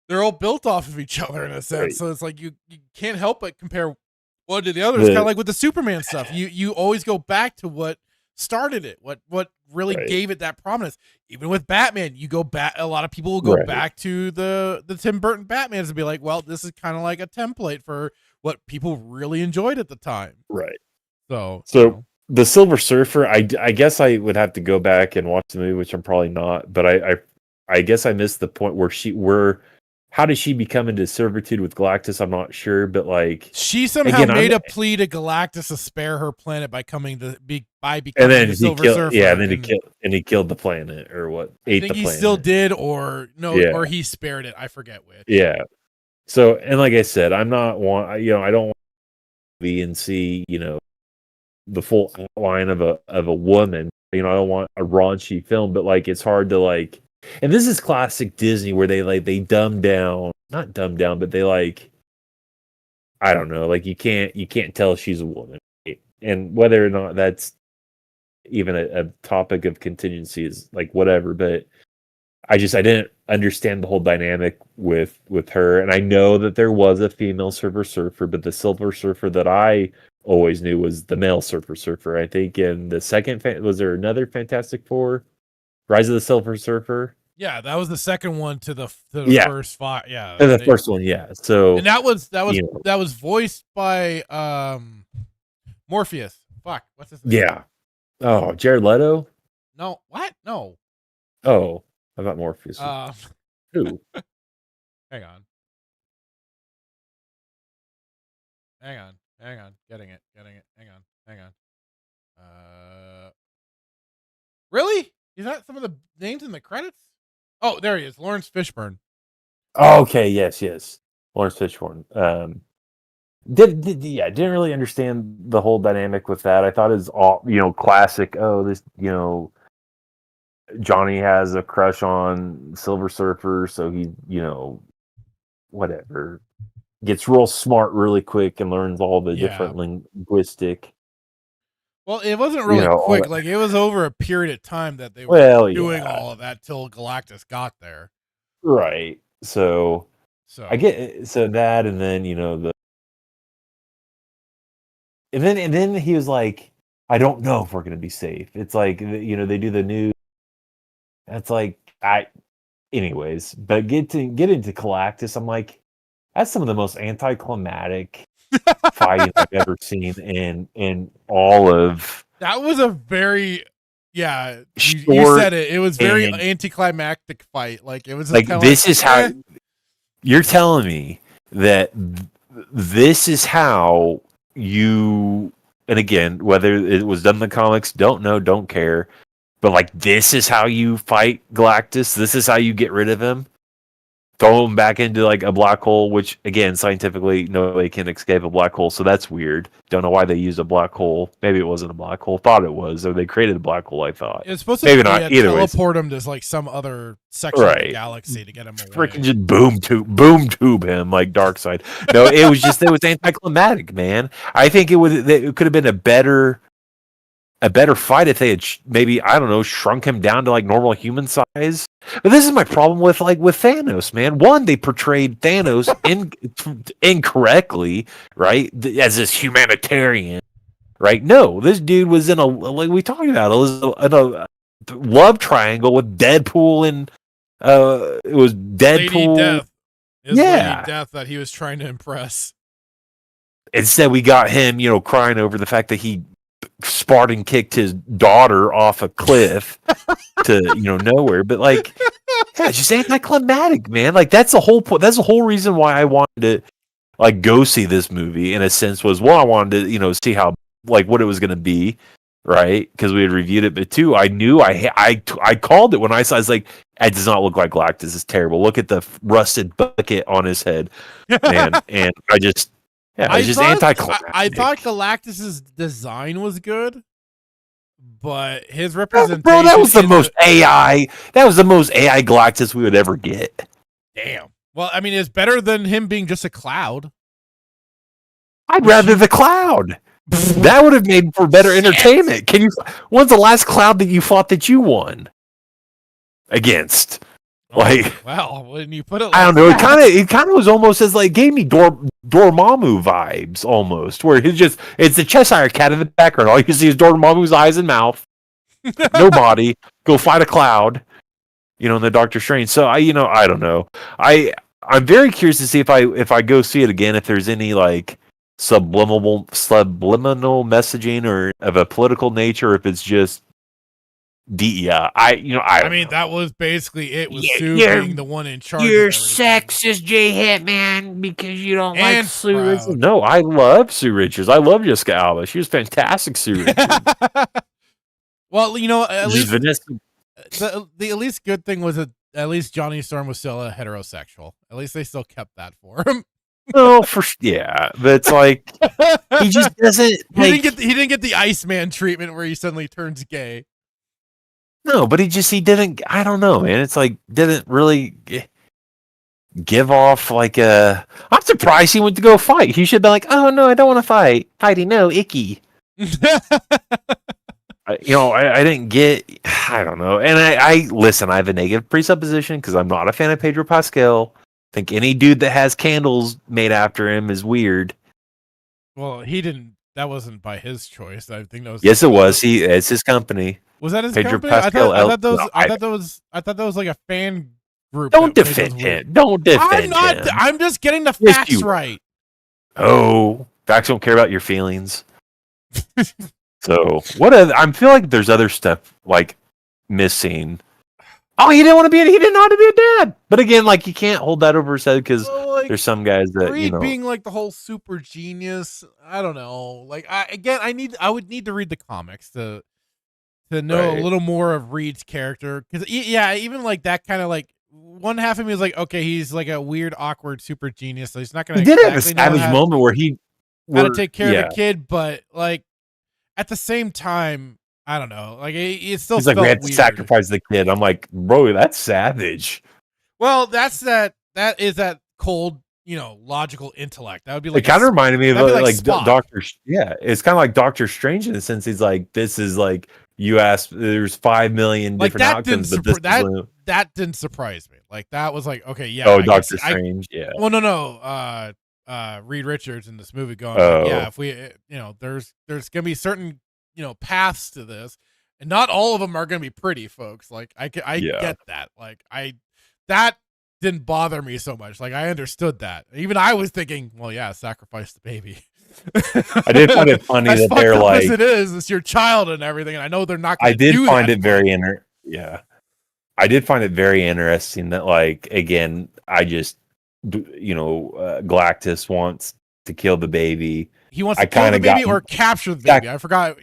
they're all built off of each other in a sense. Right. So it's like you can't help but compare one to the other. It's kind of like with the Superman stuff. You always go back to what started it, what really gave it that prominence. Even with Batman, you go back. A lot of people will go back to the Tim Burton Batmans and be like, well, this is kind of like a template for what people really enjoyed at the time. Right. So the Silver Surfer, I guess I would have to go back and watch the movie, which I'm probably not, but I guess I missed the point where how did she become into servitude with Galactus? I'm not sure, but like she somehow made a plea to Galactus to spare her planet by becoming the Silver Surfer. Yeah, and then he killed the planet, or what? I think he still did, or no, or he spared it. I forget which. Yeah. So, and like I said, I don't want to be and see the full outline of a woman. I don't want a raunchy film, but like it's hard to like. And this is classic Disney where they dumb down, not dumb down, but they like, I don't know, like you can't tell she's a woman, and whether or not that's even a topic of contingency is like whatever. But I didn't understand the whole dynamic with her, and I know that there was a female Silver Surfer, but the Silver Surfer that I always knew was the male Surfer. I think in the second, was there another Fantastic Four? Rise of the Silver Surfer? Yeah, that was the second one to the Yeah. first five. Yeah, The first one, yeah. So, and that was you know, that was voiced by Morpheus. Fuck, what's his name? yeah. Oh, Jared Leto? No, what? No. Oh, I thought Morpheus. Who? Hang on. Getting it. Hang on. Really? Is that some of the names in the credits? Oh, there he is. Lawrence Fishburne. Oh, okay, yes. Lawrence Fishburne. Didn't really understand the whole dynamic with that. I thought it was all, classic. Oh, this, Johnny has a crush on Silver Surfer, so he, whatever, gets real smart really quick and learns all the different linguistic. Well, it wasn't really quick. Like, it was over a period of time that they were doing all of that till Galactus got there. Right. So I get that, and then and then he was like, I don't know if we're gonna be safe. It's like, they do the news. That's like, anyways, but get into Galactus. I'm like, that's some of the most anticlimactic fighting I've ever seen in all of. That was a very, you said it. It was very anticlimactic fight. Like, it was like, this is how you're telling me that this is how you. And again, whether it was done in the comics, don't know, don't care. But, like, this is how you fight Galactus. This is how you get rid of him. Throw him back into, like, a black hole, which, again, scientifically, nobody can escape a black hole, so that's weird. Don't know why they used a black hole. Maybe it wasn't a black hole. Thought it was, or they created a black hole, I thought. It's supposed to maybe not. Either teleport him to, like, some other section of the galaxy to get him away. Freaking just boom tube him like Darkseid. No, it was anticlimactic, man. I think it could have been a better fight if they had maybe, I don't know, shrunk him down to like normal human size. But this is my problem with Thanos, man. One, they portrayed Thanos incorrectly, right? As this humanitarian, right? No, this dude was in like we talked about, it was in a love triangle with Deadpool and it was Deadpool. Lady Death. Lady Death that he was trying to impress. Instead, we got him, crying over the fact that he Spartan kicked his daughter off a cliff to nowhere. But like, it's just anticlimactic, man. Like, that's the whole point. That's the whole reason why I wanted to like go see this movie. In a sense, was one, I wanted to see how like what it was going to be, right? Because we had reviewed it. But two, I knew I called it when I saw. I was like, it does not look like Galactus. It's terrible. Look at the rusted bucket on his head, man. And I just. Yeah, it's just anticlimactic. I thought Galactus's design was good, but his representation. Bro, that was the most AI. That was the most AI Galactus we would ever get. Damn. Well, I mean, it's better than him being just a cloud. I'd rather the cloud. That would have made for better entertainment. When's the last cloud that you fought that you won against? Like, well, when you put it, like I don't know. It kind of was almost as like gave me Dormammu vibes almost, where it's the Cheshire Cat in the background. All you can see is Dormammu's eyes and mouth, no body. Go fight a cloud, in the Doctor Strange. So I don't know. I'm very curious to see if I go see it again, if there's any like subliminal messaging or of a political nature, if it's just. DEI. I mean, know. that was basically it. Was Sue being the one in charge? You're sexist, J Hitman, because you don't like Sue proud. Richards. No, I love Sue Richards. I love Jessica Alba. She was fantastic, Sue Richards. Well, at least Vanessa. The at least good thing was that at least Johnny Storm was still a heterosexual. At least they still kept that for him. No, but it's like he just doesn't. He didn't get the Iceman treatment where he suddenly turns gay. No, but he didn't. I don't know, man. It's like didn't really give off like a. I'm surprised he went to go fight. He should have been like, oh no, I don't want to fight. Fighting, no, icky. I didn't get. I don't know. And I listen. I have a negative presupposition because I'm not a fan of Pedro Pascal. I think any dude that has candles made after him is weird. Well, he didn't. that wasn't by his choice. I think that was. Yes, it was. It's his company. Was that his Pedro company? Pascal. I thought that was like a fan group. Don't that made those defend weird- him. Don't defend I'm not. him. I'm just getting the Yes, facts you are. right. Oh, facts don't care about your feelings. So I feel like there's other stuff like missing. Oh, he didn't want to be. He didn't know how to be a dad. But again, like you can't hold that over his head because there's some guys that Reed being like the whole super genius. I don't know. Like I would need to read the comics to know a little more of Reed's character because even like that kind of like one half of me is like, okay, he's like a weird, awkward super genius, so he's not gonna. He did have a savage moment where how to take care of the kid, but like at the same time, I don't know. Like it still. He's like, felt we had to weird. sacrifice the kid. I'm like, bro, that's savage. Well, that is that cold, logical intellect. That would be like it kind of reminded me of like Spock. Doctor. Yeah, it's kind of like Doctor Strange in the sense he's like, this is like you asked. There's 5 million different outcomes, but that didn't surprise me. Like that was like, okay, yeah. Oh, Doctor Strange. Yeah. Well, no. Reed Richards in this movie going, if we, there's gonna be certain, paths to this, and not all of them are gonna be pretty, folks. Like I get that. Like that didn't bother me so much. Like I understood that. Even I was thinking, well, yeah, sacrifice the baby. I did find it funny that they're like, it's your child and everything, and I know they're not. I did find it very I did find it very interesting that, like, again, Galactus wants to kill the baby. He wants to kill the baby or capture the baby. I forgot,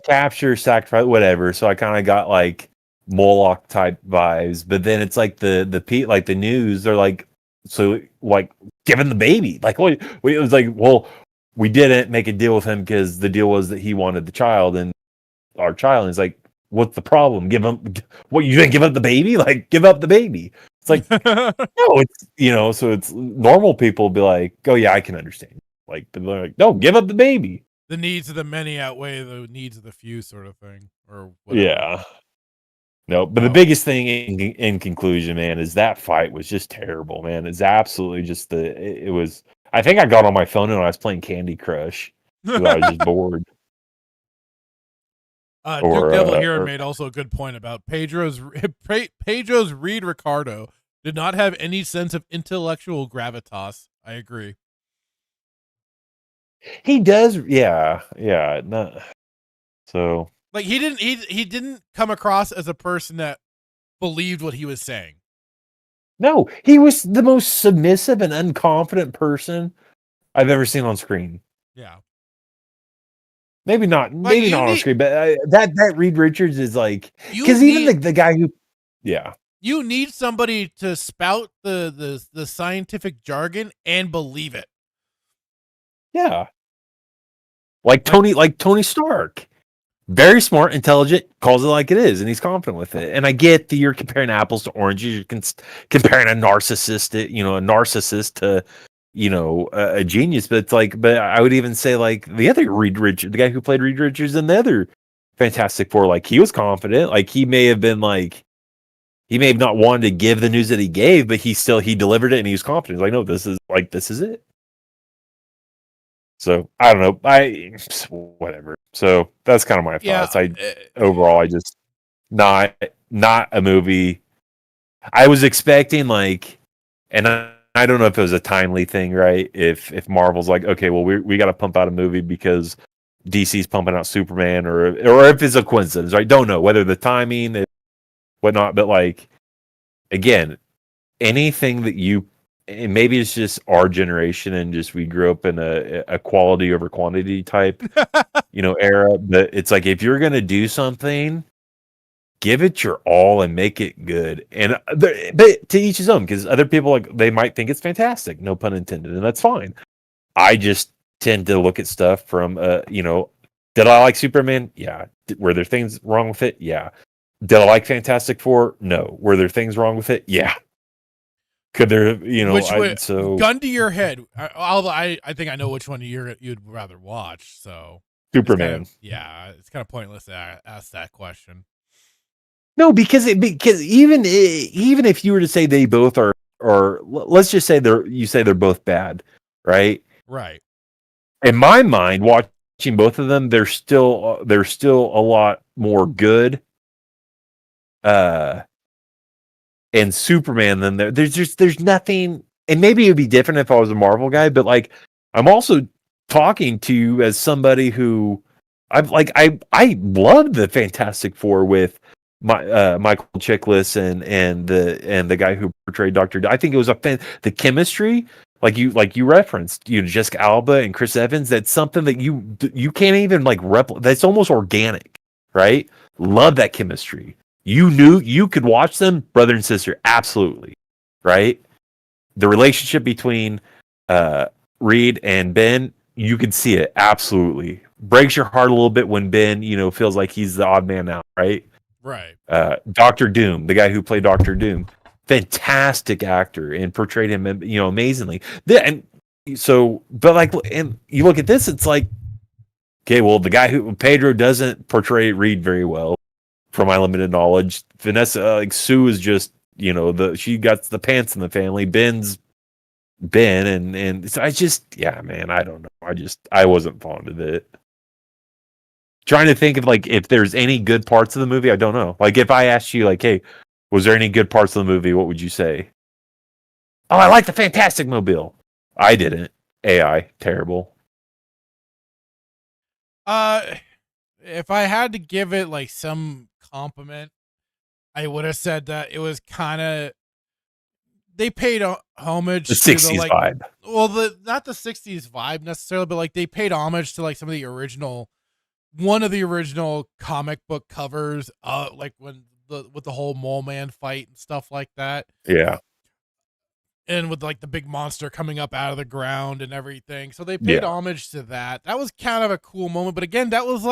capture, sacrifice, whatever. So I kind of got like Moloch type vibes, but then it's like the news. They're like, so like giving the baby, like, it was like, well, we didn't make a deal with him because the deal was that he wanted the child and our child. And it's like, what's the problem? Give him what? You didn't give up the baby? Like, give up the baby. It's like, no, it's so it's normal people be like, oh yeah, I can understand. Like, they're like, no, give up the baby. The needs of the many outweigh the needs of the few, sort of thing, or whatever. Yeah. No, but the biggest thing in conclusion, man, is that fight was just terrible, man. It's absolutely just it was. I think I got on my phone and I was playing Candy Crush. I was just bored. Duke Devil here made also a good point about Pedro's Reed Ricardo did not have any sense of intellectual gravitas. I agree. He does, yeah. No. So, like, he didn't come across as a person that believed what he was saying. No, he was the most submissive and unconfident person I've ever seen on screen. Yeah. Maybe not on screen, but that Reed Richards is like, because even the guy who, you need somebody to spout the scientific jargon and believe it. Yeah, like Tony Stark, very smart, intelligent, calls it like it is, and he's confident with it. And I get that you're comparing apples to oranges, you're comparing a narcissist to a genius, but it's like, but I would even say like the other Reed Richards, the guy who played Reed Richards in the other Fantastic Four, like he was confident, like he may have not wanted to give the news that he gave, but he delivered it and he was confident. He's like, no, this is it. So I don't know, whatever. So that's kind of my thoughts. Overall, I just not a movie. I was expecting like, and I don't know if it was a timely thing, right? If Marvel's like, okay, well, we got to pump out a movie because DC's pumping out Superman, or if it's a coincidence, right? Don't know whether the timing, whatnot, but like, again, anything that and maybe it's just our generation and just we grew up in a quality over quantity type, era. But it's like, if you're gonna do something, give it your all and make it good. And but to each his own, because other people, like, they might think it's fantastic, no pun intended, and that's fine. I just tend to look at stuff from did I like Superman? Yeah. Were there things wrong with it? Yeah. Did I like Fantastic Four? No. Were there things wrong with it? Yeah. Could there, gun to your head? Although I think I know which one you'd rather watch. So Superman. It's kind of pointless to ask that question. No, because even if you were to say they both are, or let's just say they're both bad, right? Right. in my mind, watching both of them, they're still a lot more good. And Superman than there's nothing, and maybe it would be different if I was a Marvel guy, but like I'm also talking to you as somebody who I love the Fantastic Four with Michael Chiklis and the guy who portrayed Doctor. I think it was the chemistry, like you referenced, Jessica Alba and Chris Evans. That's something that you can't even like replicate. That's almost organic, right? Love that chemistry. You knew you could watch them, brother and sister, absolutely, right? The relationship between Reed and Ben, you could see it, absolutely. Breaks your heart a little bit when Ben, feels like he's the odd man out, right? Right. Doctor Doom, the guy who played Doctor Doom, fantastic actor and portrayed him, amazingly. And you look at this, it's like, okay, well, the guy who Pedro doesn't portray Reed very well. From my limited knowledge, Vanessa, Sue is just, she got the pants in the family. Ben's Ben, and so I man, I don't know. I wasn't fond of it. Trying to think of if there's any good parts of the movie, I don't know. Like if I asked you, hey, was there any good parts of the movie? What would you say? Oh, I like the Fantastic Mobile. I didn't. AI, terrible. If I had to give it some compliment, I would have said that it was kind of, they paid homage the to 60s vibe. Well, not the 60s vibe necessarily, but they paid homage to some of the original, one of the original comic book covers, when with the whole Mole Man fight and stuff like that. Yeah. And with the big monster coming up out of the ground and everything. So they paid homage to that. That was kind of a cool moment. But again, that was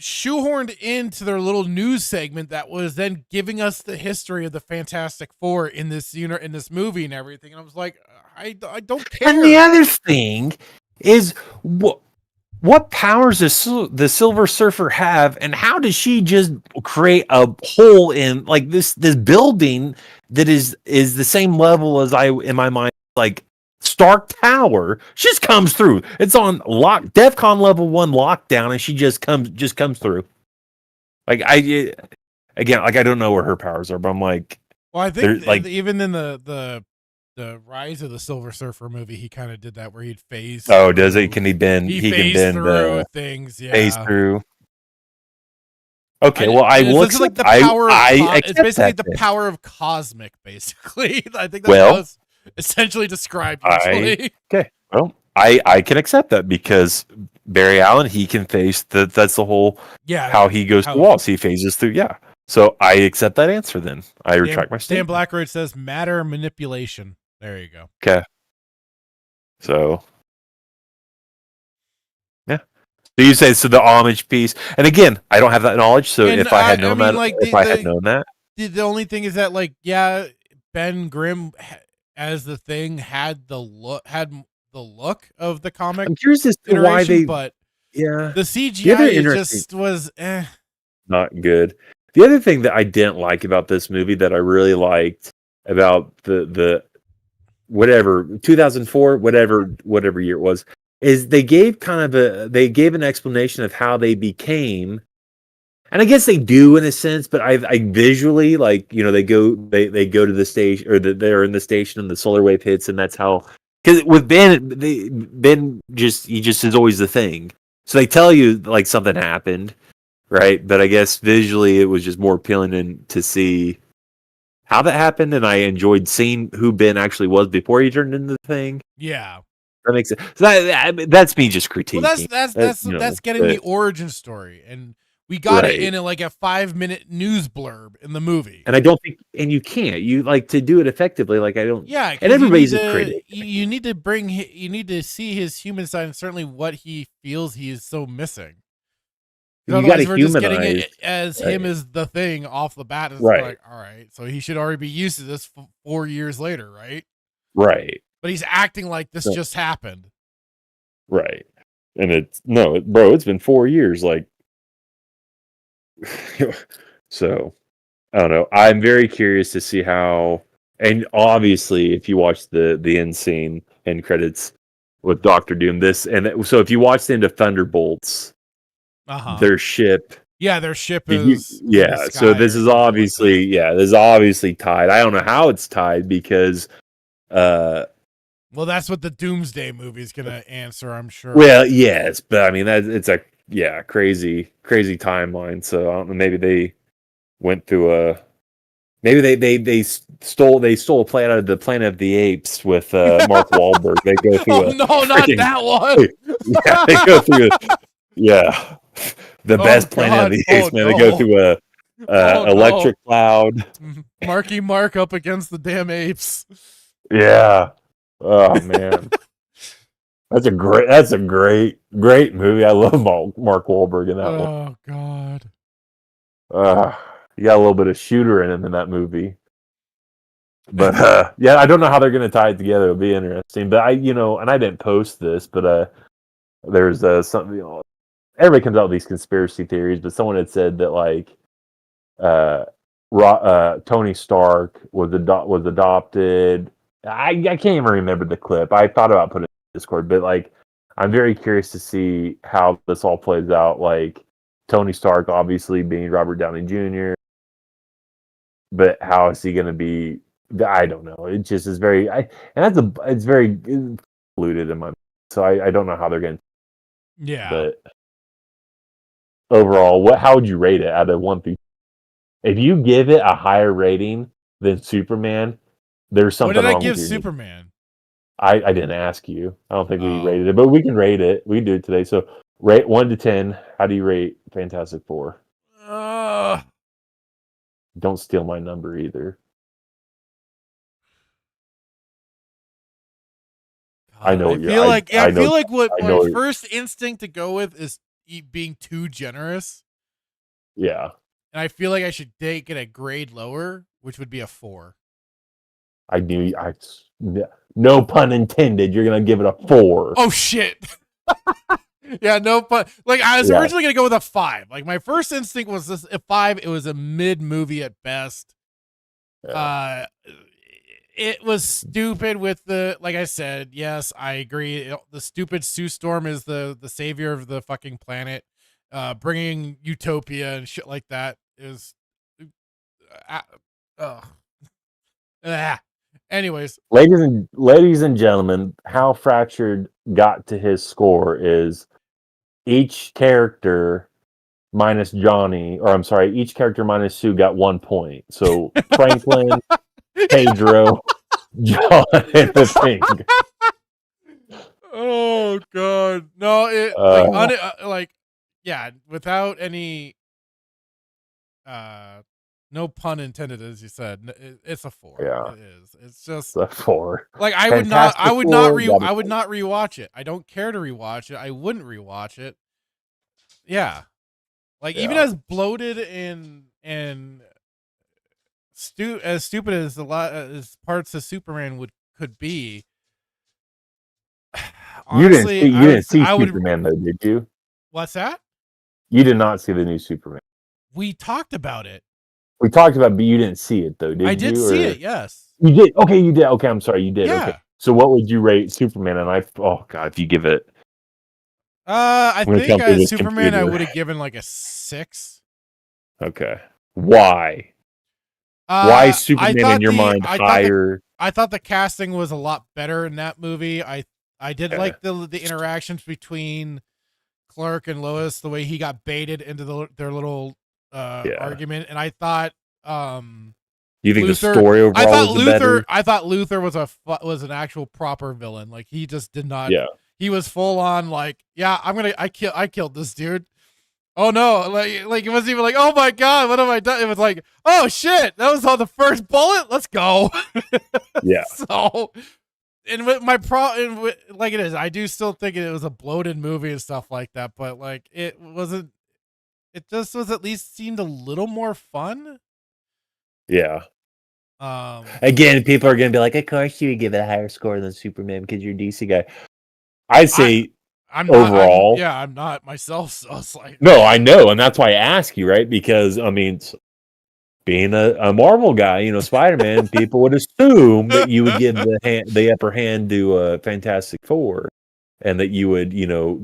shoehorned into their little news segment that was then giving us the history of the Fantastic Four in this in this movie and everything. And I was like, I don't care. And the other thing is, what powers does the Silver Surfer have, and how does she just create a hole in this building that is the same level as in my mind, Stark Tower? She just comes through. It's on DEFCON level 1 lockdown, and she just comes through. I don't know where her powers are, but I'm like, well, I think even in the Rise of the Silver Surfer movie, he kind of did that where he'd phase. Oh, does he? Can he bend? He can bend through things. Yeah, phase through. Okay, I will accept. The power it's basically the power of cosmic. Basically, I think that's what it's essentially described. Okay, well, I can accept that because Barry Allen, he can phase. That's the whole how he goes to walls. He phases through. Yeah. So I accept that answer. Then I retract my statement. Dan Blackroyd says matter manipulation. There you go. Okay. So, yeah. So you say the homage piece, and again, I don't have that knowledge. So if I had known that, the only thing is that Ben Grimm as the Thing had the look of the comic. I'm curious as to why the CGI just was not good. The other thing that I didn't like about this movie that I really liked about the whatever 2004 whatever year it was is they gave an explanation of how they became, and I guess they do in a sense, but I visually they go to the station, or they're in the station and the solar wave hits, and that's how, because with Ben just is always the Thing, so they tell you something happened. Right, but I guess visually it was just more appealing to see how that happened, and I enjoyed seeing who Ben actually was before he turned into the Thing. Yeah, that makes sense. So that's me just critiquing. Well, that's getting the origin story, and we got it in a 5-minute news blurb in the movie. And I don't think, and you can't, to do it effectively. I don't. Yeah, and everybody's a critic. You need to see his human side, and certainly what he feels he is so missing. You got to humanize. Just getting it as him as the Thing off the bat. Is all right, so he should already be used to this 4 years later, right? Right. But he's acting like this just happened. Right. And it's been 4 years. So I don't know. I'm very curious to see how, and obviously if you watch the end scene, end credits, with Doctor Doom. So if you watch the end of Thunderbolts, their ship. Yeah, their ship is. Yeah, so this is obviously this is obviously tied. I don't know how it's tied because well, that's what the Doomsday movie is gonna answer, I'm sure. Well, yes, but I mean it's a crazy timeline. So I don't know. Maybe they went through maybe they stole a plane out of the Planet of the Apes with Mark Wahlberg. They go through. Not that one. Yeah, they go through. The best Planet of the Apes. Man, they go through electric cloud. Marky Mark up against the damn apes. Yeah. Oh man. That's a great movie. I love Mark Wahlberg in that one. Oh god. You got a little bit of shooter in him in that movie. But I don't know how they're gonna tie it together. It'll be interesting. But and I didn't post this, but there's something, everybody comes out with these conspiracy theories, but someone had said that like Tony Stark was adopted. I can't even remember the clip. I thought about putting it in Discord, but like I'm very curious to see how this all plays out. Like Tony Stark obviously being Robert Downey Jr., but how is he going to be? I don't know. It just is very. It's very polluted in my mind. So I don't know how they're going to. Yeah. But overall, how would you rate it out of 1 through? If you give it a higher rating than Superman, there's something wrong. What did I give with Superman? I didn't ask you. I don't think we rated it, but we can rate it. We can do it today. So rate 1 to 10. How do you rate Fantastic Four? Don't steal my number either. I know I feel like what my first instinct to go with is being too generous. Yeah. And I feel like I should take it a grade lower, which would be a 4. No pun intended. You're gonna give it a 4. Oh shit. Yeah, no pun. Like I was originally gonna go with a 5. Like my first instinct was this a 5. It was a mid movie at best. Yeah. It was stupid with the, like I said, yes, I agree. The stupid Sue Storm is the savior of the fucking planet. Bringing utopia and shit like that is anyways, ladies and gentlemen, how Fractured got to his score is each character minus Johnny, or I'm sorry, each character minus Sue got 1 point. So Franklin, Pedro, John, and the Thing. Oh god, no! Without any, no pun intended, as you said. It's a 4. Yeah, it is. It's just a 4. Like I would not rewatch it. I don't care to rewatch it. I wouldn't rewatch it. Yeah, like even as bloated and as stupid as as parts of Superman could be. Honestly, you didn't see Superman though, did you? What's that? You did not see the new Superman. We talked about it. We talked about it, but you didn't see it though, did you? I did see it, yes. You did? Okay, you did. Okay, I'm sorry, you did. Yeah. Okay. So what would you rate Superman? And if you give it... I think as Superman, I would have given like a 6. Okay. Why? Why is Superman in your mind higher? I thought the casting was a lot better in that movie. I did like the interactions between Clark and Lois, the way he got baited into their little argument, and I thought you think Luther, the story overall was better? I thought Luther was an actual proper villain. Like he just did not. Yeah. He was full on like, I killed this dude. Oh no, like it wasn't even like, oh my god, what have I done? It was like, oh shit, that was on the first bullet. Let's go. Yeah. So, and with like it is, I do still think it was a bloated movie and stuff like that, but like it wasn't. It just was at least seemed a little more fun. Yeah. Again, people are gonna be like, of course you would give it a higher score than Superman because you're a DC guy. I'd say. I'm overall, I'm not myself. So it's like, no, I know, and that's why I ask you, right? Because I mean, being a Marvel guy, Spider-Man, people would assume that you would give the upper hand to Fantastic Four. and that you would,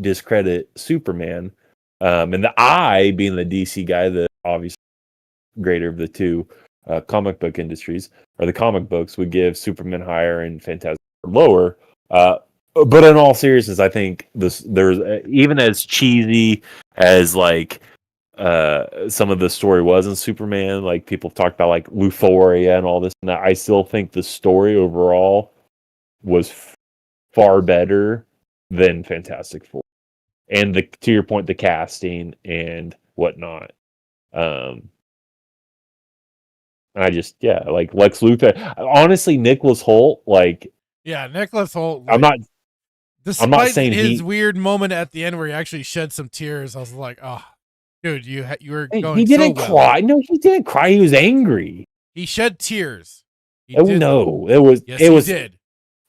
discredit Superman. And the I, being the DC guy, the obvious greater of the two comic book industries, or the comic books, would give Superman higher and Fantastic lower. But in all seriousness, I think there's even as cheesy as like some of the story was in Superman, like people have talked about like Euphoria and all this and that. I still think the story overall was far better than Fantastic Four, and to your point, the casting and whatnot. I just like Lex Luthor. Honestly, Nicholas Hoult, like Nicholas Hoult. I'm not Despite saying his weird moment at the end where he actually shed some tears, I was like, "Oh, dude, you were going." He didn't so well. cry. No, he didn't cry. He was angry. He shed tears. No, it was. Yes, it was. He did.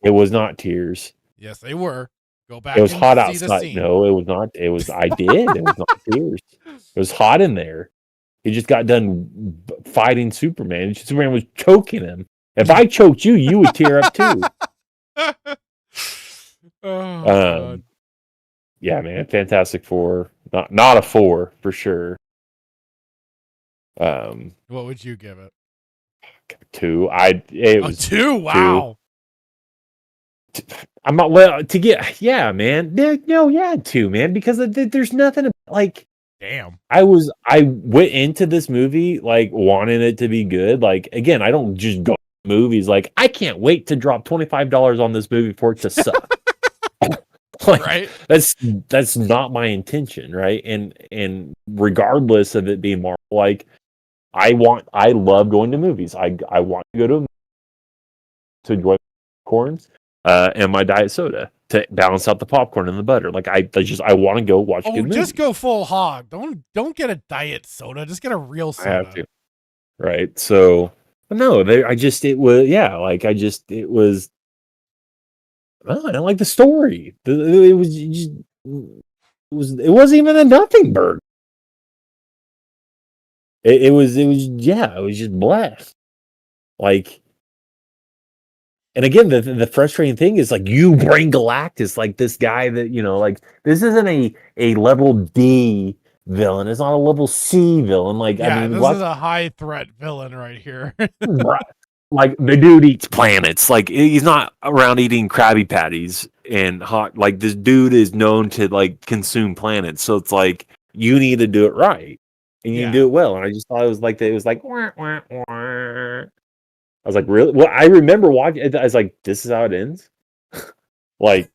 It was not tears. Yes, they were. Go back. It was and hot see outside. The scene. No, it was not. It was. I did. It was not tears. It was hot in there. He just got done fighting Superman. Superman was choking him. If I choked you, you would tear up too. God. Yeah, man. Fantastic Four. Not a 4 for sure. What would you give it? 2. It was 2. Wow. 2. I'm not well to get. Yeah, man. No, 2, man. Because there's nothing like. Damn. I went into this movie like wanting it to be good. Like again, I don't just go to movies like I can't wait to drop $25 on this movie for it to suck. Like, right? That's not my intention, right? And regardless of it being Marvel, like I love going to movies. I want to go to enjoy popcorns and my diet soda to balance out the popcorn and the butter. Like I want to go watch good movies. Just go full hog. Don't get a diet soda. Just get a real soda. I have to. Right. So no, it was. Oh, I don't like the story. It wasn't even a nothing burger. It was just blessed. Like, and again, the frustrating thing is like you bring Galactus, like this guy that like this isn't a level D villain. It's not a level C villain. Like I mean, this is a high threat villain right here. Right. Like the dude eats planets. Like he's not around eating Krabby Patties and hot. Like this dude is known to like consume planets. So it's like you need to do it right and you do it well. And I just thought it was like wah, wah, wah. I was like, really? Well, I remember watching it. I was like, this is how it ends. Like,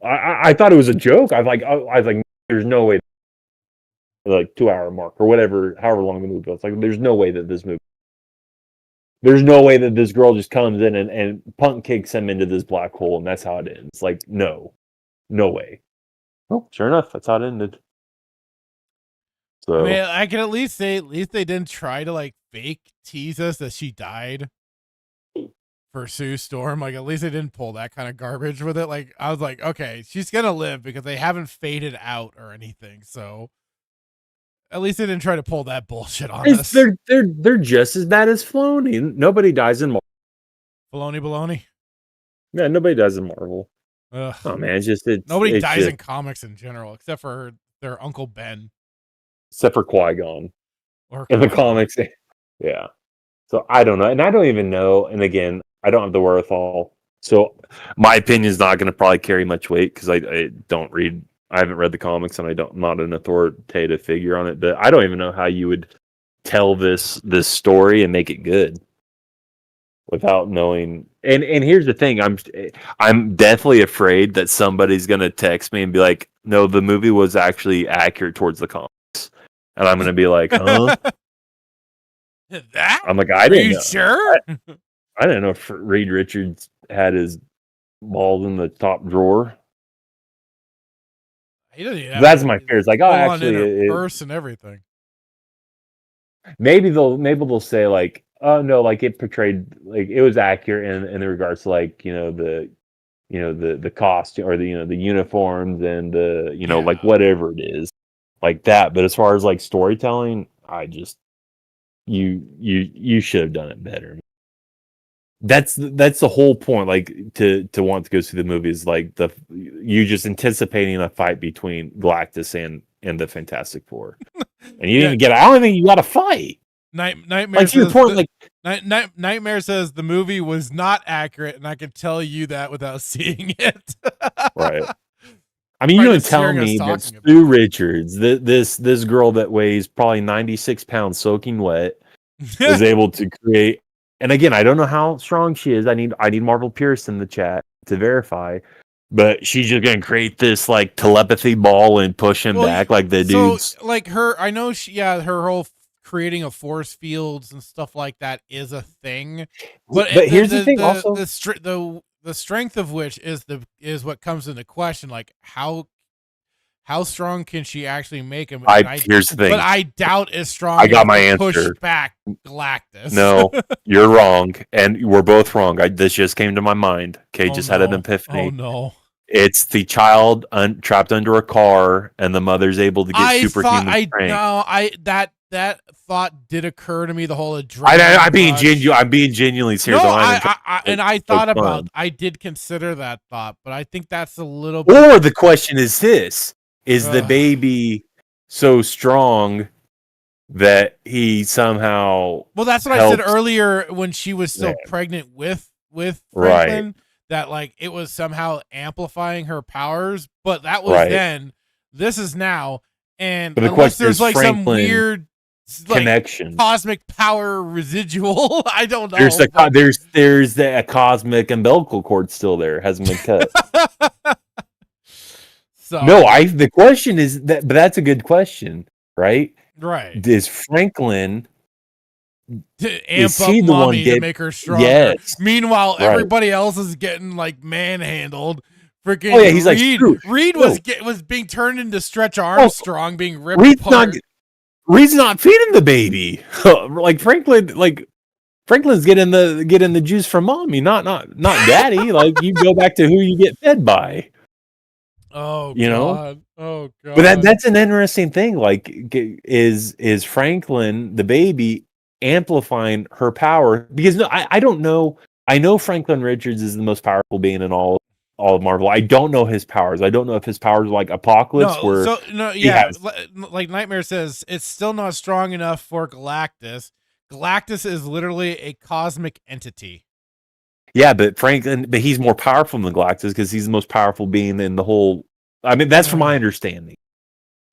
I thought it was a joke. I was like, there's no way. Like 2-hour mark or whatever, however long the movie was. Like, there's no way that this movie. There's no way that this girl just comes in and punk kicks him into this black hole, and that's how it ends. Like, no way. Oh, sure enough, that's how it ended. So I mean, I can at least say they didn't try to like fake tease us that she died for Sue Storm. Like, at least they didn't pull that kind of garbage with it. Like, I was like, okay, she's gonna live because they haven't faded out or anything. So at least they didn't try to pull that bullshit on us. They're just as bad as Filoni. Nobody dies in Marvel. Baloney. Yeah, nobody dies in Marvel. Ugh. Oh man, nobody dies in comics in general, except for their Uncle Ben. Except for Qui-Gon. Or in the comics. Yeah. So I don't know. And I don't even know. And again, I don't have the wherewithal. So my opinion is not going to probably carry much weight because I haven't read the comics and I'm not an authoritative figure on it. But I don't even know how you would tell this story and make it good without knowing. And here's the thing, I'm definitely afraid that somebody's going to text me and be like, no, the movie was actually accurate towards the comics. And I'm going to be like, huh? That? I'm like, I didn't know. Sure? I didn't know if Reed Richards had his balls in the top drawer. He doesn't even have That's my fear. It's like, oh, actually, purse and everything. Maybe they'll say like, oh no, like it portrayed, like it was accurate in regards to like the costume or the uniforms and like whatever it is like that. But as far as like storytelling, I just you should have done it better. that's the whole point. Like to want to go see the movie is like you just anticipating a fight between Galactus and the Fantastic Four, and you didn't get. I don't think you got a fight. Nightmare Like to your says point, like Nightmare says the movie was not accurate, and I can tell you that without seeing it. right. I mean, you don't tell me that Sue Richards, this girl that weighs probably 96 pounds soaking wet, is able to create. And again, I don't know how strong she is. I need Marvel Pierce in the chat to verify. But she's just gonna create this like telepathy ball and push him back like the dudes. Like her, I know her whole creating of force fields and stuff like that is a thing. But here's the thing, also the strength of which is what comes into question. Like how strong can she actually make him? Here's the thing. But I doubt as strong. I got my answer. Push back Galactus. No, you're wrong, and we're both wrong. This just came to my mind. Kate just had an epiphany. Oh no! It's the child trapped under a car, and the mother's able to get superhuman strength. That thought did occur to me. The whole adrenaline. I'm being genuinely serious. No, I thought about. I did consider that thought, but I think that's a little bit. Or the question is this: is the baby so strong that he somehow? Well, that's what I said earlier when she was still pregnant with Franklin. Right. That like it was somehow amplifying her powers, but that was then. This is now, and but the unless there's is like Franklin, some weird connection, cosmic power residual. I don't know. There's a cosmic umbilical cord still there, hasn't been cut. So no, the question is that, but that's a good question, right? Right. Is Franklin to amp up Mommy to make her stronger? Yes. Meanwhile, everybody else is getting like manhandled. Freaking he's Reed was being turned into Stretch Armstrong, being ripped apart. Reed's not feeding the baby. Like Franklin's getting the juice from Mommy, not Daddy. Like you go back to who you get fed by. Oh, you know? God. Oh God. But that's an interesting thing. Like, is Franklin the baby amplifying her power? Because I don't know. I know Franklin Richards is the most powerful being in all of Marvel. I don't know his powers. I don't know if his powers are like Apocalypse. Like Nightmare says, it's still not strong enough for Galactus. Galactus is literally a cosmic entity. Yeah, but he's more powerful than Galactus because he's the most powerful being in the whole. I mean, that's from my understanding.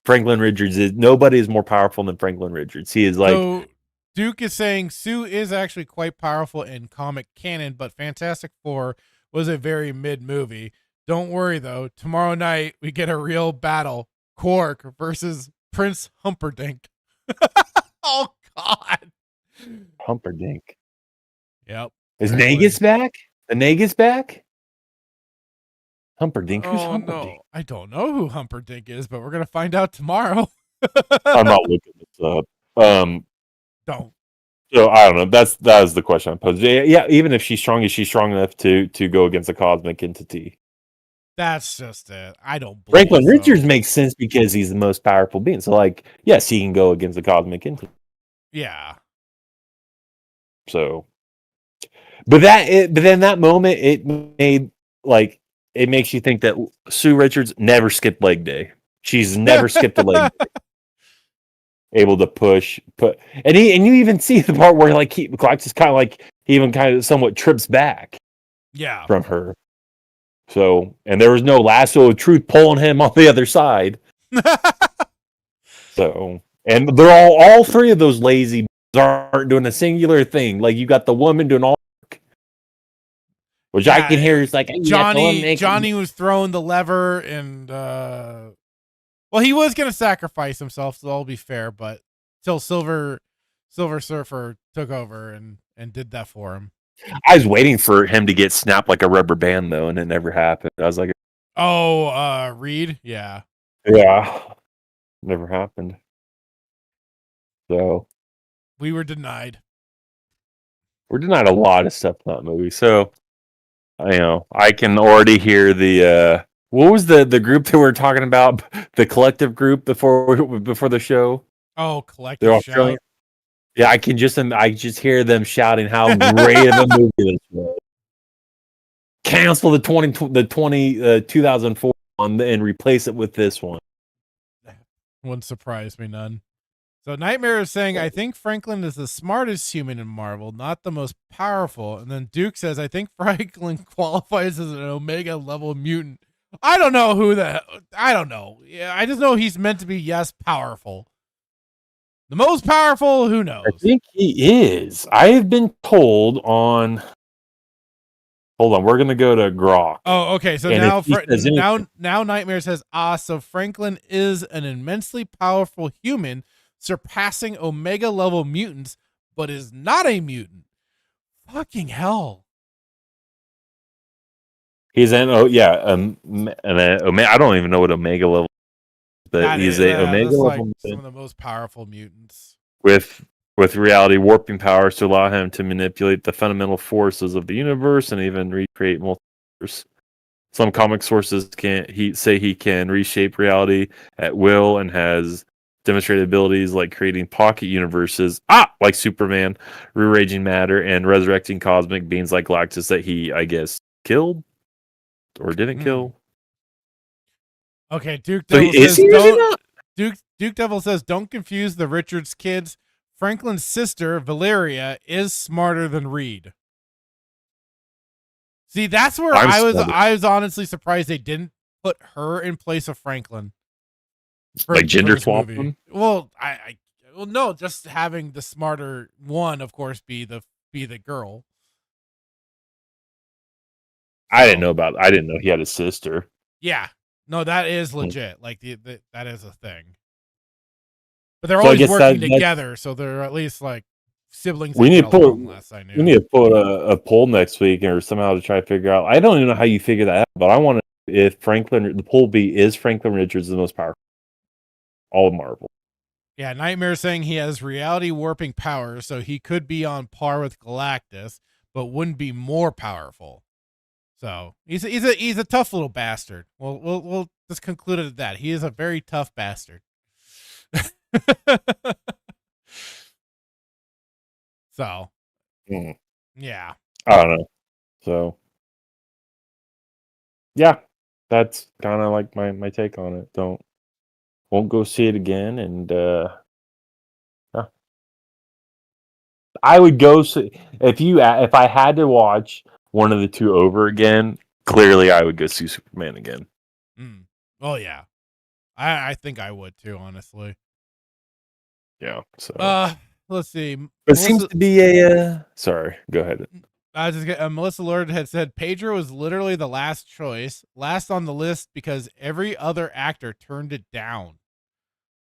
Franklin Richards nobody is more powerful than Franklin Richards. He is like. So Duke is saying Sue is actually quite powerful in comic canon, but Fantastic Four was a very mid movie. Don't worry though. Tomorrow night we get a real battle. Quark versus Prince Humperdinck. Oh God. Humperdinck. Yep. Is Nagus back? The Nagus back? Humperdinck? Who's Humperdinck? No. I don't know who Humperdinck is, but we're gonna find out tomorrow. I'm not looking this up. Don't. So I don't know. That was the question I posed. Yeah, even if she's strong, is she strong enough to go against a cosmic entity? That's just it. I don't believe Franklin Richards makes sense because he's the most powerful being. So like, yes, he can go against a cosmic entity. Yeah. So but then that moment it makes you think that Sue Richards never skipped leg day. She's never skipped a leg day. Able to and you even see the part where like Galactus kind of like he even kind of somewhat trips back from her. So and there was no lasso of truth pulling him on the other side. So and they're all three of those lazy aren't doing a singular thing. Like you got the woman doing all which I can hear is like Johnny was throwing the lever and well, he was gonna sacrifice himself, so I'll be fair, but till Silver Surfer took over and did that for him. I was waiting for him to get snapped like a rubber band though, and it never happened. I was like, Reed? Yeah. Yeah. Never happened. So we were denied. We're denied a lot of stuff in that movie. So I can already hear the what was the group that we were talking about? The collective group before the show. Oh, collective show. Yeah, I just hear them shouting how great of a movie this was. Cancel the 2004 one and replace it with this one. Wouldn't surprise me none. So Nightmare is saying, I think Franklin is the smartest human in Marvel, not the most powerful. And then Duke says, I think Franklin qualifies as an Omega level mutant. I don't know I don't know. Yeah, I just know he's meant to be, yes, powerful. The most powerful, who knows? I think he is. I have been told on. Hold on, we're gonna go to Grok. Oh, okay. So now Nightmare says, so Franklin is an immensely powerful human, surpassing Omega level mutants, but is not a mutant. Fucking hell. He's an Omega. I don't even know what Omega level, but he's a Omega level some of the most powerful mutants with reality warping powers to allow him to manipulate the fundamental forces of the universe and even recreate multiverse. Some comic sources say he can reshape reality at will and has demonstrated abilities like creating pocket universes, like Superman, rearranging matter, and resurrecting cosmic beings like Galactus that he, I guess, killed or didn't kill. Okay, Duke Devil says Duke Devil says don't confuse the Richards kids. Franklin's sister, Valeria, is smarter than Reed. See, that's where I was honestly surprised they didn't put her in place of Franklin. Like gender swap them? Well, no, just having the smarter one, of course, be the girl. I didn't know he had a sister. Yeah. No, that is legit. Like that is a thing. But they're always working together, so they're at least like siblings. We need to put a poll next week or somehow to try to figure out. I don't even know how you figure that out, but I want to. If the poll be is Franklin Richards the most powerful, all of Marvel. Yeah, Nightmare saying he has reality warping powers, so he could be on par with Galactus, but wouldn't be more powerful. So he's a tough little bastard. We'll just conclude it at that. He is a very tough bastard. So, yeah, I don't know. So, yeah, that's kind of like my take on it. Won't go see it again, and yeah. I would go see if I had to watch one of the two over again. Clearly, I would go see Superman again. Oh yeah, I think I would too, honestly. Yeah. So let's see. It seems to be a. Sorry, go ahead. Melissa Lord had said Pedro was literally the last choice, last on the list because every other actor turned it down.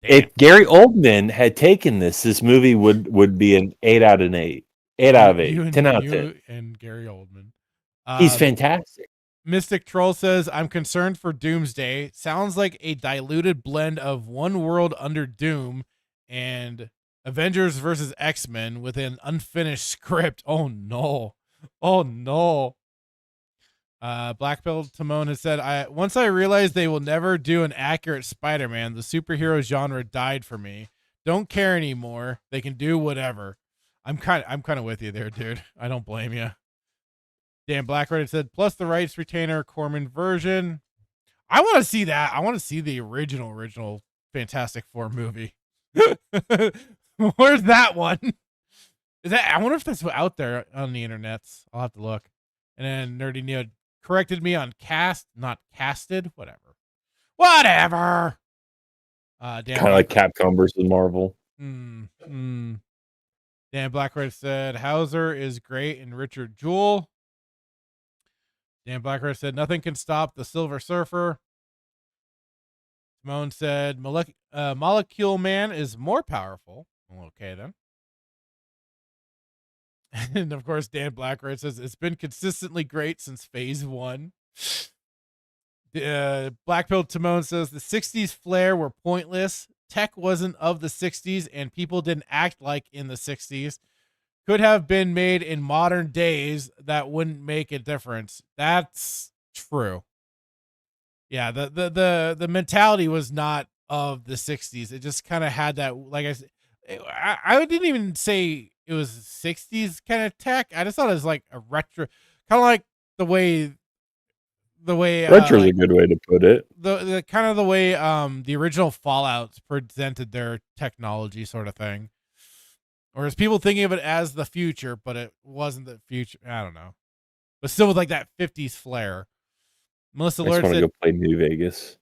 Damn. If Gary Oldman had taken this movie would be an 8 out of 8. 8 out of 8. 10 out of 10. And Gary Oldman. He's fantastic. Mystic Troll says, I'm concerned for Doomsday. Sounds like a diluted blend of One World Under Doom and Avengers versus X-Men with an unfinished script. Oh no. Oh no. Black Belt Timon has said, once I realized they will never do an accurate Spider-Man, the superhero genre died for me. Don't care anymore. They can do whatever. I'm kind of with you there, dude. I don't blame you. Dan Blackred said, plus the rights retainer Corman version. I want to see that. I want to see the original Fantastic Four movie. Where's that one? Is that? I wonder if that's out there on the internets. I'll have to look. And then Nerdy Neo corrected me on cast, not casted. Whatever. Kind of like Capcom versus Marvel. Dan Blackred said Hauser is great and Richard Jewell. Dan Blackred said nothing can stop the Silver Surfer. Simone said Molecule Man is more powerful. Okay, then. And of course, Dan Blackred says it's been consistently great since phase 1. Black Pill Timon says the 60s flair were pointless. Tech wasn't of the 60s and people didn't act like in the 60s. Could have been made in modern days that wouldn't make a difference. That's true. Yeah, the mentality was not of the 60s. It just kind of had that, like I said, I didn't even say it was 60s kind of tech. I just thought it was like a retro, kind of like the way Retro's a like good way to put it. the kind of the way the original Fallouts presented their technology, sort of thing. Or is people thinking of it as the future, but it wasn't the future? I don't know. But still with like that 50s flair. Melissa I just Lord want to said go play New Vegas.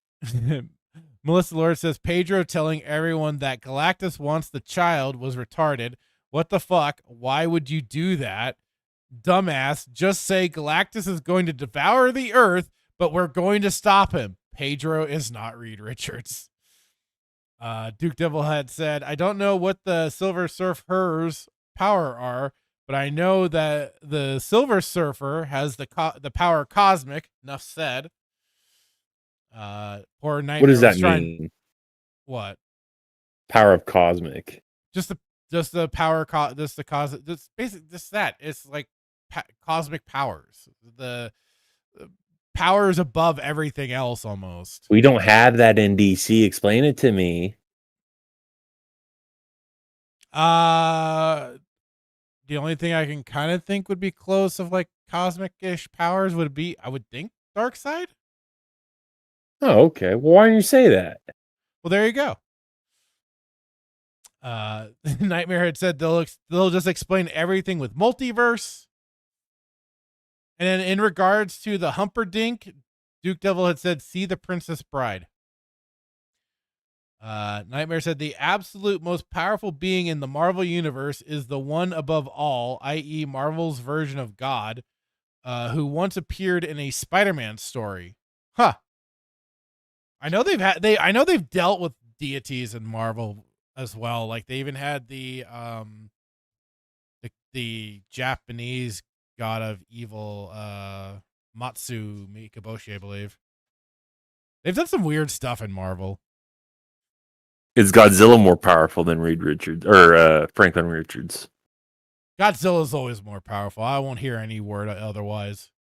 Melissa Lord says Pedro telling everyone that Galactus wants the child was retarded. What the fuck? Why would you do that? Dumbass. Just say Galactus is going to devour the Earth, but we're going to stop him. Pedro is not Reed Richards. Duke Devil had said, I don't know what the Silver Surfer's power are, but I know that the Silver Surfer has the power cosmic. Enough said. Poor Nightmare. What does that trying, mean? what? Power of cosmic. Just the power. Just the cause. Just basically just that. It's like cosmic powers. The powers above everything else almost. We don't have that in DC. Explain it to me. The only thing I can kind of think would be close of like cosmic-ish powers would be, I would think, Darkseid. Oh, okay. Well, why didn't you say that? Well, there you go. Nightmare had said they'll just explain everything with multiverse. And then in regards to the Humperdinck, Duke Devil had said, see the Princess Bride. Nightmare said the absolute most powerful being in the Marvel universe is the one above all, i.e. Marvel's version of God, who once appeared in a Spider-Man story. Huh. I know they've dealt with deities in Marvel as well. Like they even had the Japanese god of evil, Matsu Mikaboshi, I believe. They've done some weird stuff in Marvel. Is Godzilla more powerful than Reed Richards or Franklin Richards? Godzilla's always more powerful. I won't hear any word otherwise.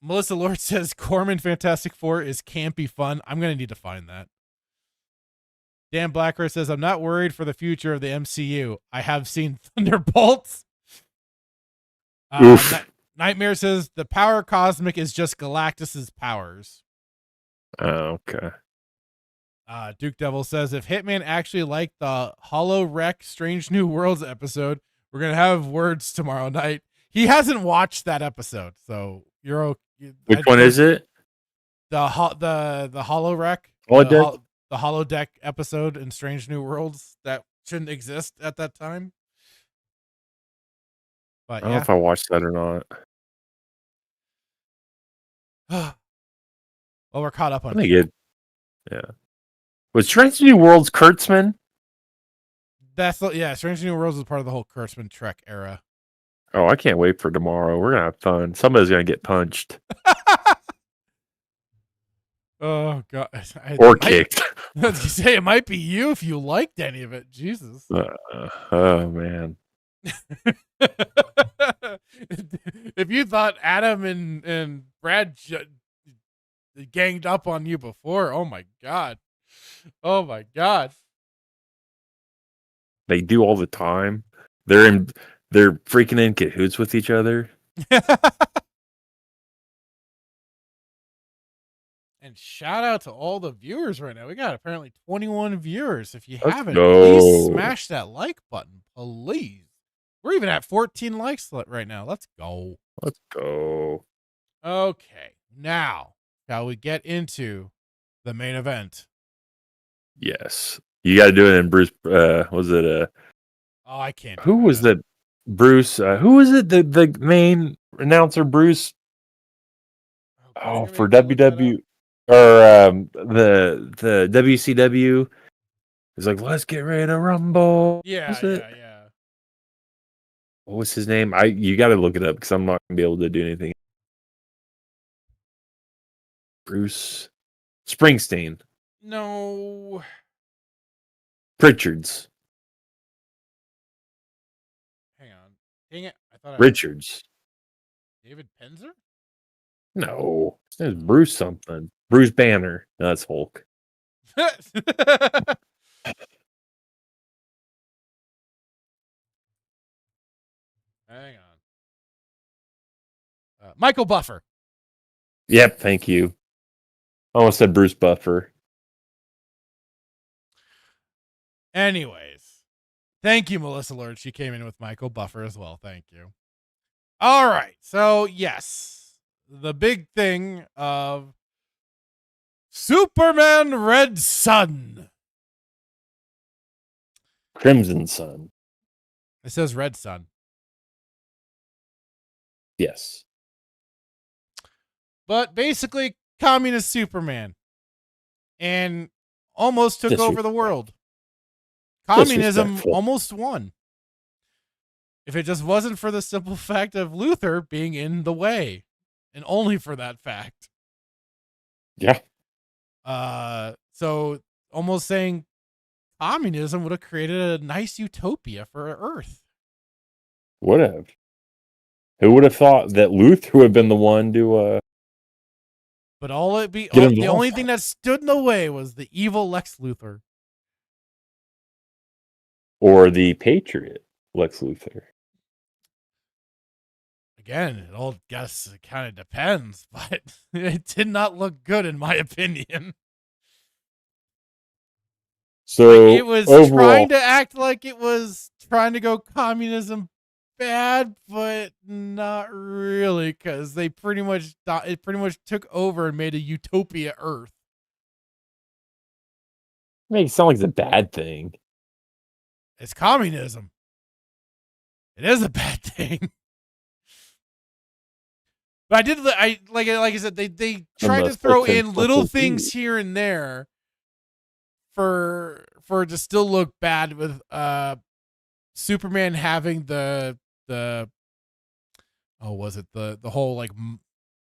Melissa Lord says Corman Fantastic Four is campy fun. I'm going to need to find that. Dan Blacker says, I'm not worried for the future of the MCU. I have seen Thunderbolts. Nightmare says the power cosmic is just Galactus's powers. Oh, okay. Duke Devil says, if Hitman actually liked the Hollow Wreck Strange New Worlds episode, we're going to have words tomorrow night. He hasn't watched that episode, so you're okay. Which one is it? The Hollow Wreck? The holodeck episode in Strange New Worlds that shouldn't exist at that time. But I don't know if I watched that or not. Well, we're caught up on. I think it. Yeah. Was Strange New Worlds Kurtzman? Strange New Worlds is part of the whole Kurtzman Trek era. Oh, I can't wait for tomorrow. We're gonna have fun. Somebody's gonna get punched. Oh god. Or kicked. I was gonna say it might be you if you liked any of it. Jesus. Oh man. If you thought Adam and Brad ganged up on you before, oh my god. They do all the time. They're freaking in cahoots with each other. And shout out to all the viewers right now. We got apparently 21 viewers. If you Let's haven't, go. please smash that like button, please. We're even at 14 likes right now. Let's go. Let's go. Okay, now shall we get into the main event? Yes, you got to do it in Bruce. Was it Oh, I can't. Who was that? Bruce. Who was it? The main announcer, Bruce. Oh, for WW or the WCW. He's like, let's get ready to rumble. Yeah. What was his name? You got to look it up because I'm not gonna be able to do anything. Bruce Springsteen. No. Pritchard's. Hang on. Dang it. I thought Richards. David Penzer? No. His name's Bruce something. Bruce Banner. No, that's Hulk. Hang on. Michael Buffer. Yep, thank you. I almost said Bruce Buffer. Anyways, thank you, Melissa Lord. She came in with Michael Buffer as well. Thank you. All right. So, yes, the big thing of Superman Red Sun. Crimson Sun. It says Red Sun. Yes. But basically, communist Superman. And almost took over the world. Communism almost won. If it just wasn't for the simple fact of Luther being in the way. And only for that fact. Yeah. So almost saying communism would have created a nice utopia for Earth. Would have. Who would have thought that Luther would have been the one to But the only thing that stood in the way was the evil Lex Luthor. Or the Patriot Lex Luthor. Again, it all guess it kind of depends, but it did not look good in my opinion. So it was trying to act like it was trying to go communism bad, but not really, because it pretty much took over and made a utopia Earth. Makes it sound like it's a bad thing. It's communism. It is a bad thing. But like I said, they tried to throw in little things here and there for it to still look bad, with Superman having the whole like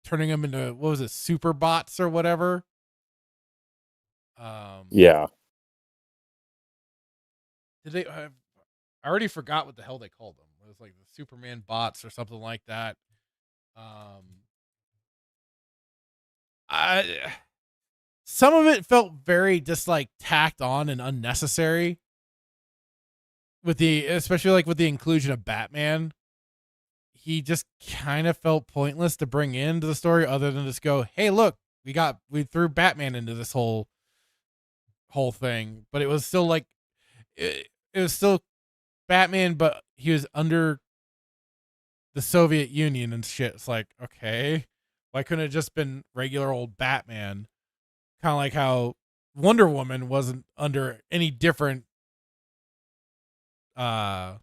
turning them into, what was it, super bots or whatever. Yeah. Did they? I already forgot what the hell they called them. It was like the Superman bots or something like that. Some of it felt very just like tacked on and unnecessary. Especially like with the inclusion of Batman, he just kind of felt pointless to bring into the story, other than just go, "Hey, look, we threw Batman into this whole thing." But it was still like it was still Batman, but he was under the Soviet Union and shit. It's like, okay, why couldn't it just been regular old Batman? Kind of like how Wonder Woman wasn't under any different any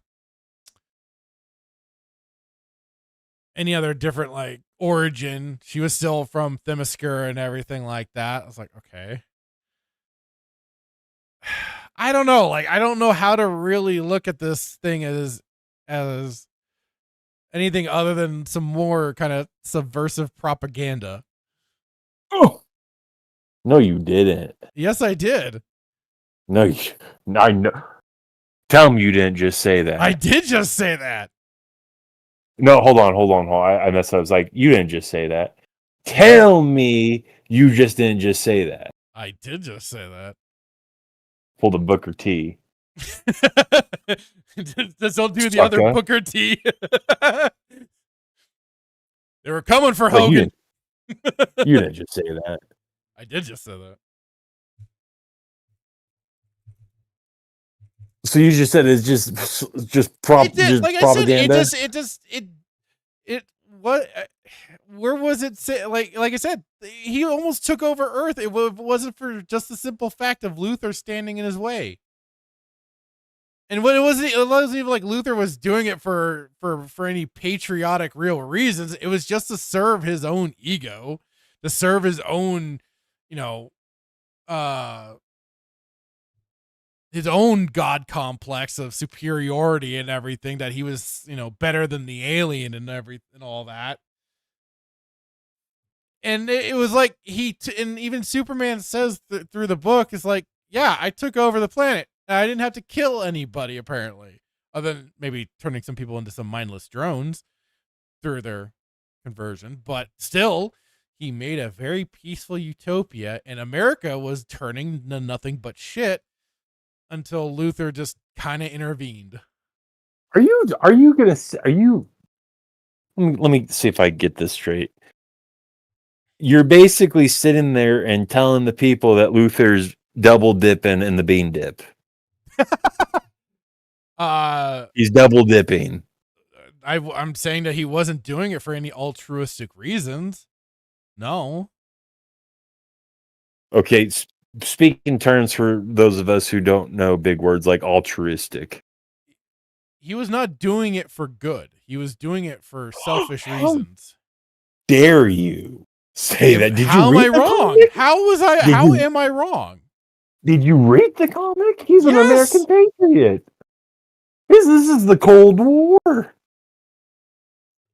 other different like origin. She was still from Themyscira and everything like that. I was like, okay. I don't know. Like, I don't know how to really look at this thing as anything other than some more kind of subversive propaganda. Oh. No, you didn't. Yes, I did. No, I know. Tell me you didn't just say that. I did just say that. No, hold on. I messed up. I was like, you didn't just say that. Tell me you just didn't just say that. I did just say that. Pull the Booker T. Just don't do the other Booker T. They were coming for Hogan. You didn't just say that. I did just say that. So you just said it's just propaganda. I said, where was it? Like I said, he almost took over Earth. It wasn't for just the simple fact of Luther standing in his way. And when it wasn't even like Luther was doing it for any patriotic real reasons. It was just to serve his own ego, to serve his own, his own God complex of superiority and everything, that he was, better than the alien and all that. And it was like and even Superman says through the book, is like, yeah, I took over the planet. I didn't have to kill anybody, apparently, other than maybe turning some people into some mindless drones through their conversion. But still, he made a very peaceful utopia, and America was turning to nothing but shit until Luther just kind of intervened. Are you gonna are you? Let me see if I get this straight. You're basically sitting there and telling the people that Luther's double dipping in the bean dip. He's double dipping. I'm saying that he wasn't doing it for any altruistic reasons. No. Okay, speak in terms for those of us who don't know big words like altruistic. He was not doing it for good. He was doing it for selfish How reasons. dare you say that? Did How you am I read the wrong? comic? How am I wrong? Did you read the comic? He's an Yes. American patriot. This is the Cold War.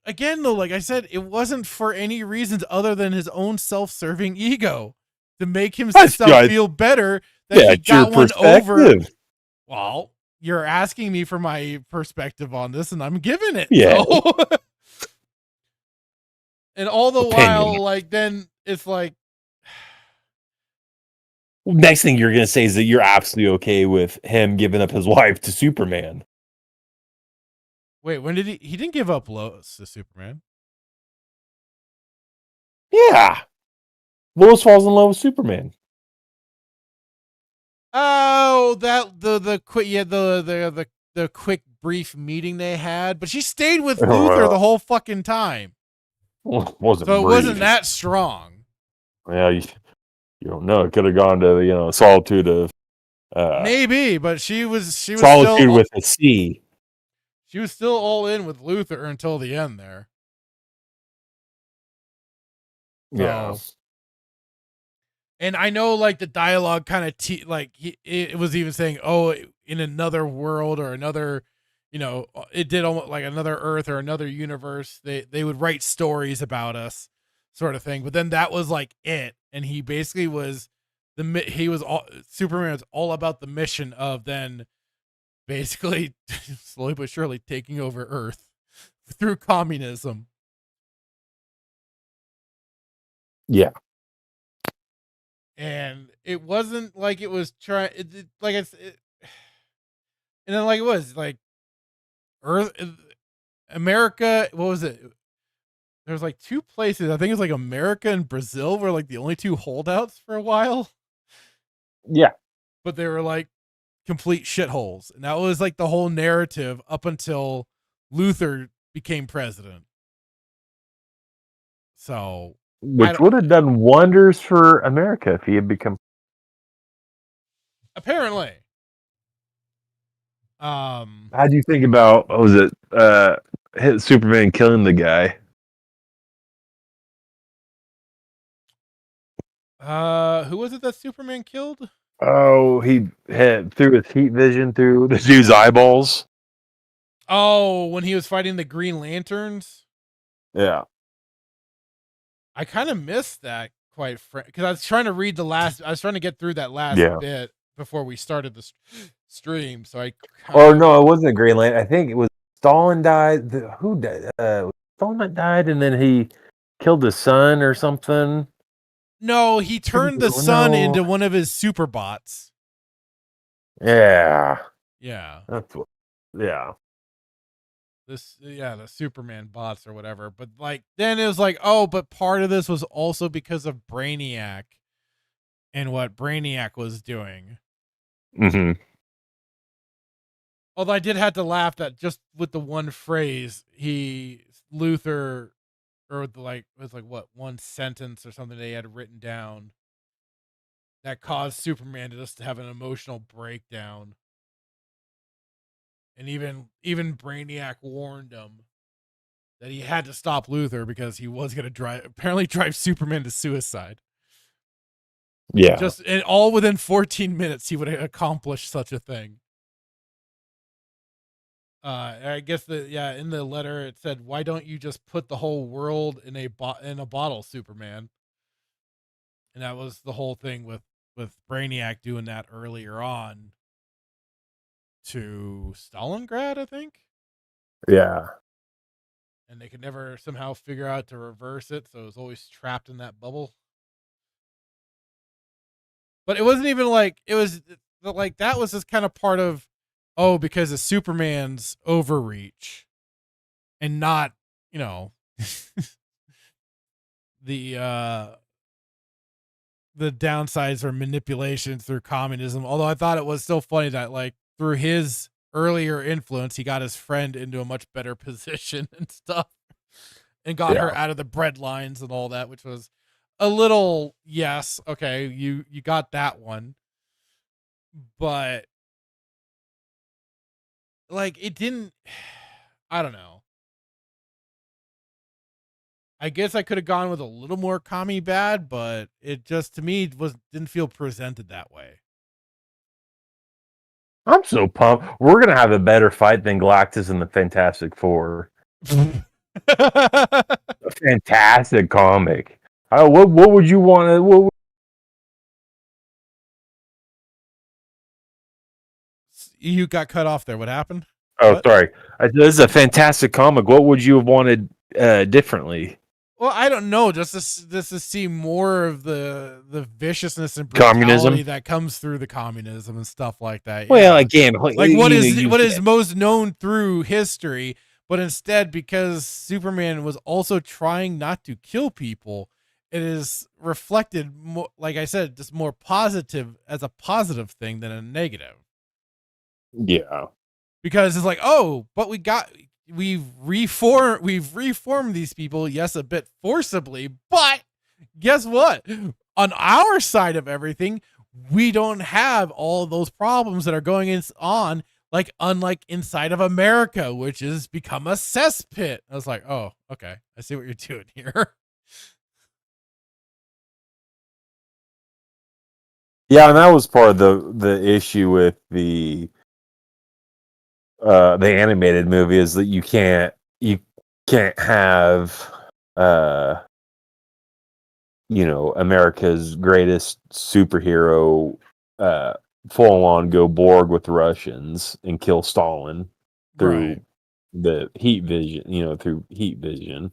Again, though, like I said, it wasn't for any reasons other than his own self-serving ego to make himself feel better that he got one over. Well, you're asking me for my perspective on this, and I'm giving it. Yeah. So. And all the while, like, then it's like. Next thing you're going to say is that you're absolutely okay with him giving up his wife to Superman. Wait, when did he didn't give up Lois to Superman? Yeah. Lois falls in love with Superman. Oh, that the quick the quick brief meeting they had, but she stayed with Luther the whole fucking time. Well, wasn't so it brief. wasn't that strong. Yeah, you don't know. It could have gone to solitude of maybe, but she was solitude still, with a C. She was still all in with Luther until the end there. Yeah. And I know, like, the dialogue kind of it was even saying, "Oh, in another world or another, it did almost like another Earth or another universe. They would write stories about us, sort of thing." But then that was like it, and he basically was Superman was all about the mission of then basically slowly but surely taking over Earth through communism. Yeah. And it wasn't like it was trying, and then like it was like Earth, America. What was it? There's like two places. I think it's like America and Brazil were like the only two holdouts for a while. Yeah. But they were like complete shitholes. And that was like the whole narrative up until Luther became president. So, which would have done wonders for America if he had become. Apparently. How do you think about, what was it, Superman killing the guy? Who was it that Superman killed? Oh, he threw his heat vision through the dude's eyeballs. Oh, when he was fighting the Green Lanterns? Yeah. I kind of missed that, quite frankly, because I was trying to get through that last bit before we started the stream. So no, it wasn't a Green Lantern. I think it was Stalin died. Who died? Stalin died, and then he killed his son or something. No, he turned the sun into one of his super bots. Yeah. Yeah. That's what. Yeah. The Superman bots or whatever. But like then it was like, oh, but part of this was also because of Brainiac and what Brainiac was doing. Mm-hmm. Although I did have to laugh that just with the one phrase, Luther, or it was like what, one sentence or something they had written down that caused Superman to just have an emotional breakdown. And even Brainiac warned him that he had to stop Luther because he was going to drive Superman to suicide. Yeah. And all within 14 minutes, he would accomplish such a thing. I guess in the letter it said, "Why don't you just put the whole world in a bottle, Superman?" And that was the whole thing with Brainiac doing that earlier on to Stalingrad, I think. Yeah. And they could never somehow figure out to reverse it, so it was always trapped in that bubble. But it wasn't even like, it was like, that was just kind of part of oh, because of Superman's overreach and not, the downsides or manipulation through communism. Although I thought it was still funny that like through his earlier influence, he got his friend into a much better position and stuff and got her out of the bread lines and all that, which was a little, yes. Okay. You got that one, but like it didn't, I don't know. I guess I could have gone with a little more commie bad, but it just to me didn't feel presented that way. I'm so pumped. We're gonna have a better fight than Galactus and the Fantastic Four. A fantastic comic. What would you want to? You got cut off there. What happened? Oh, what? Sorry. This is a fantastic comic. What would you have wanted differently? Well, I don't know. Just to see more of the viciousness and brutality Communism that comes through the communism and stuff like that. Well, again, like what is most known through history, but instead because Superman was also trying not to kill people, it is reflected more, like I said, just more positive as a positive thing than a negative. Yeah, because it's like, oh, but we've reformed these people, yes, a bit forcibly, but guess what? On our side of everything, we don't have all those problems that are going on, like unlike inside of America, which has become a cesspit. I was like, oh, okay, I see what you're doing here. Yeah, and that was part of the issue with the animated movie is that you can't have America's greatest superhero full on go Borg with the Russians and kill Stalin through the heat vision, through heat vision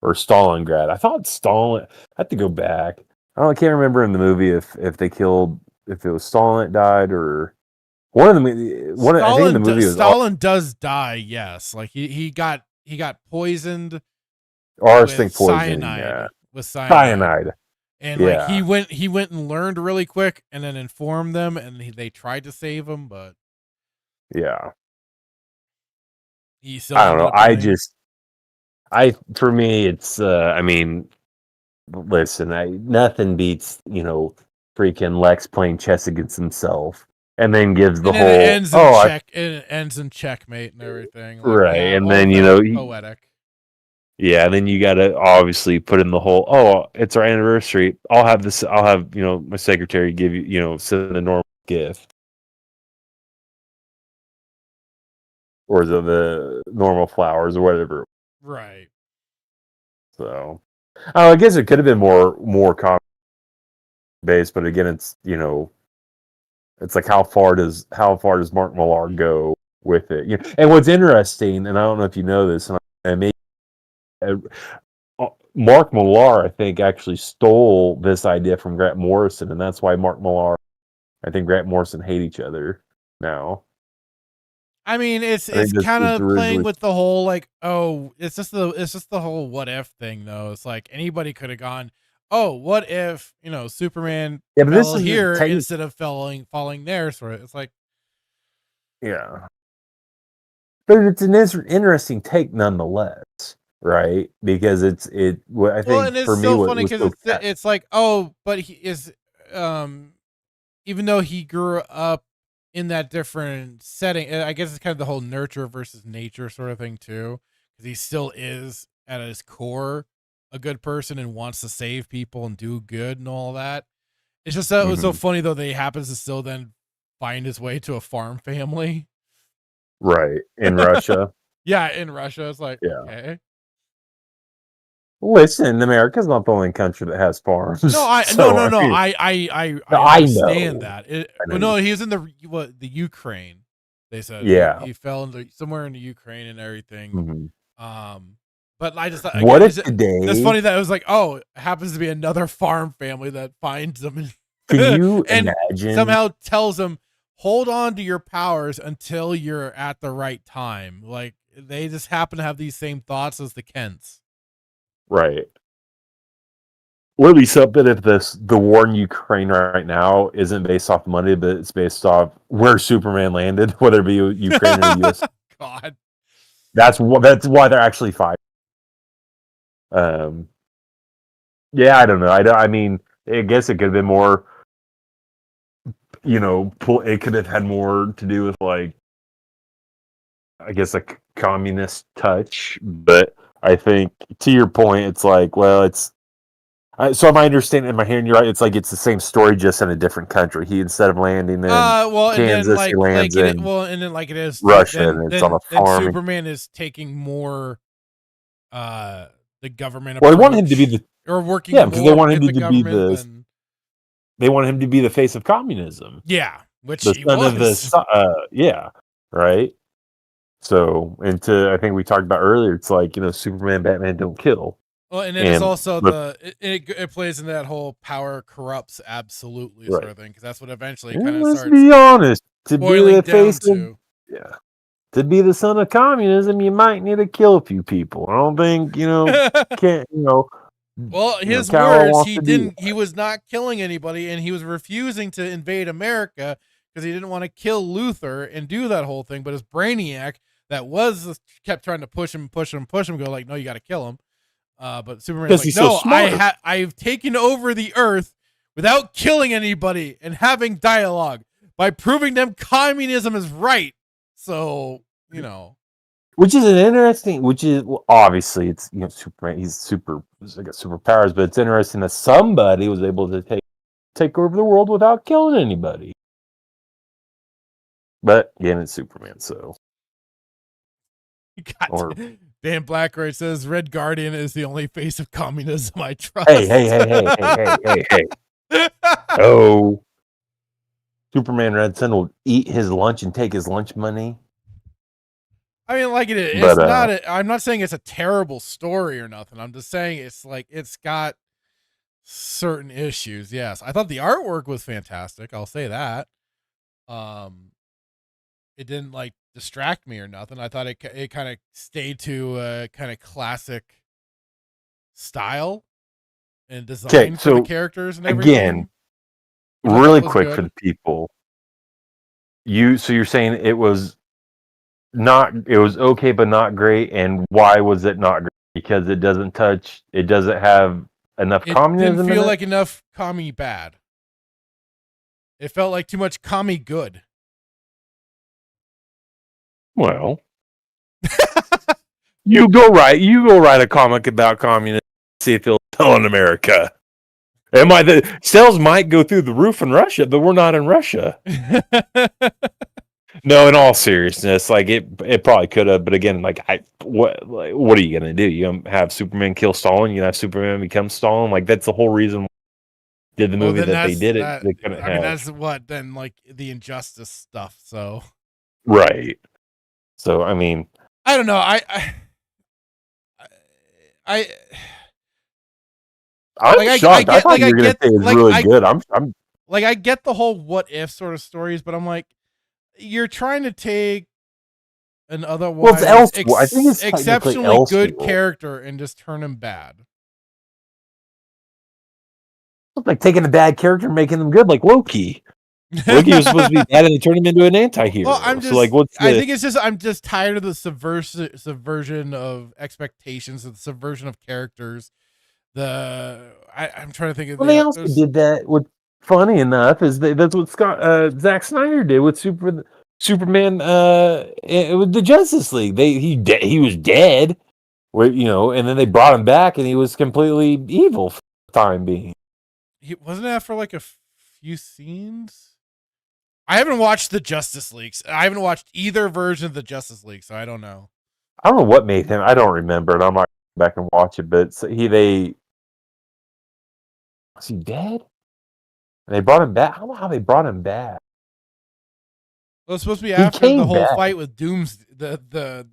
or Stalingrad. I thought Stalin. I have to go back. I can't remember in the movie if it was Stalin that died or. I think in the movie Stalin does die. Yes, like he got poisoned. Arsenic poisoning. Cyanide, yeah. With cyanide. And yeah. like he went and learned really quick, and then informed them, and they tried to save him, but yeah, he still. I don't know. For me, it's. Listen, nothing beats freaking Lex playing chess against himself. And then gives the whole it ends in checkmate and everything. Like, right. yeah, and then poetic. Yeah, then you gotta obviously put in the whole it's our anniversary. I'll have my secretary give you send a normal gift. Or the normal flowers or whatever. Right. So I guess it could have been more comic based, but again it's it's like how far does Mark Millar go with it? And what's interesting, and I don't know if you know this, and maybe Mark Millar, I think, actually stole this idea from Grant Morrison, and that's why Mark Millar, I think Grant Morrison hate each other now. I mean, it's kind of playing with the whole like, oh, it's just the whole what if thing though. It's like anybody could have gone, oh, what if Superman fell here instead of falling there? Sort of. It's like, yeah, but it's an interesting take nonetheless, right? Because I think and it's for me, so funny because it's like, oh, but he is, even though he grew up in that different setting, I guess it's kind of the whole nurture versus nature sort of thing too, because he still is at his core a good person and wants to save people and do good and all that. It's just that it was so funny though that he happens to still then find his way to a farm family. Right. In Russia. Yeah, in Russia. It's like, okay. Listen, America's not the only country that has farms. No, I understand that. No, he was in the Ukraine. They said, he fell into somewhere in the Ukraine and everything. But I just thought, what if today? It's funny that it was like, oh, it happens to be another farm family that finds them. Can you and imagine? Somehow tells them, hold on to your powers until you're at the right time. Like they just happen to have these same thoughts as the Kents. Right. Would it be something if the war in Ukraine right now isn't based off money, but it's based off where Superman landed, whether it be Ukraine or the US? God. That's why they're actually fighting. Yeah, I don't know. I mean, I guess it could have been more. It could have had more to do with like, I guess, a communist touch. But I think to your point, it's like, well, it's. So am I understanding? Am I hearing you right? It's like it's the same story, just in a different country. He, instead of landing in Kansas, he lands in like it is Russia, and it's on a then farm. Superman is taking more the government Well, approach, they want him to be the working because they want him with to the be government the than, they want him to be the face of communism. yeah, which The he son of was. yeah, right. So, I think we talked about earlier, it's like, Superman, Batman don't kill. Well, and then it's also it plays in that whole power corrupts absolutely sort of thing, because that's what eventually kind of Let's starts be honest, to be boiling the down face to. to be the son of communism, you might need to kill a few people. I don't think, can't, Well, his Kal-El words, wants to do he was not killing anybody, and he was refusing to invade America because he didn't want to kill Luthor and do that whole thing. But his Brainiac kept trying to push him, go like, no, you got to kill him. But Superman's like, no, I've taken over the Earth without killing anybody and having dialogue by proving them communism is right. So, Which is obviously it's Superman. He's got superpowers, but it's interesting that somebody was able to take over the world without killing anybody. But again, it's Superman, so. Dan Blackroyd says Red Guardian is the only face of communism I trust. Hey. Oh. Superman Red Sun will eat his lunch and take his lunch money. I mean, like it's not. I'm not saying it's a terrible story or nothing. I'm just saying it's like it's got certain issues. Yes, I thought the artwork was fantastic. I'll say that. It didn't like distract me or nothing. I thought it kind of stayed to a kind of classic style and design for the characters and everything. Again, really quick for the people. So you're saying it was okay, but not great. And why was it not great? Because it doesn't have enough communism. It didn't feel like enough commie bad. It felt like too much commie good. Well, you go write a comic about communism, see if it'll sell in America. The sales might go through the roof in Russia, but we're not in Russia. No, in all seriousness, like it probably could have, but again, what are you gonna do? You have Superman kill Stalin? You have Superman become Stalin? Like that's the whole reason did the movie that they did it. They couldn't have. That's what then like the injustice stuff. So right. So I mean, I don't know. I'm shocked. I thought you were going to say it's really good. I'm like, I get the whole what if sort of stories, but I'm like, you're trying to take an otherwise I think it's exceptionally good character and just turn him bad. It's like taking a bad character and making them good, like Loki. Loki was supposed to be bad, and they turned him into an anti-hero. Well, I'm just tired of the subversion of expectations, of the subversion of characters. I'm trying to think of. Well, they also did that. What's funny enough is that's what Zack Snyder did with Superman. With the Justice League, he was dead, and then they brought him back, and he was completely evil for the time being. Wasn't that for like a few scenes? I haven't watched the Justice League. I haven't watched either version of the Justice League, so I don't know. I don't know what made him. I don't remember, and I might go back and watch it. But was he dead? And they brought him back. I don't know how they brought him back. Well, it's supposed to be after the whole fight with Dooms. They brought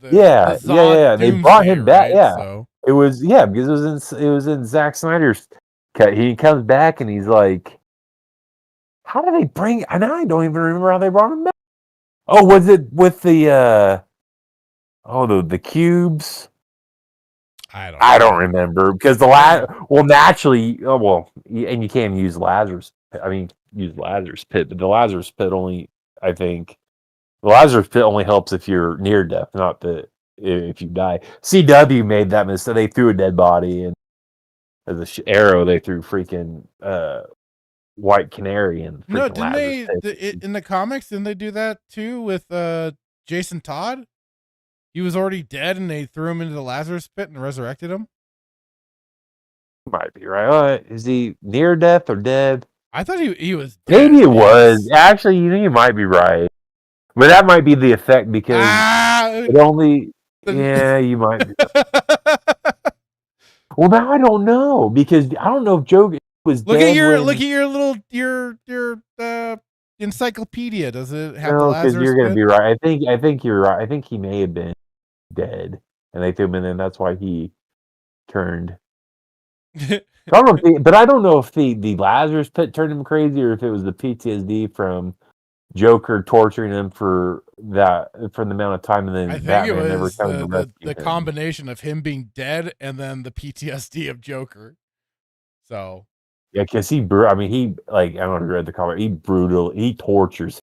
him back. Right? Yeah, so. It was because it was in Zack Snyder's cut. He comes back and he's like, How did they bring? I don't even remember how they brought him back. Oh, was it with the the cubes? I don't remember because naturally, and you can't use Lazarus. I mean, use Lazarus pit, but the Lazarus pit only, I think, the Lazarus pit only helps if you're near death, not if you die. CW made that mistake. They threw a dead body, and as a arrow, they threw freaking White Canary and No, freaking didn't Lazarus they pit. in the comics? Didn't they do that too with Jason Todd? He was already dead, and they threw him into the Lazarus pit and resurrected him. Might be right. Is he near death or dead? I thought he was dead. Maybe it was. Actually, you might be right. But that might be the effect because it only. Yeah, you might be. Well, now I don't know because I don't know if Joe was look dead. Look at your little encyclopedia. Does it have the No, Lazarus? because you're gonna be right. I think you're right. I think he may have been dead, and they threw him in, and that's why he turned. I don't know if the Lazarus pit turned him crazy or if it was the PTSD from Joker torturing him for the amount of time, and then I think Batman it was never coming to rescue the him. combination of him being dead and then the PTSD of Joker. So yeah, because he I don't know if you read the comic. He tortures.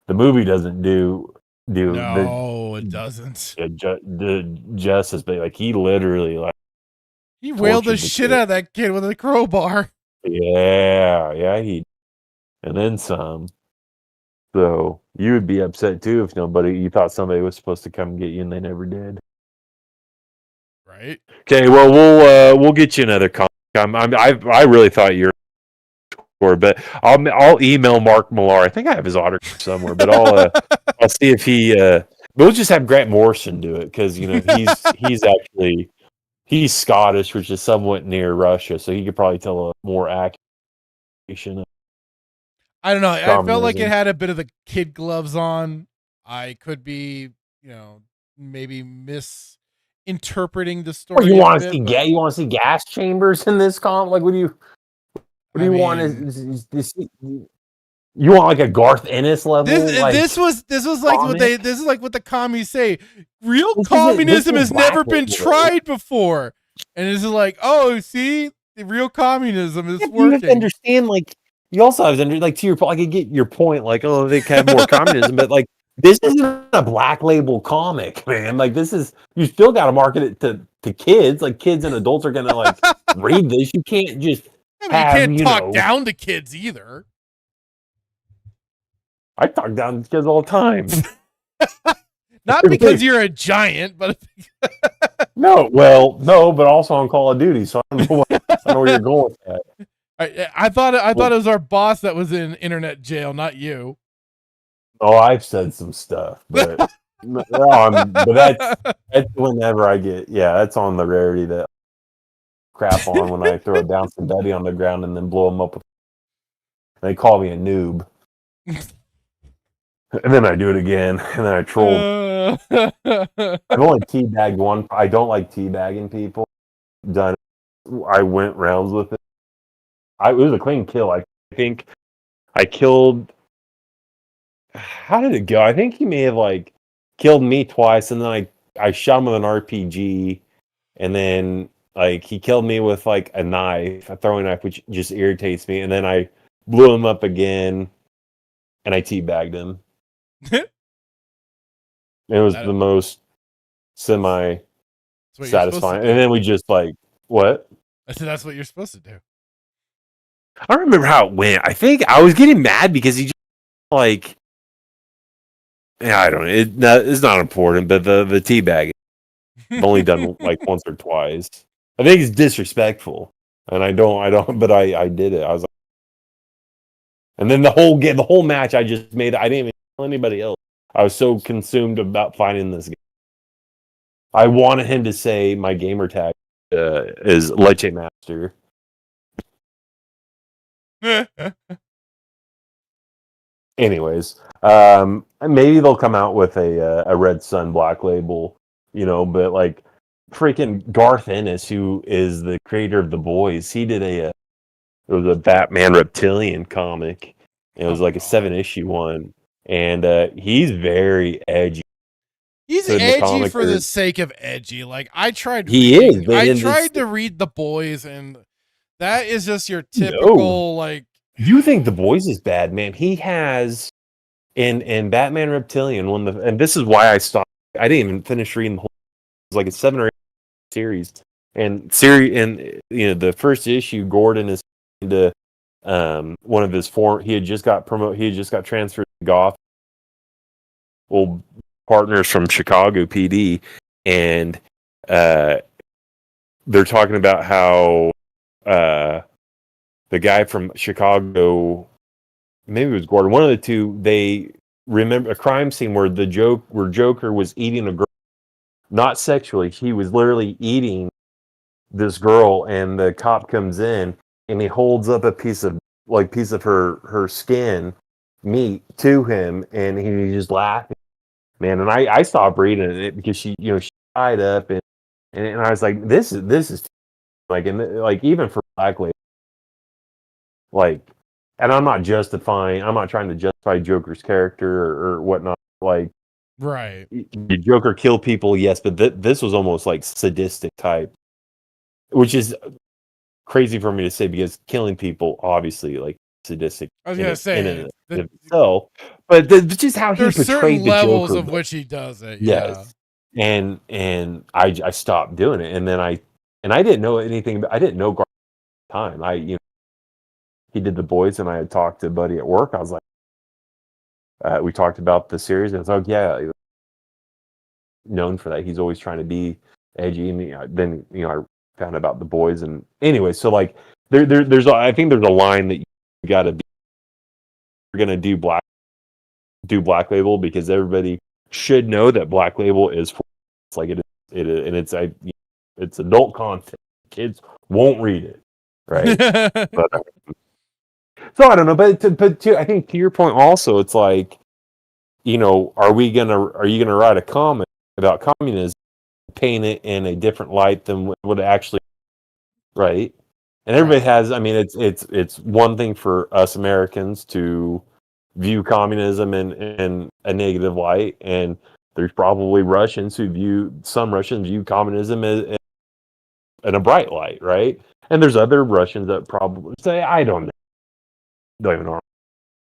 The movie doesn't do it doesn't. The justice, but he literally he wailed the shit out of that kid with a crowbar. Yeah, and then some. So you would be upset too if you thought somebody was supposed to come get you and they never did. Right. Okay, well we'll get you another comic. I really thought you were, but I'll email Mark Millar. I think I have his autograph somewhere, but I'll see if he. We'll just have Grant Morrison do it because he's Scottish, which is somewhat near Russia, so he could probably tell a more accurate. I don't know. I felt like it had a bit of the kid gloves on. I could be, maybe misinterpreting the story. You want to see you want to see gas chambers in this comic? Like, what do you want? You want like a Garth Ennis level? This was like what the commies say. Real communism has never been tried before, and this is like, oh, see, the real communism is working. You have to understand, you also have to to your point. I could get your point, they can have more communism, but this isn't a black label comic, man. This is, you still got to market it to kids. Kids and adults are gonna read this. You can't just you can't talk down to kids either. I talk down to kids all the time. Not because you're a giant, but no, but also on Call of Duty, so I don't know where you're going with that. I thought it was our boss that was in internet jail, not you. Oh, I've said some stuff, but that's whenever I get, that's on the rarity that crap on when I throw a bouncing Betty on the ground and then blow them up. They call me a noob. And then I do it again, and then I troll. I've only teabagged one. I don't like teabagging people. I went rounds with it. It was a clean kill. I think I killed. How did it go? I think he may have killed me twice, and then I shot him with an RPG, and then he killed me with a throwing knife, which just irritates me, and then I blew him up again, and I teabagged him. It was the most semi-satisfying. And then we just what? I said that's what you're supposed to do. I don't remember how it went. I think I was getting mad because he just I don't know. It's not important, but the teabagging I've only done once or twice. I think it's disrespectful, and I don't. But I did it. I was and then the whole match I just made. I didn't even tell anybody else. I was so consumed about finding this guy. I wanted him to say my gamer tag is Leche Master. Anyways, maybe they'll come out with a Red Sun Black Label, but freaking Garth Ennis, who is the creator of The Boys, he did it was a Batman Reptilian comic, It was Oh my like a God. 7-issue one, and he's very edgy. He's So in the edgy comic, for the sake of edgy. Like I tried he is. I And tried to read The Boys, and that is just your no, typical like. you think The Boys is bad, man? He has in Batman Reptilian and this is why I stopped. I didn't even finish reading the whole. It was like a 7 or 8 series, and the first issue, Gordon is into one of his he had just got transferred to Goth, old partners from Chicago PD, and they're talking about how the guy from Chicago, maybe it was Gordon, one of the two, they remember a crime scene where Joker was eating a girl, not sexually, he was literally eating this girl, and the cop comes in and he holds up a piece of her skin meat to him, and he's just laughing, man. And I stopped reading it because she tied up, and I was like, this is like, and like, even for Black Lady, like, and I'm not trying to justify Joker's character or whatnot, like, Right. did Joker kill people? Yes, but this was almost like sadistic type, which is crazy for me to say because killing people, obviously, like, sadistic I was in gonna it in say and of itself, but just how he there's certain portrayed the levels Joker. of which he does it. Yeah. Yes, and I stopped doing it, and then I didn't know anything. I didn't know Garth at the time. He did The Boys, and I had talked to a buddy at work. I was like, we talked about the series, and I was like, yeah, known for that. He's always trying to be edgy, and then I found out about The Boys, and anyway, so like there's I think there's a line that you got to be. You're gonna do Black Label because everybody should know that Black Label is for, it's like it is, and it's adult content. Kids won't read it, right? But so I don't know, I think to your point also, it's like, are you gonna write a comic about communism, paint it in a different light than what it actually, right? And everybody has. I mean, it's one thing for us Americans to view communism in a negative light, and there's probably some Russians view communism in a bright light, right? And there's other Russians that probably say, I don't even know.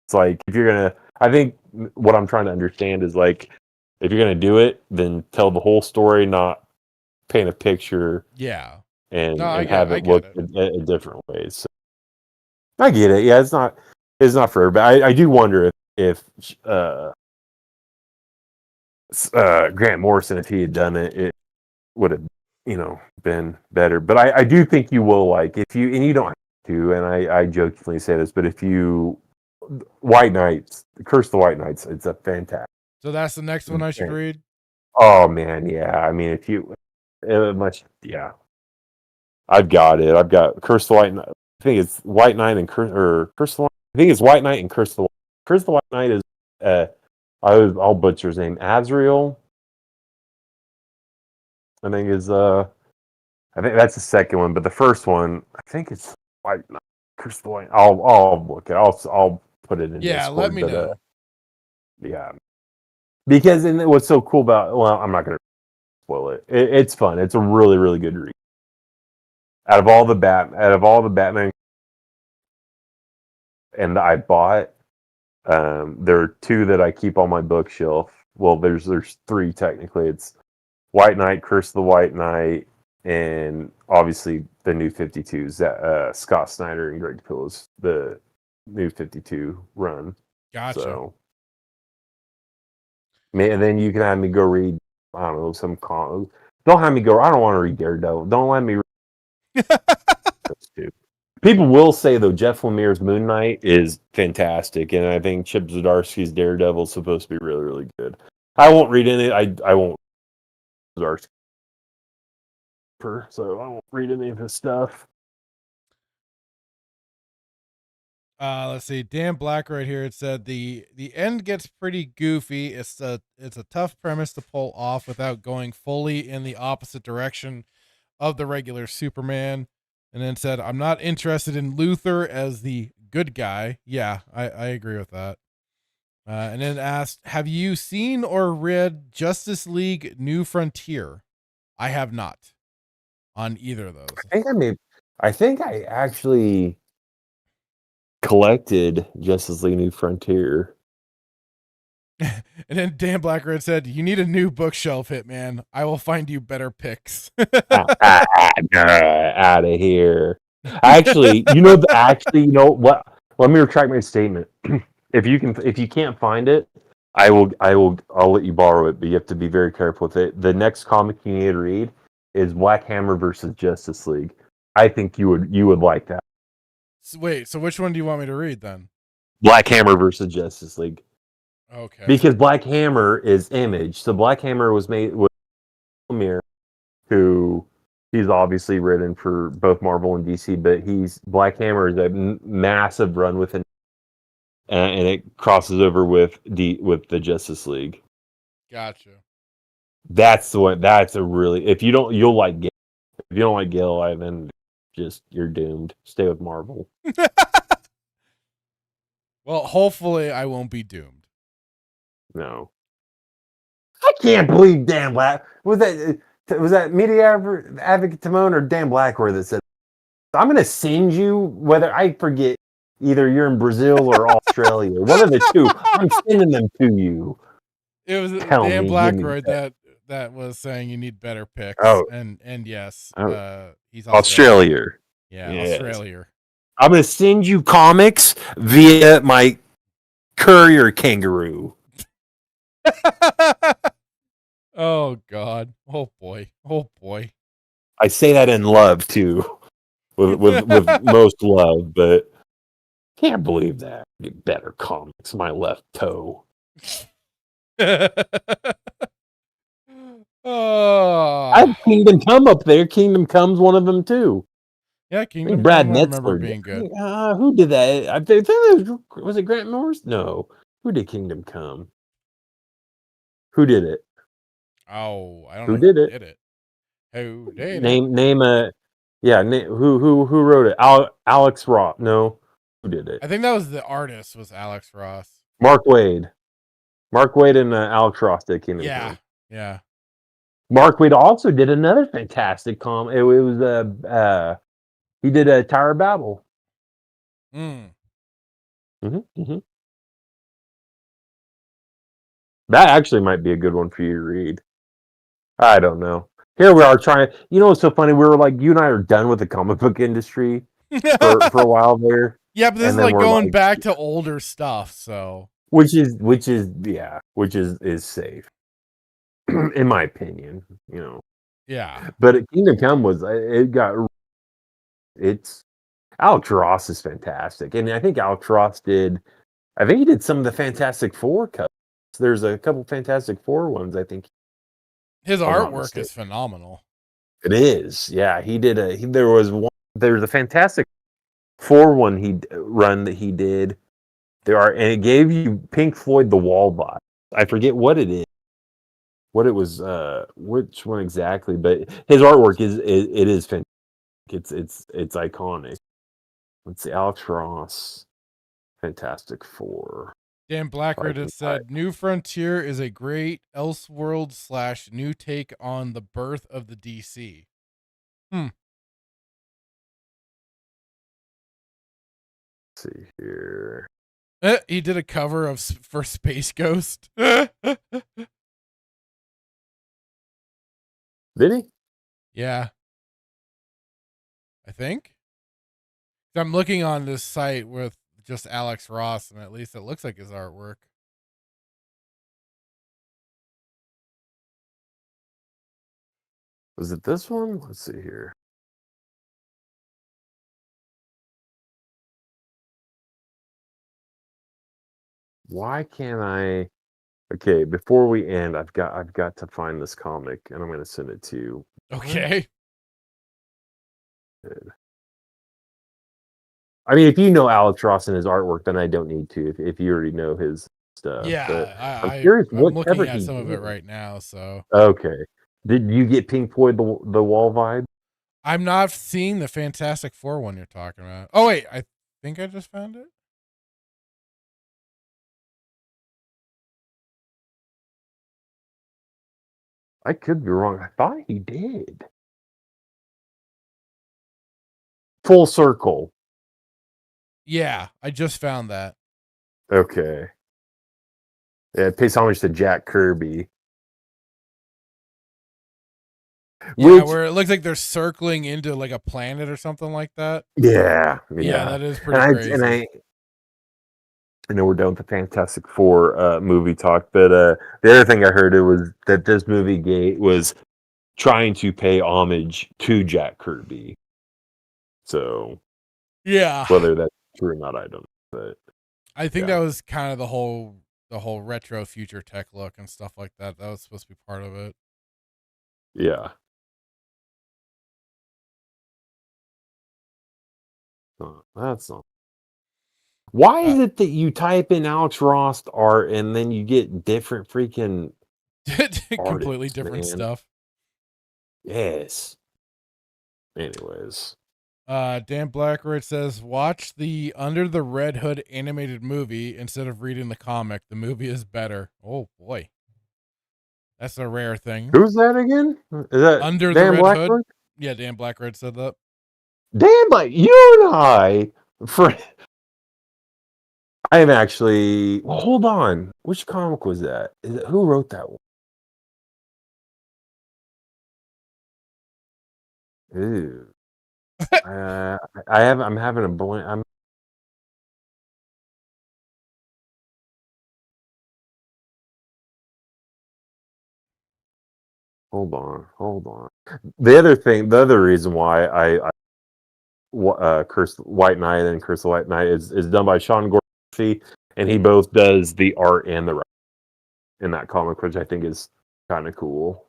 It's like, if you're gonna, I think what I'm trying to understand is, like, if you're gonna do it, then tell the whole story, not paint a picture Yeah. and No, I have it look get it. in different ways. So, I get it. Yeah, it's not for everybody. I do wonder if Grant Morrison, if he had done it, it would have, been better. But I do think you will, like, if you, and you don't have to, and I jokingly say this, but if you, White Knights, Curse of the White Knights, it's a fantastic. So that's the next one I should read. Oh man, yeah. I mean, if you yeah. I've got it. I've got Curse the White Knight. I think it's White Knight and Curse the White. I think it's White Knight and Curse the White. Curse the White Knight is I'll butcher his name. Azrael. I think I think that's the second one, but the first one, I think it's White Knight. Curse the White. I'll look it. I'll put it in Discord. Let me know. Yeah. Because, and what's so cool about, well, I'm not gonna spoil it. It's fun. It's a really, really good read. Out of all the Batman, and I bought, there are 2 that I keep on my bookshelf. Well, there's 3 technically. It's White Knight, Curse of the White Knight, and obviously the New 52s. Scott Snyder and Greg Capullo's the New 52 run. Gotcha. So, and then you can have me go read, I don't know, don't have me go. I don't want to read Daredevil. Don't let me read those 2. People will say, though, Jeff Lemire's Moon Knight is fantastic, and I think Chip Zdarsky's Daredevil is supposed to be really, really good. I won't read any. I won't. Zdarsky, so I won't read any of his stuff. Let's see. Dan Black right here. It said the end gets pretty goofy. It's a tough premise to pull off without going fully in the opposite direction of the regular Superman. And then said, I'm not interested in Luther as the good guy. Yeah, I agree with that. And then asked, have you seen or read Justice League New Frontier? I have not on either of those. I think I actually collected Justice League New Frontier. And then Dan Blackred said, you need a new bookshelf, Hitman. I will find you better picks. Out of here. Actually, you know what? Let me retract my statement. If you can't find it, I'll let you borrow it, but you have to be very careful with it. The next comic you need to read is Black Hammer versus Justice League. I think you would like that. So wait, so which one do you want me to read then? Black Hammer versus Justice League. Okay. Because Black Hammer is Image. So Black Hammer was made with Mir, who he's obviously written for both Marvel and DC, but Black Hammer is a massive run within, and it crosses over with the Justice League. Gotcha. That's the one. That's a really, if you don't like Gale. If you don't like Gale, then just you're doomed. Stay with Marvel. Well, hopefully I won't be doomed. No. I can't believe Dan Black was that Media Advocate Timon or Dan Blackwood that said, I'm going to send you, whether I forget, either you're in Brazil or Australia. One of the two. I'm sending them to you. It was Tell Dan me, Blackroyd that was saying you need better picks. Oh. And yes, he's Australia. Yeah, yes. Australia. I'm going to send you comics via my courier kangaroo. Oh God. Oh boy. I say that in love too. With most love, but can't believe that. Get better comics, my left toe. Oh. I have Kingdom Come up there. Kingdom Come's one of them too. Yeah, Kingdom Brad Come I remember Metzler being good. Who did that? I think was it Grant Morris? No. Who did Kingdom Come? Who did it? Oh, I don't Who know did it? Who did it? Name a who wrote it? Alex Ross. No. Who did it? I think that was the artist was Alex Ross. Mark Waid and Alex Ross did Kingdom Come. Yeah. Mark Waid also did another fantastic comic. It was he did a Tower of Babel. That actually might be a good one for you to read. I don't know. Here we are trying. You know what's so funny? We were like, you and I are done with the comic book industry for a while there. Yeah, but this is like going back to older stuff. So which is safe, in my opinion. You know. Yeah. But Kingdom Come Alex Ross is fantastic, and I think Alex Ross he did some of the Fantastic Four cuts. There's a couple Fantastic Four ones, I think. His artwork is phenomenal. It is, yeah. There was a Fantastic Four one run that he did. And it gave you Pink Floyd The Wall vibe. I forget what it is, what it was, which one exactly, but his artwork is fantastic. It's iconic. Let's see, Alex Ross, Fantastic Four. Dan Blackroyd has said, New Frontier is a great Elseworld / new take on the birth of the DC. Let's see here. He did a cover for Space Ghost. Did he? Yeah. I think. I'm looking on this site with just Alex Ross, and at least it looks like his artwork. Was it this one? Let's see here. Why can't I? Okay, before we end, I've got to find this comic, and I'm going to send it to you. Okay. I mean, if you know Alex Ross and his artwork, then I don't need to. If you already know his stuff. Yeah, I'm curious. I'm looking at some of it right now. So okay, did you get Pink Floyd the Wall vibe? I'm not seeing the Fantastic Four one you're talking about. Oh wait, I think I just found it. I could be wrong. I thought he did. Full Circle. Yeah, I just found that. Okay. Yeah, it pays homage to Jack Kirby. Yeah, where it looks like they're circling into like a planet or something like that. Yeah. Yeah, that is pretty crazy. And I know we're done with the Fantastic Four movie talk, but the other thing I heard it was that this movie was trying to pay homage to Jack Kirby. So yeah, whether that's true or not, I don't know. But I think that was kind of the whole retro future tech look and stuff like that. That was supposed to be part of it. yeah. That's not. Why is it that you type in Alex Ross art and then you get different freaking completely artists, different man? stuff? Yes. Anyways. Dan Blackridge says, watch the Under the Red Hood animated movie instead of reading the comic. The movie is better. Oh boy. That's a rare thing. Who's that again? Is that Under Dan the Red Blackridge? Hood? Yeah, Dan Blackridge said that. Dan Black, you and I am actually hold on. Which comic was that? Who wrote that one? Ew. I'm having a blank. Hold on. The other reason why Curse White Knight and Curse the White Knight is done by Sean Gordon, and he both does the art and the writing in that comic, which I think is kind of cool.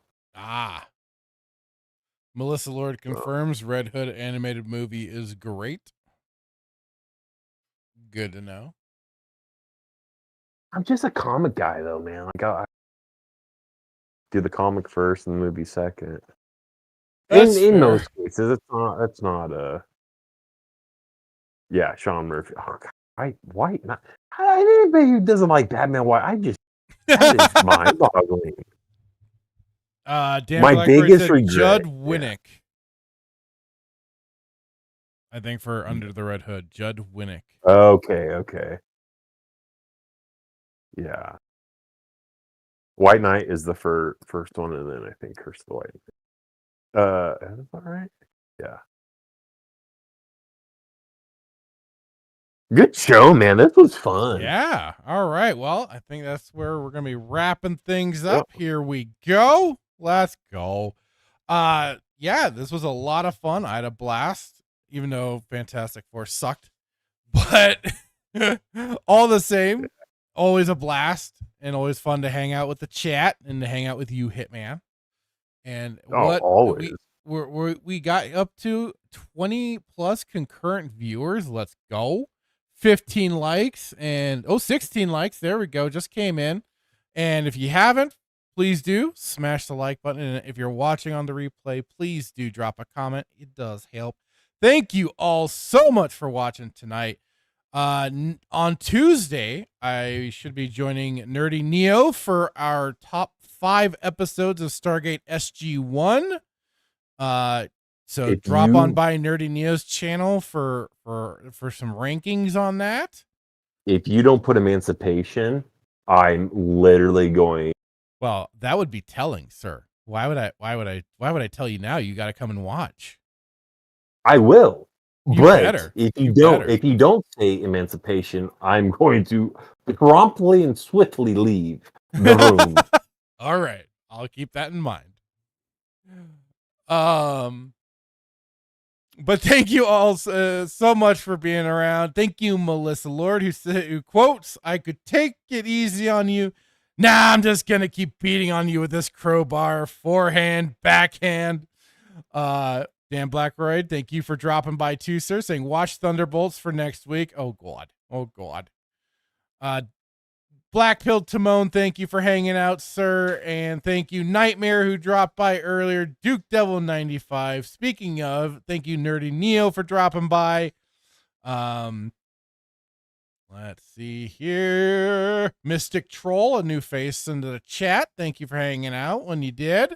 Melissa Lord confirms Red Hood animated movie is great. Good to know. I'm just a comic guy, though, man. Like I do the comic first and the movie second. In most cases, it's not yeah, Sean Murphy. Oh, God, White Knight. Anybody who doesn't like Batman White, that is mind-boggling. Dan My Blackbird biggest said regret. Judd Winnick. I think for Under the Red Hood, Judd Winnick. Okay. Yeah. White Knight is the first one, and then I think Curse the White. Is that right? Yeah. Good show, man. This was fun. Yeah. All right. Well, I think that's where we're gonna be wrapping things up. Yep. Here we go. Let's go. Yeah, this was a lot of fun. I had a blast, even though Fantastic Four sucked. But all the same, always a blast and always fun to hang out with the chat and to hang out with you, Hitman. And always. We got up to 20 plus concurrent viewers. Let's go. 15 likes and 16 likes. There we go. Just came in. And if you haven't, please do smash the like button. And if you're watching on the replay, please do drop a comment. It does help. Thank you all so much for watching tonight. On Tuesday, I should be joining Nerdy Neo for our top 5 episodes of Stargate SG-1. So drop on by Nerdy Neo's channel for some rankings on that. If you don't put Emancipation, I'm literally going. Well, that would be telling, sir. Why would I tell you now? You got to come and watch. I will. But if you don't say Emancipation, I'm going to promptly and swiftly leave the room. All right. I'll keep that in mind. But thank you all so much for being around. Thank you, Melissa Lord, who quotes, "I could take it easy on you. Nah, I'm just going to keep beating on you with this crowbar, forehand, backhand." Dan Blackroyd, thank you for dropping by too, sir, saying watch Thunderbolts for next week. Oh, God. Black Pill Timon, thank you for hanging out, sir. And thank you, Nightmare, who dropped by earlier. Duke Devil 95. Speaking of, thank you, Nerdy Neo, for dropping by. Let's see here. Mystic Troll, a new face into the chat. Thank you for hanging out when you did.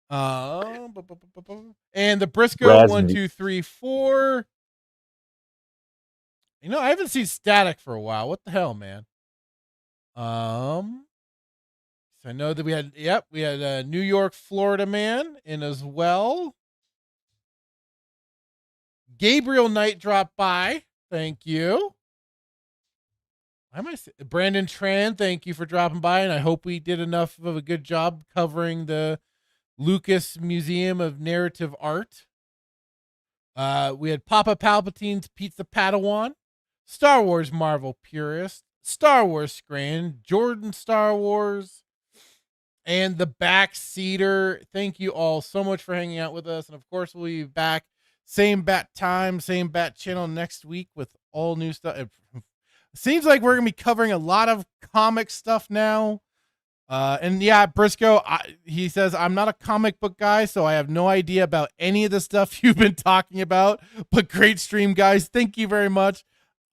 And the Briscoe 1234. You know, I haven't seen Static for a while. What the hell, man? So I know that we had a New York, Florida man in as well. Gabriel Knight dropped by. Thank you. Brandon Tran, thank you for dropping by, and I hope we did enough of a good job covering the Lucas Museum of Narrative Art. We had Papa Palpatine's Pizza Padawan, Star Wars Marvel Purist, Star Wars Scran, Jordan Star Wars, and the Backseater. Thank you all so much for hanging out with us, and of course we'll be back same bat time, same bat channel next week with all new stuff. It seems like we're gonna be covering a lot of comic stuff now. And yeah, Briscoe, he says, I'm not a comic book guy, so I have no idea about any of the stuff you've been talking about, but great stream, guys. Thank you very much.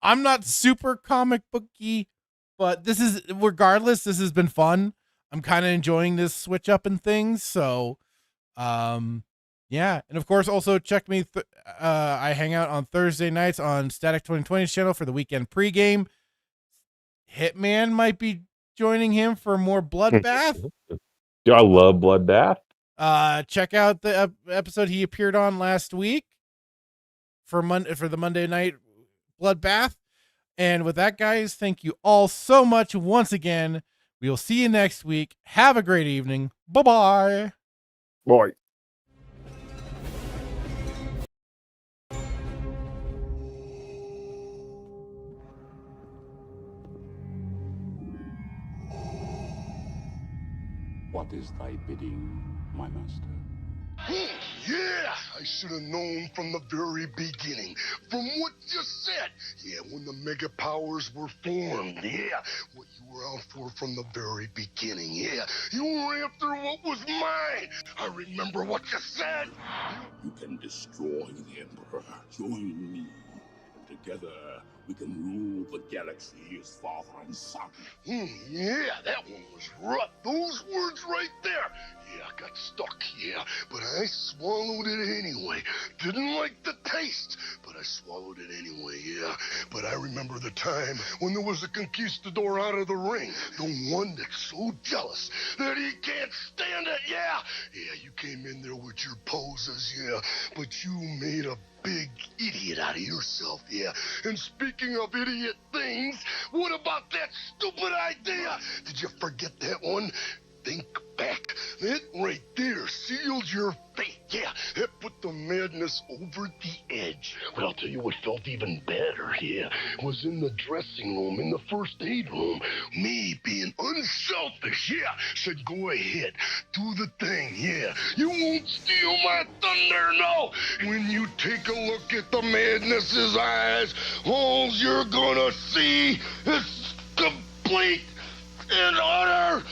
I'm not super comic booky, but this has been fun. I'm kind of enjoying this switch up and things. So, yeah. And of course, also check me. I hang out on Thursday nights on Static 2020's channel for the weekend pregame. Hitman might be joining him for more Bloodbath. Do I love Bloodbath? Check out the episode he appeared on last week for the Monday night Bloodbath. And with that, guys, thank you all so much once again. We will see you next week. Have a great evening. Bye-bye. Bye. What is thy bidding, my master? Yeah, I should have known from the very beginning. From what you said. Yeah, when the mega powers were formed. Yeah, what you were out for from the very beginning. Yeah, you were after what was mine. I remember what you said. You can destroy the Emperor. Join me. Together, we can rule the galaxy as father and son. Yeah, that one was rough. Those words right there. Yeah, I got stuck, yeah, but I swallowed it anyway. Didn't like the taste, but I swallowed it anyway, yeah. But I remember the time when there was a conquistador out of the ring, the one that's so jealous that he can't stand it, yeah. Yeah, you came in there with your poses, yeah, but you made a big idiot out of yourself, yeah. And speaking of idiot things, what about that stupid idea? Did you forget that one? Think back. That right there sealed your fate. Yeah, that put the madness over the edge. But I'll tell you what felt even better, yeah, was in the dressing room, in the first aid room. Me being unselfish, yeah, said go ahead, do the thing, yeah. You won't steal my thunder, no. When you take a look at the madness's eyes, all you're gonna see is complete and utter